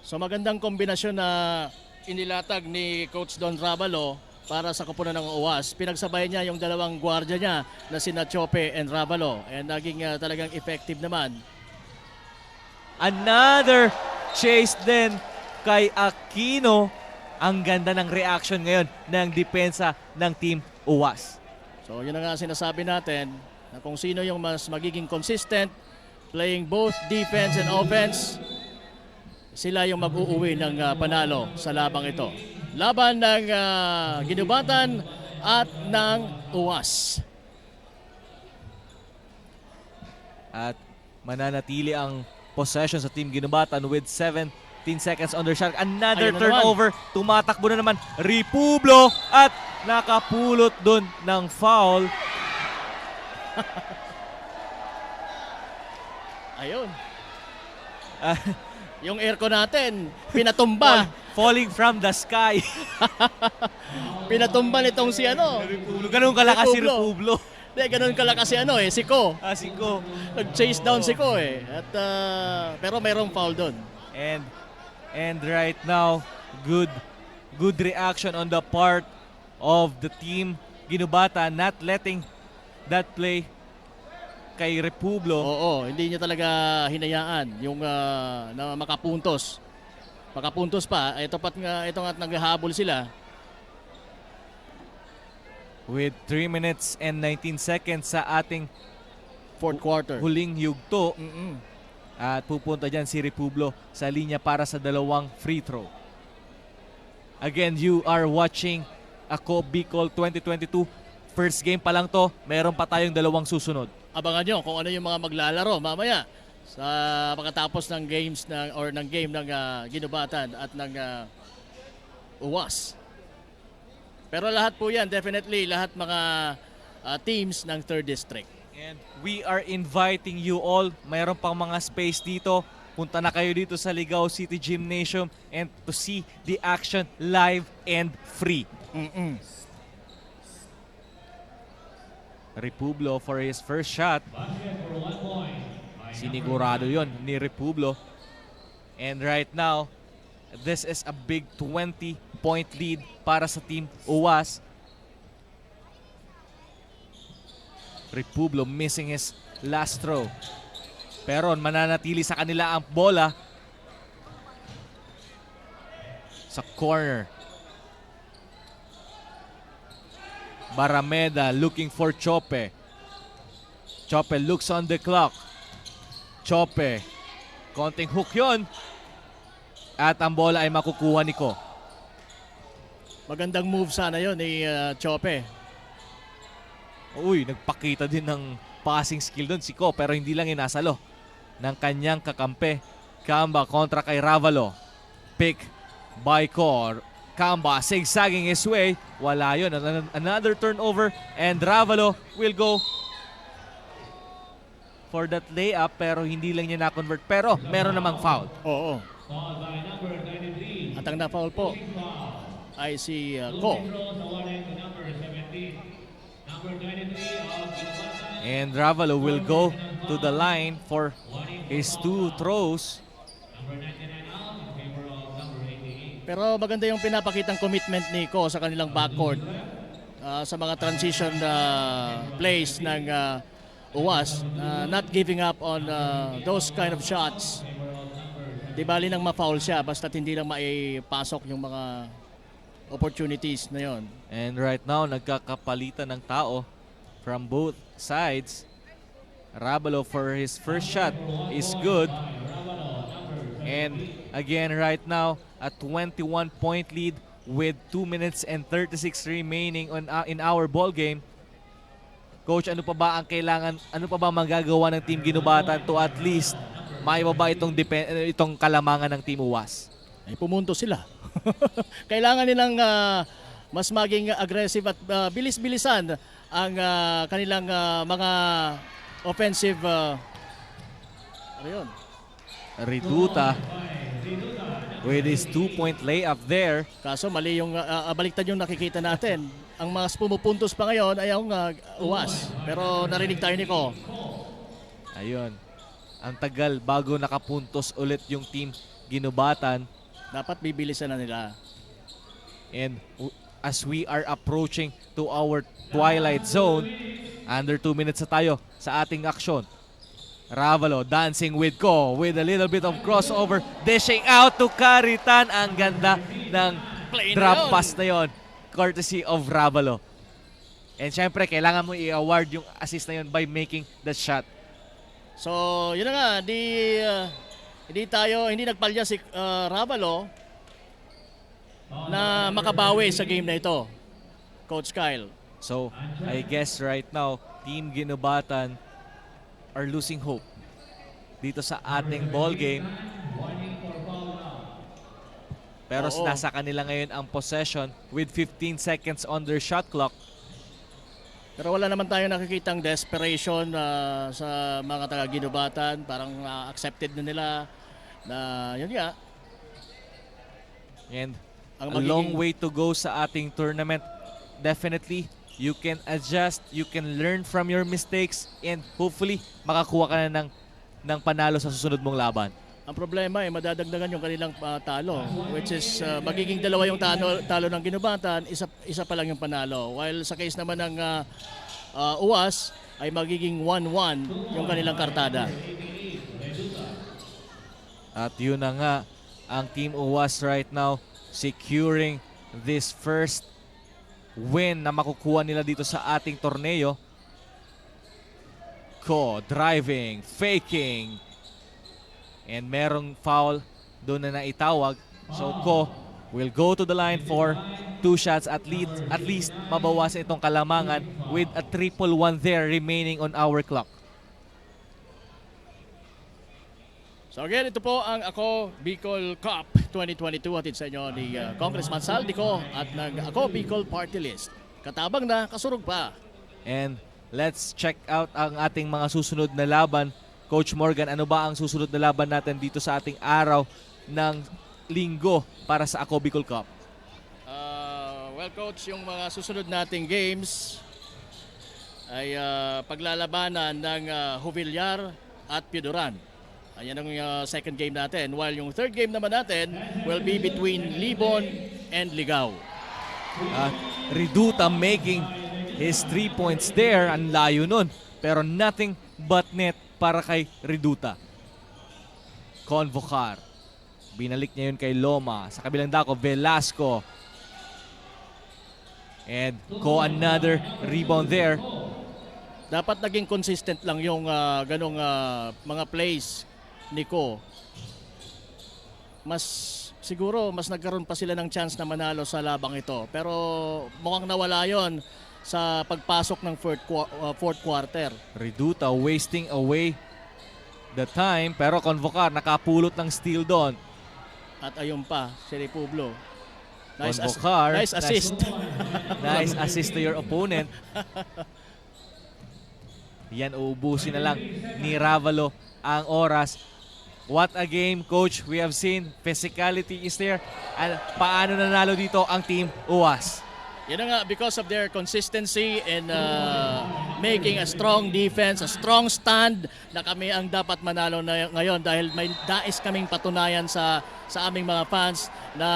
Speaker 2: So magandang kombinasyon na inilatag ni Coach Don Ravalo para sa koponan ng Uwas. Pinagsabay niya yung dalawang gwardiya niya na sina Chope and Ravalo. And naging talagang effective naman.
Speaker 1: Another chase din kay Aquino. Ang ganda ng reaction ngayon ng depensa ng Team Uwas.
Speaker 2: So yun na nga sinasabi natin na kung sino yung mas magiging consistent playing both defense and offense, sila yung mag-uuwi ng panalo sa labang ito. Laban ng Ginubatan at ng Uwas.
Speaker 1: At mananatili ang possession sa Team Ginubatan with 17 seconds on their shot. Another
Speaker 2: Ayun na
Speaker 1: turnover. Tumatakbo na naman Republo at nakapulot dun ng foul.
Speaker 2: Ayun. Yung aircon natin, pinatumba.
Speaker 1: Falling from the sky.
Speaker 2: Pinatumba nitong si ano.
Speaker 1: Ganun kalakas si Republo.
Speaker 2: Hindi, ganun kalakas si ano si Ko.
Speaker 1: Si Ko.
Speaker 2: Nag-chase down si Ko eh. At, pero mayroong foul doon.
Speaker 1: And right now, good reaction on the part of the Team Ginubata, not letting that play kay Republo.
Speaker 2: Oo, hindi niya talaga hinayaan yung na makapuntos. Makapuntos pa. Ito nga naghahabol sila.
Speaker 1: With 3 minutes and 19 seconds sa ating
Speaker 2: fourth quarter.
Speaker 1: Huling yugto. At pupunta dyan si Republo sa linya para sa dalawang free throw. Again, you are watching Ako Bicol 2022. First game pa lang to, meron pa tayong dalawang susunod.
Speaker 2: Abangan nyo kung ano yung mga maglalaro mamaya sa pagkatapos ng game ng Ginubatan at ng Uwas. Pero lahat po yan, definitely lahat mga teams ng 3rd District.
Speaker 1: And we are inviting you all. Mayroon pang mga space dito. Punta na kayo dito sa Ligao City Gymnasium and to see the action live and free. Republo for his first shot. Sinigurado yon ni Republo. And right now, this is a big 20-point lead para sa Team Uwas. Republo missing his last throw. Pero mananatili sa kanila ang bola sa corner. Barameda looking for Chope. Chope looks on the clock. Chope. Konting hook yon. At ang bola ay makukuha ni Ko.
Speaker 2: Magandang move sana yon ni Chope.
Speaker 1: Uy, nagpakita din ng passing skill doon si Ko pero hindi lang inasalo ng kanyang kakampi. Kamba kontra kay Ravalo. Pick by Ko. Kamba zigzagging his way. Wala yun. Another turnover and Ravalo will go for that layup pero hindi lang niya na-convert. Pero meron namang foul.
Speaker 2: Oo. At ang na-foul po ay si Ko.
Speaker 1: And Ravalo will go to the line for his 2 throws.
Speaker 2: Pero maganda yung pinapakitang commitment ni Ko sa kanilang backcourt sa mga transition plays ng Uwas. Not giving up on those kind of shots. Di bali nang ma-foul siya basta't hindi lang maipasok yung mga opportunities na yon.
Speaker 1: And right now, nagkakapalitan ng tao from both sides. Ravalo for his first shot is good. And again, right now, a 21-point lead with 2 minutes and 36 remaining in our ball game. Coach, ano pa ba ang kailangan, ano pa ba magagawa ng Team Ginubatan to at least maibaba itong kalamangan ng Team UWAS?
Speaker 2: Ay pumunto sila. Kailangan nilang mas maging aggressive at bilis-bilisan ang kanilang mga offensive ano yun?
Speaker 1: Reduta with his 2-point layup there.
Speaker 2: Kaso mali yung baliktad yung nakikita natin. Ang mas pumupuntos pa ngayon ay ang UWAS. Pero narinig tayo ni Ko.
Speaker 1: Ayun. Ang tagal bago nakapuntos ulit yung Team Ginubatan.
Speaker 2: Dapat bibilisan na nila.
Speaker 1: And as we are approaching to our twilight zone, under 2 minutes na tayo sa ating aksyon. Ravalo dancing with Ko with a little bit of crossover, dishing out to Caritan. Ang ganda ng drop pass na yon, courtesy of Ravalo. And syempre, kailangan mo i-award yung assist na yon by making the shot.
Speaker 2: So, yun na nga, hindi nagpalya si Ravalo na makabawi sa game na ito, Coach Kyle.
Speaker 1: So, I guess right now, Team Ginubatan are losing hope dito sa ating ball game. Pero nasa kanila ngayon ang possession with 15 seconds on their shot clock.
Speaker 2: Pero wala naman tayo nakikitang desperation sa mga taga-Ginubatan. Parang accepted na nila na yun nga.
Speaker 1: And a long way to go sa ating tournament. Definitely, you can adjust, you can learn from your mistakes, and hopefully makakuha ka na ng panalo sa susunod mong laban.
Speaker 2: Ang problema ay madadagdagan yung kanilang talo, which is magiging dalawa yung talo ng Ginubatan, isa pa lang yung panalo. While sa case naman ng UWAS ay magiging 1-1 yung kanilang kartada.
Speaker 1: At yun na nga, ang Team UWAS right now securing this first win na makukuha nila dito sa ating torneo. Ko driving, faking, and merong foul doon na naitawag. So Ko will go to the line for 2 shots at least mabawasan itong kalamangan with a 3-1 there remaining on our clock.
Speaker 2: So again, ito po ang Ako Bicol Cup 2022 hatid sa inyo ni Congressman Saldico at ng Ako Bicol Party List. Katabang na, kasurog pa.
Speaker 1: And let's check out ang ating mga susunod na laban. Coach Morgan, ano ba ang susunod na laban natin dito sa ating araw ng linggo para sa Ako Bicol Cup?
Speaker 2: Well, Coach, yung mga susunod nating games ay paglalabanan ng Jubillar at Piudoran. Ayan ang second game natin. While yung third game naman natin will be between Libon and Ligao.
Speaker 1: Reduta making his 3 points there. Ang layo nun. Pero nothing but net para kay Reduta. Convocar. Binalik niya yun kay Loma. Sa kabilang dako, Velasco. And Ko another rebound there.
Speaker 2: Dapat naging consistent lang yung ganong mga plays ni Ko. Siguro mas nagkaroon pa sila ng chance na manalo sa labang ito. Pero mukhang nawala yon sa pagpasok ng fourth quarter.
Speaker 1: Reduta wasting away the time, pero Convocar nakapulot ng steal doon.
Speaker 2: At ayun pa, si Republo. Nice assist.
Speaker 1: Nice assist to your opponent. Yan, uubusin na lang ni Ravalo ang oras. What a game, Coach. We have seen physicality is there. And paano nanalo dito ang Team UWAS?
Speaker 2: Yan nga, because of their consistency and making a strong defense, a strong stand, na kami ang dapat manalo na ngayon dahil may dais kaming patunayan sa aming mga fans na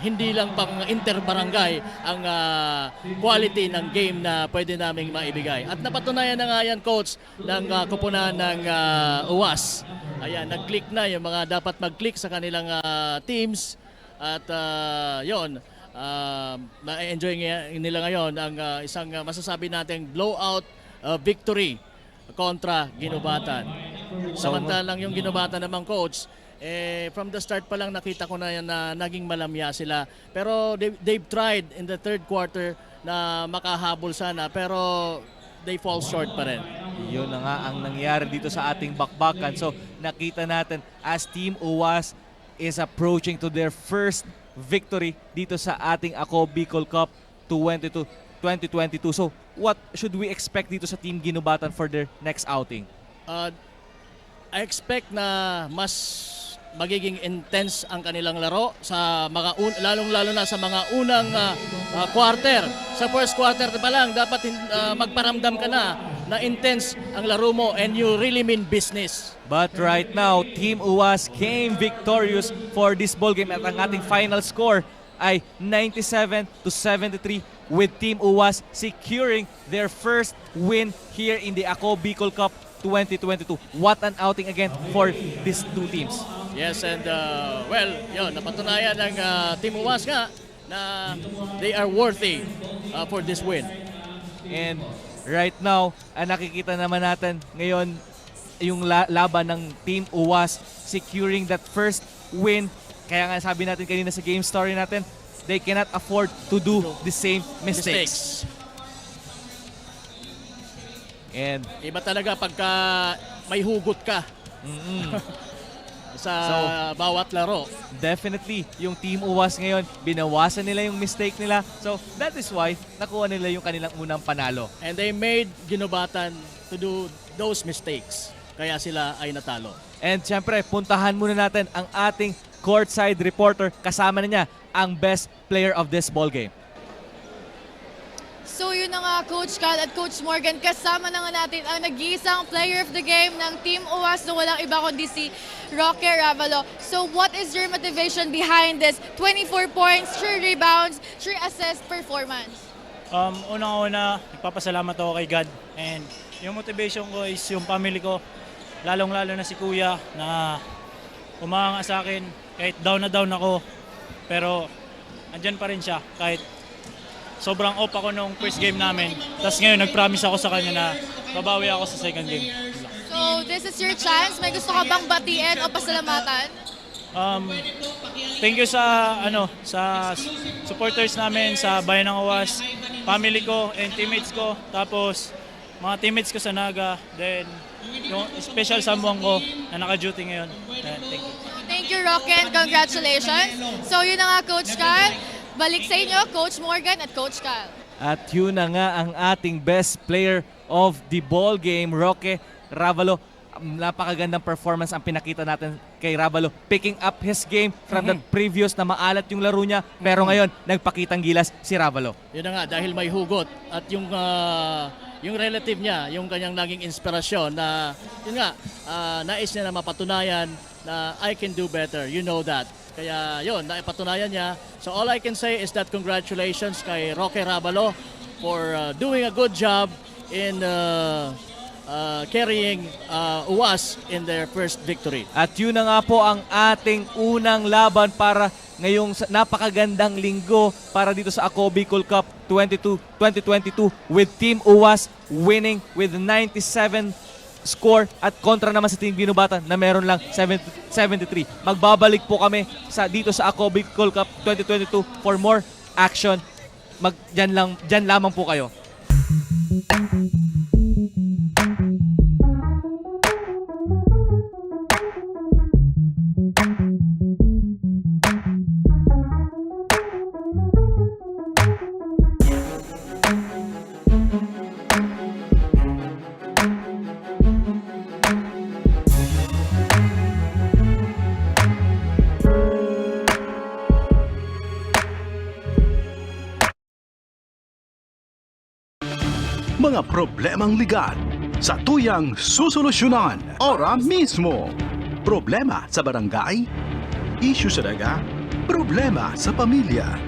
Speaker 2: hindi lang pang interbarangay ang quality ng game na pwede naming maibigay. At napatunayan na nga yan, Coach, ng kupunan ng UWAS. Ayan, nag-click na yung mga dapat mag-click sa kanilang teams. At yon, na-enjoy nila ngayon ang isang masasabi nating blowout victory kontra Ginubatan. Samantalang yung Ginubatan naman, coach, from the start pa lang nakita ko na yan na naging malamya sila. Pero they've tried in the third quarter na makahabol sana, pero they fall short pa rin.
Speaker 1: Yun na nga ang nangyari dito sa ating bakbakan. So nakita natin as Team UWAS is approaching to their first victory dito sa ating Ako Bicol Cup 2022. So what should we expect dito sa Team Ginubatan for their next outing?
Speaker 2: I expect na mas magiging intense ang kanilang laro sa mga lalong-lalo na sa mga unang quarter. Sa first quarter pa lang dapat magparamdam ka na intense ang laro mo and you really mean business.
Speaker 1: But right now, Team UWAS came victorious for this ball game at ang ating final score ay 97-73 with Team UWAS securing their first win here in the Ako Bicol Cup 2022. What an outing again for these two teams.
Speaker 2: Yes, and well, yun, napatunayan ng Team UWAS nga na they are worthy for this win.
Speaker 1: And right now, nakikita naman natin ngayon yung laban ng Team UWAS securing that first win. Kaya nga sabi natin kanina sa game story natin, they cannot afford to do the same mistakes. And
Speaker 2: iba talaga pagka may hugot ka sa bawat laro.
Speaker 1: Definitely, yung Team UWAS ngayon, binawasan nila yung mistake nila. So that is why nakuha nila yung kanilang unang panalo.
Speaker 2: And they made Ginubatan to do those mistakes. Kaya sila ay natalo.
Speaker 1: And syempre, puntahan muna natin ang ating courtside reporter. Kasama na niya ang best player of this ball game.
Speaker 3: So yun na nga, Coach Cal at Coach Morgan, kasama na nga natin ang nag-iisang player of the game ng Team UWAS na walang iba kundi si Roque Ravalo. So what is your motivation behind this 24 points, 3 rebounds, 3 assist performance?
Speaker 4: Unang-una, nagpapasalamat ako kay God. And yung motivation ko is yung family ko. Lalong-lalo na si Kuya na umahanga sa akin kahit down na down ako. Pero andyan pa rin siya kahit sobrang off ako nung first game namin. Tapos ngayon nag-promise ako sa kanya na babawi ako sa second game.
Speaker 3: So this is your chance. May gusto ka bang batiin o pasalamatan?
Speaker 4: Thank you sa sa supporters namin sa Bayan ng UWAS, family ko and teammates ko, tapos mga teammates ko sa Naga, then yung special someone ko na naka-duty ngayon. Thank you.
Speaker 3: Thank you, Roque, and congratulations. So yun na nga, Coach Cal. Balik sa inyo, Coach Morgan at Coach Cal.
Speaker 1: At yun na nga ang ating best player of the ball game, Roque Ravalo. Napakagandang performance ang pinakita natin kay Ravalo. Picking up his game from the previous na maalat yung laro niya. Pero ngayon, nagpakitang gilas si Ravalo.
Speaker 2: Yun na nga, dahil may hugot at yung relative niya, yung kanyang naging inspirasyon na yun nga, nais niya na mapatunayan na I can do better. You know that. Kaya yun, naipatunayan niya. So all I can say is that congratulations kay Roque Ravalo for doing a good job in carrying UWAS in their first victory.
Speaker 1: At yun na nga po ang ating unang laban para ngayong napakagandang linggo para dito sa Ako Bicol Cup 2022 with Team UWAS winning with 97 score at kontra naman sa Team Ginubatan na meron lang 73. Magbabalik po kami dito sa Ako Bicol Cup 2022 for more action. Dyan lamang po kayo.
Speaker 6: Mga problemang legal sa tuyang susolusyonan ora mismo. Problema sa barangay, issue sa daga, problema sa pamilya,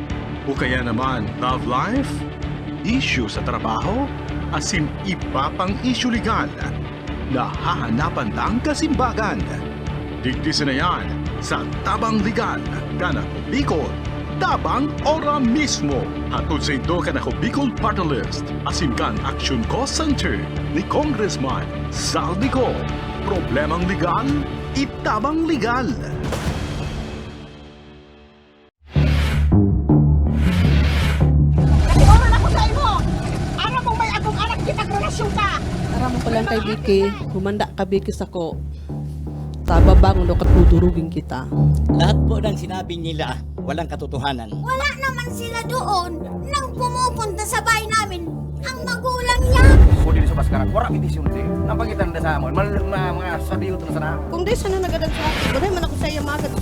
Speaker 6: o kaya naman love life, issue sa trabaho, asin iba pang issue legal. Nahahanapan lang kasimbagan. Digdisin na yan sa Tabang Legal, Kanako Bicol, itabang ora mismo. Hatod sa ito ka na ko Bicol Party List. Asimkan Action Call Center ni Congressman Saldico. Problemang legal, itabang legal.
Speaker 7: Natiwaran ako sa imo! Aram mo may akong anak kitag-relasyon ka!
Speaker 8: Aram mo lang kay Vicky, humanda ka Vicky sako. Tababang no katudurugin kita.
Speaker 9: Lahat po ng sinabi nila, walang katotohanan.
Speaker 7: Wala naman sila doon nang pumupunta sa bahay namin ang magulang niya.
Speaker 10: Kung dili sa Baskaran, wala petisyon nang pangitan na sa amon. Mga sadiyo to na sana.
Speaker 8: Kung di sana nagadag sa akin, wala man ako sa iyo magad.